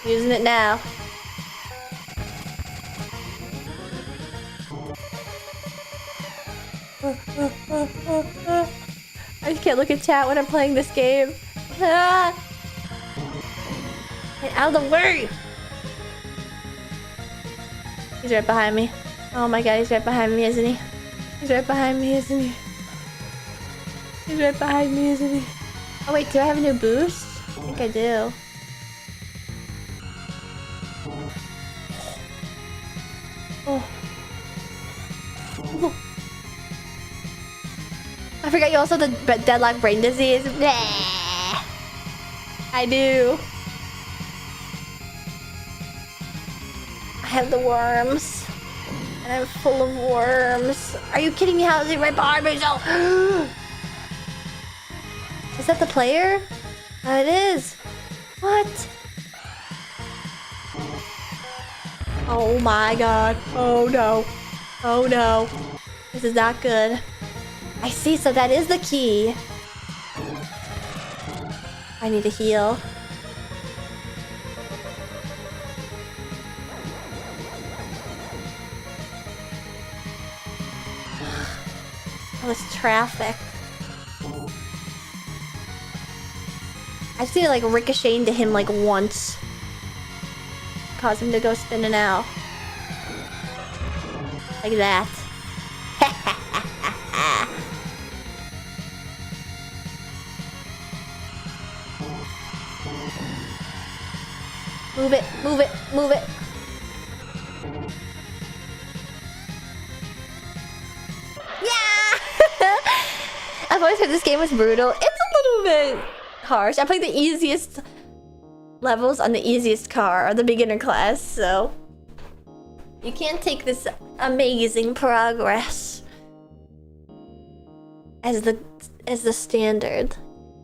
Using it now. I just can't look at chat when I'm playing this game. Ah! Get out of the way! He's right behind me. Oh my god, he's right behind me, isn't he? He's right behind me, isn't he? He's right behind me, isn't he? Oh wait, do I have a new boost? I think I do. Oh. Oh. I forgot you also have the deadlock brain disease. Bleh. I do. I have the worms. And I'm full of worms. Are you kidding me? How is he right behind me? So is that the player? Oh, it is. What? Oh my god. Oh no. Oh no. This is not good. I see, so that is the key. I need to heal. That was traffic. I just need to like ricochet into him like once. Cause him to go spinning out. Like that. Move it, move it, move it. Yeah! I've always heard this game was brutal. It's a little bit harsh. I played the easiest levels on the easiest car, or the beginner class, so you can't take this amazing progress as the standard.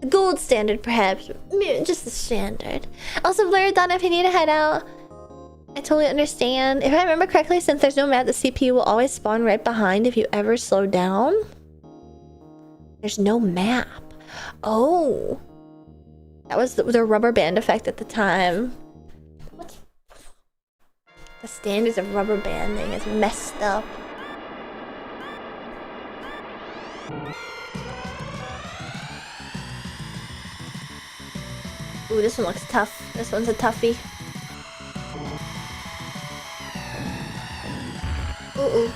The gold standard, perhaps. Just the standard. Also, Blair Donna, if you need to head out, I totally understand. If I remember correctly, since there's no map, the CPU will always spawn right behind if you ever slow down. There's no map. Oh. That was the rubber band effect at the time. What? The standards of rubber banding is messed up. Ooh, this one looks tough. This one's a toughie. Ooh.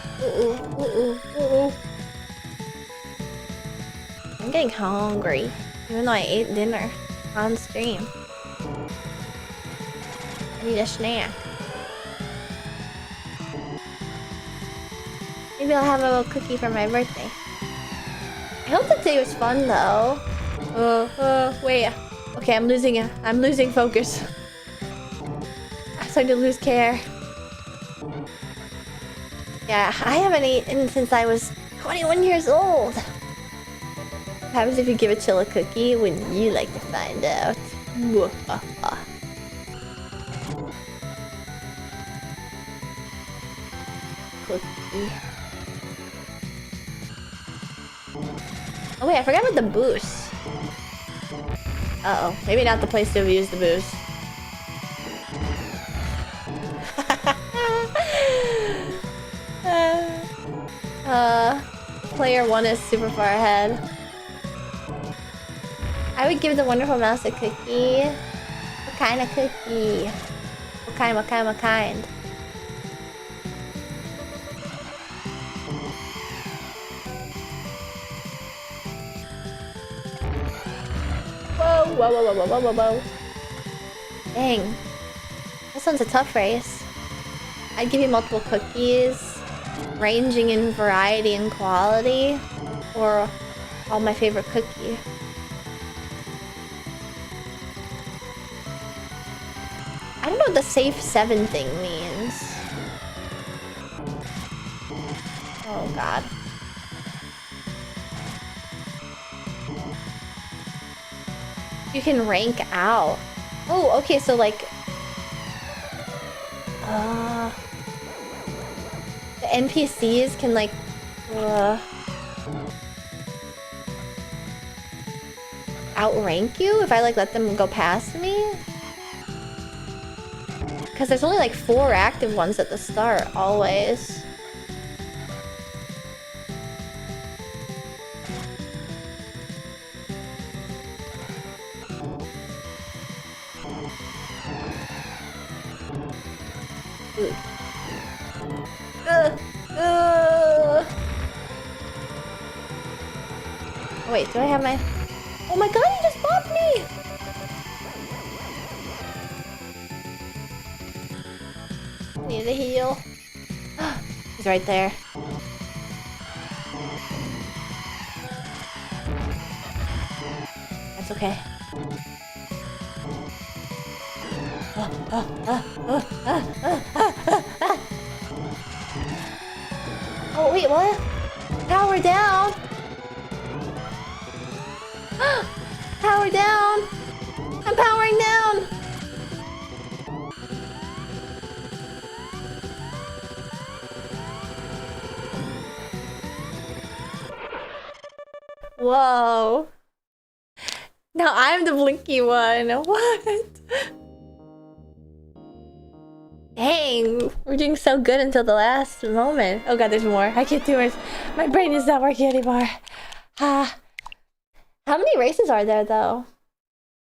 I'm getting hungry, even though I ate dinner on stream. I need a snack. Maybe I'll have a little cookie for my birthday. I hope the day was fun though. Wait. Okay, I'm losing focus. I'm starting to lose care. Yeah, I haven't eaten since I was 21 years old. What happens if you give a chill a cookie? Wouldn't you like to find out? Cookie. Oh wait, I forgot about the boost. Uh-oh, maybe not the place to use the boost. Player 1 is super far ahead. I would give the Wonderful Mouse a cookie. What kind of cookie? What kind? Whoa. Dang. This one's a tough race. I'd give you multiple cookies, ranging in variety and quality, or all my favorite cookie. I don't know what the safe 7 thing means. Oh god. You can rank out. Oh, okay, so like... the NPCs can like... outrank you if I like let them go past me? Because there's only like 4 active ones at the start, always. Wait, do I have my... Oh my god, he just bopped me! Need a heal. He's right there. That's okay. Oh wait, what? Power down! Power down! I'm powering down! Whoa. Now I'm the blinky one. What? Dang, we're doing so good until the last moment. Oh god, there's more. I can't do it. My brain is not working anymore. How many races are there though?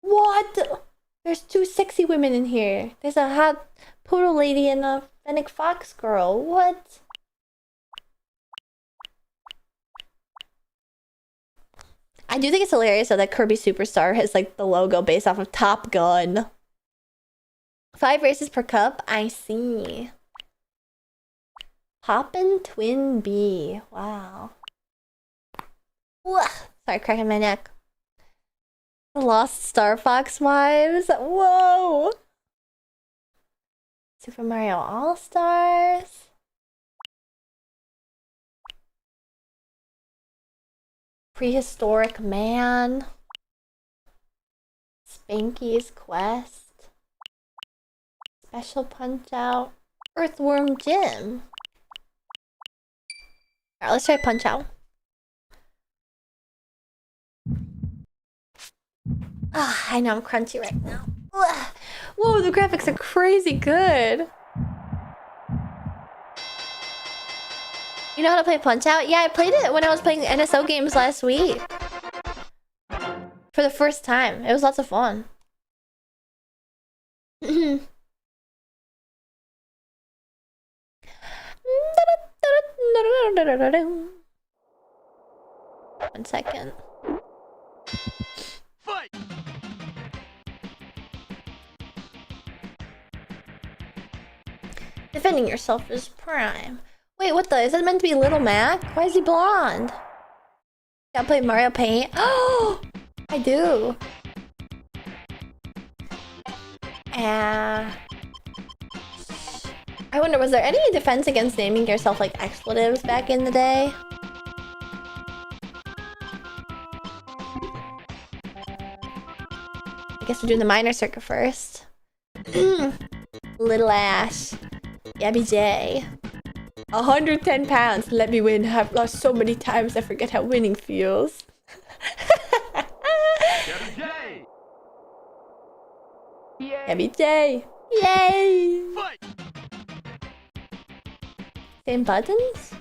What? There's 2 sexy women in here. There's a hot poodle lady and a fennec fox girl. What? I do think it's hilarious though that Kirby Superstar has like the logo based off of Top Gun. 5 races per cup? I see. Poppin' Twin B. Wow. Sorry, cracking my neck. Lost Star Fox vibes. Whoa. Super Mario All-Stars. Prehistoric Man. Spanky's Quest. Special Punch Out. Earthworm Gym. Alright, let's try Punch Out. Ah, I know I'm crunchy right now. Ugh. Whoa, the graphics are crazy good. You know how to play Punch Out? Yeah, I played it when I was playing NSO games last week. For the first time. It was lots of fun. One second. Fight! Defending yourself is prime. Wait, what the? Is that meant to be Little Mac? Why is he blonde? Gotta play Mario Paint. Oh, I do. I wonder, was there any defense against naming yourself like expletives back in the day? I guess we're doing the minor circuit first. Little Ash. Gabby J. 110 pounds. Let me win. I've lost so many times I forget how winning feels. Gabby J! Gabby J. Yay! Fight! Same buttons?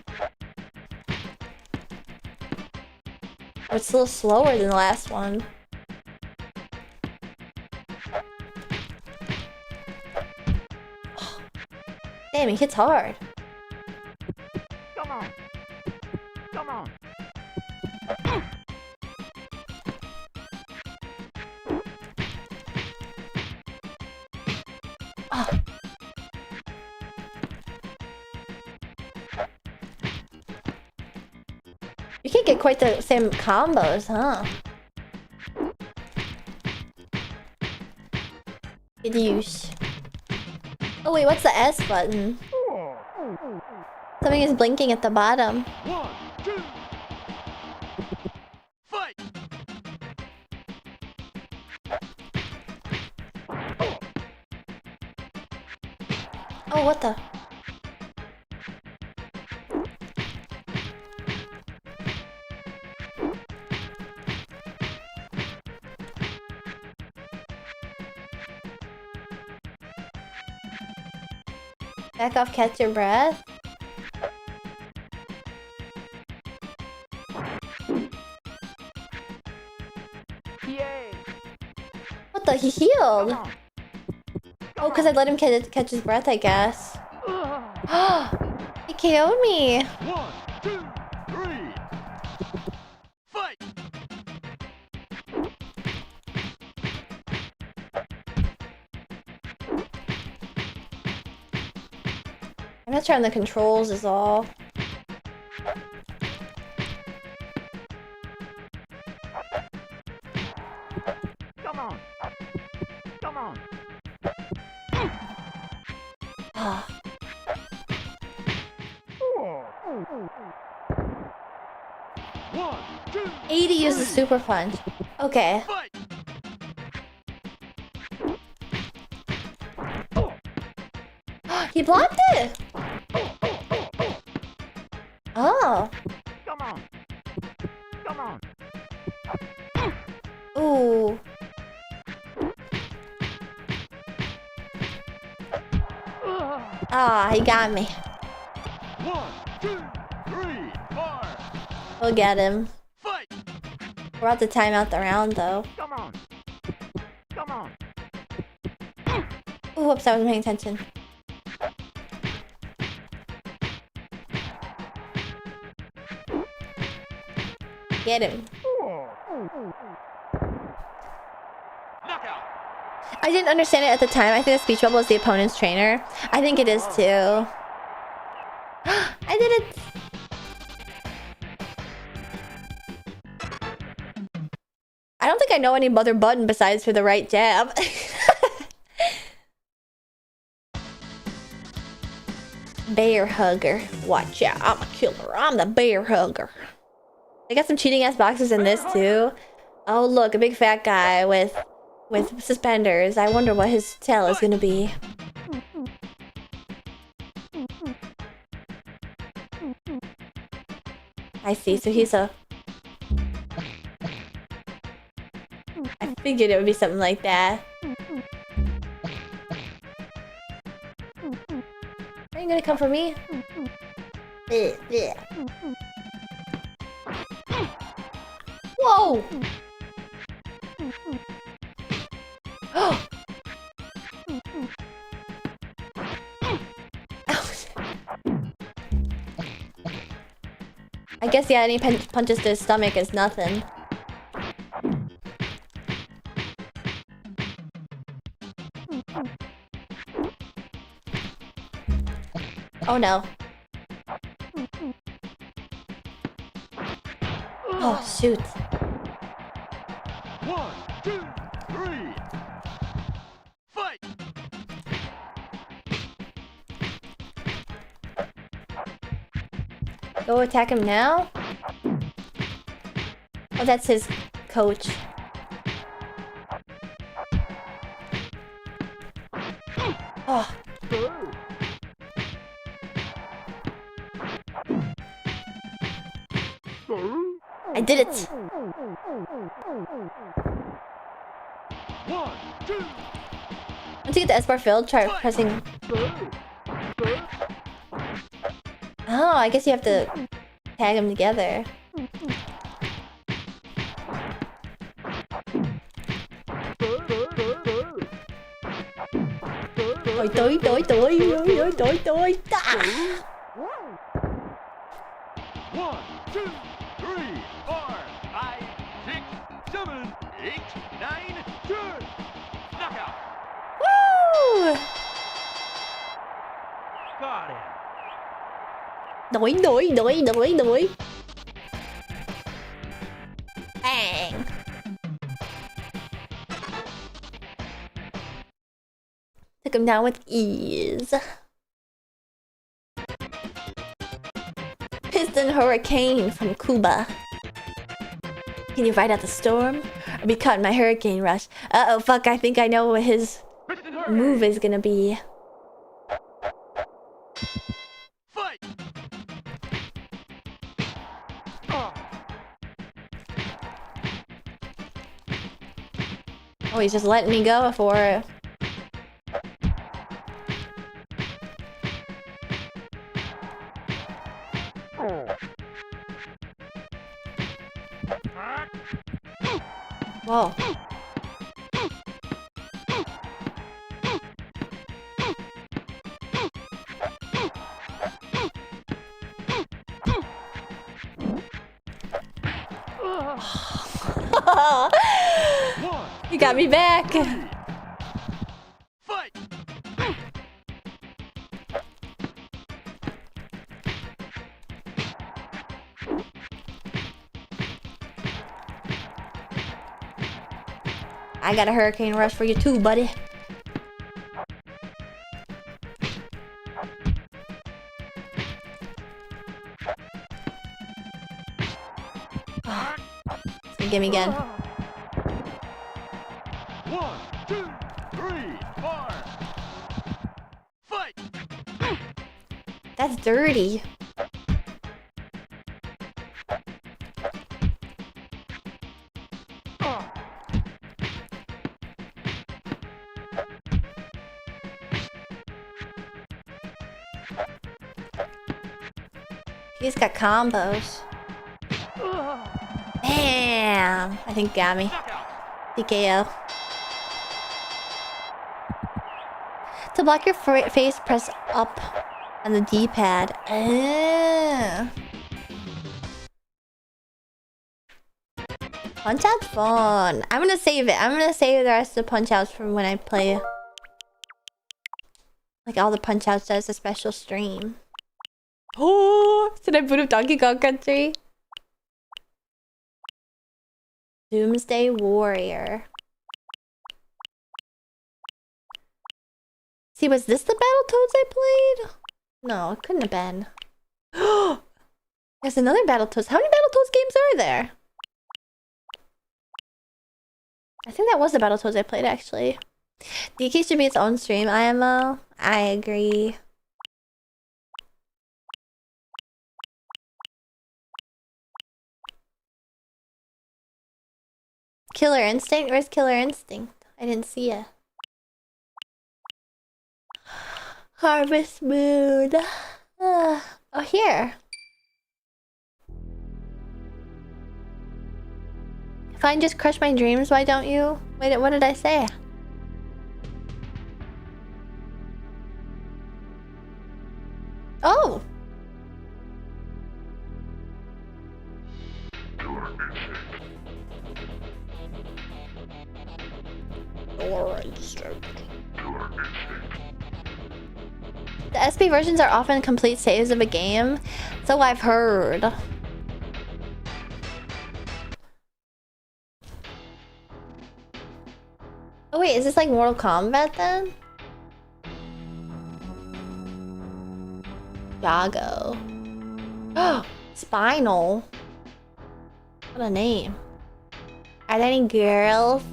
Oh, it's a little slower than the last one. Damn, he hits hard. Come on! Come on! Oh. You can't get quite the same combos, huh? Good use. Oh wait, what's the S button? Something is blinking at the bottom. 1, 2, fight! Oh, what the? Back off, catch your breath. Yay! What the? He healed. Oh, because I let him catch his breath, I guess. He KO'd me. 1, 2, 3, fight! I'm not sure on the controls is all. Come on! Come on! Ah. 1, 2, 80 uses super punch. Okay. fight! He blocked it! Oh. Come on! Come on! Ooh. Ah, he got me. 1, 2, 3, 4, We'll get him. fight! We're about to time out the round, though. Come on! Come on! Ooh, whoops, I wasn't paying attention. Get him. Knockout! I didn't understand it at the time. I think the speech bubble is the opponent's trainer. I think it is too. I did it! I don't think I know any other button besides for the right jab. Bear hugger. Watch out, I'm a killer. I'm the bear hugger. They got some cheating ass boxes in this too. Oh look, a big fat guy with with suspenders. I wonder what his tail is gonna be. I see, so he's a... I figured it would be something like that. Are you gonna come for me? Blech, blech. Whoa! I guess, yeah, any punches to his stomach is nothing. Oh no. Oh shoot. 1, 2, 3. Fight! Go attack him now? Oh, that's his coach. Oh. I did it! 1, 2. Once you get the S-bar filled, try pressing... Oh, I guess you have to tag them together. Doi doi doi doi doi doi doi da! 1, 2, 3, 4, 5, 6, 7, 8, 9, 10. Knockout! Woo! Got it. Doi doi doi doi doi! Bang! Took him down with ease. Piston Hurricane from Cuba. Can you ride out the storm? Or be caught in my hurricane rush? Uh-oh, fuck, I think I know what his move is gonna be. Fight! Oh, he's just letting me go for... Whoa. You got me back. Fight! I got a hurricane rush for you too, buddy. Give me again. 1, 2, 3, 4. Fight! That's dirty. He's got combos. Bam! I think got me. TKO. To block your face, press up on the D-pad. Punch Out's fun. I'm gonna save it. I'm gonna save the rest of the Punch Outs for when I play. Like all the Punch Outs as a special stream. Oh! Did I boot up Donkey Kong Country? Doomsday Warrior. See, was this the Battletoads I played? No, it couldn't have been. There's another Battletoads. How many Battletoads games are there? I think that was the Battletoads I played actually. DK should be its own stream, IMO. I agree. Killer Instinct? Where's Killer Instinct? I didn't see it. Harvest Moon. Oh, here. If I can just crush my dreams, why don't you? Wait, what did I say? Oh! The SP versions are often complete saves of a game, so I've heard. Oh wait, is this like Mortal Kombat then? Yago. Oh, Spinal. What a name. Are there any girls?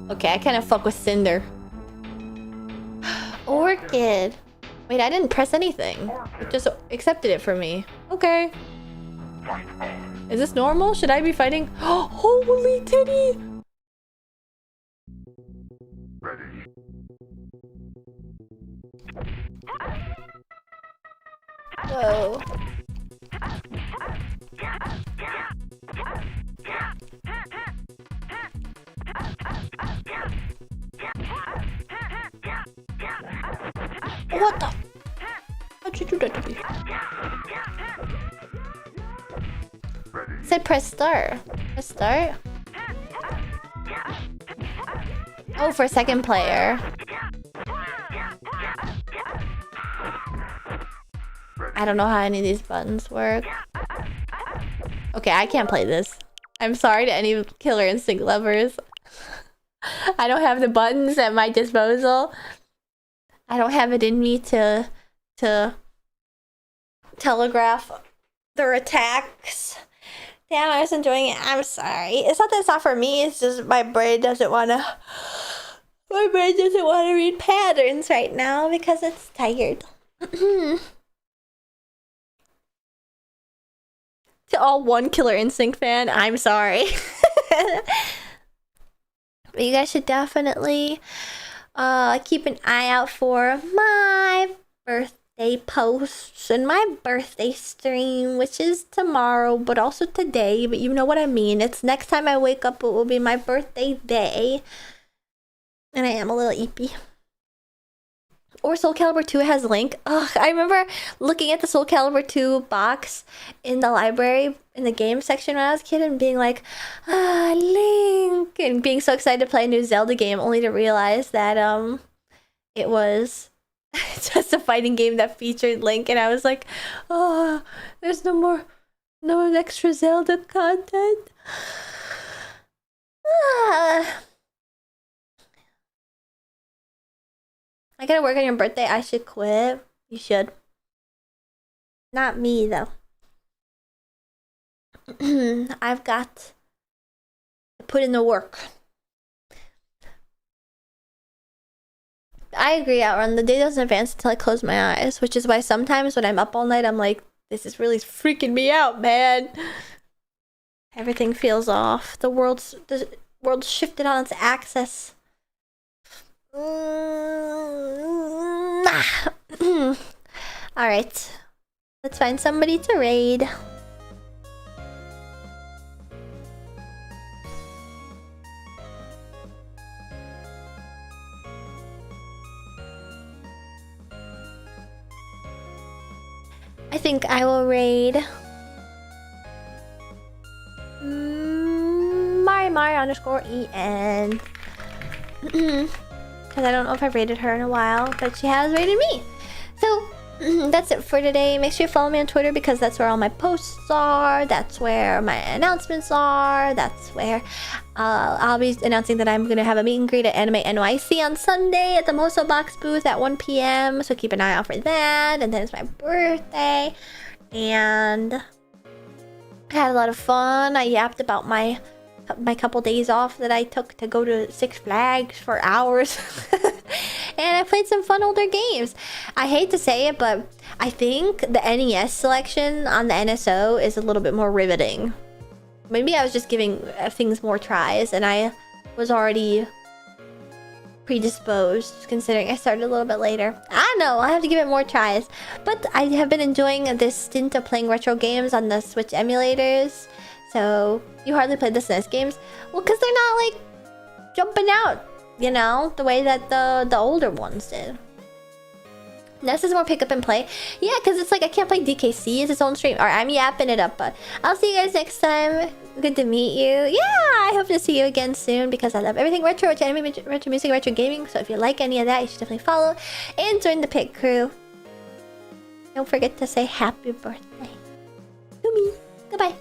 Okay, I kind of fuck with Cinder. Orchid. Wait, I didn't press anything. It just accepted it for me. Okay. Is this normal? Should I be fighting? Holy titty! Whoa. What the? How'd you do that to me? It said press start. Press start? Oh, for second player. I don't know how any of these buttons work. Okay, I can't play this. I'm sorry to any Killer Instinct lovers. I don't have the buttons at my disposal. I don't have it in me to telegraph their attacks. Damn, I was enjoying it. I'm sorry. It's not that it's not for me, it's just my brain doesn't wanna read patterns right now because it's tired. To all one Killer Instinct fan, I'm sorry. But you guys should definitely keep an eye out for my birthday posts and my birthday stream, which is tomorrow, but also today, but you know what I mean. It's next time I wake up, it will be my birthday day. And I am a little eepy. Or Soul Calibur 2 has Link. Ugh, I remember looking at the Soul Calibur 2 box in the library in the game section when I was a kid and being like, Link, and being so excited to play a new Zelda game only to realize that it was just a fighting game that featured Link, and I was like, oh, there's no extra Zelda content. I gotta work on your birthday. I should quit. You should. Not me, though. I've got to put in the work. I agree, Outrun. The day doesn't advance until I close my eyes, which is why sometimes when I'm up all night, I'm like, this is really freaking me out, man. Everything feels off. The world's shifted on its axis. Alright. Let's find somebody to raid. I think I will raid Mari_EN. Because I don't know if I've rated her in a while, but she has rated me. So that's it for today. Make sure you follow me on Twitter because that's where all my posts are. That's where my announcements are. That's where I'll be announcing that I'm going to have a meet and greet at Anime NYC on Sunday at the Moso Box booth at 1 p.m. So keep an eye out for that. And then it's my birthday. And I had a lot of fun. I yapped about my my couple days off that I took to go to Six Flags for hours. And I played some fun older games. I hate to say it, but I think the NES selection on the NSO is a little bit more riveting. Maybe I was just giving things more tries and I was already predisposed, considering I started a little bit later. I don't know, I have to give it more tries. But I have been enjoying this stint of playing retro games on the Switch emulators. So, you hardly played the SNES games? Well, because they're not like jumping out, you know, the way that the older ones did. NES is more pick up and play. Yeah, because it's like I can't play DKC as its own stream. Alright, I'm yapping it up, but I'll see you guys next time. Good to meet you. Yeah, I hope to see you again soon because I love everything retro, retro anime, retro music, retro gaming. So if you like any of that, you should definitely follow and join the pit crew. Don't forget to say happy birthday to me. Goodbye.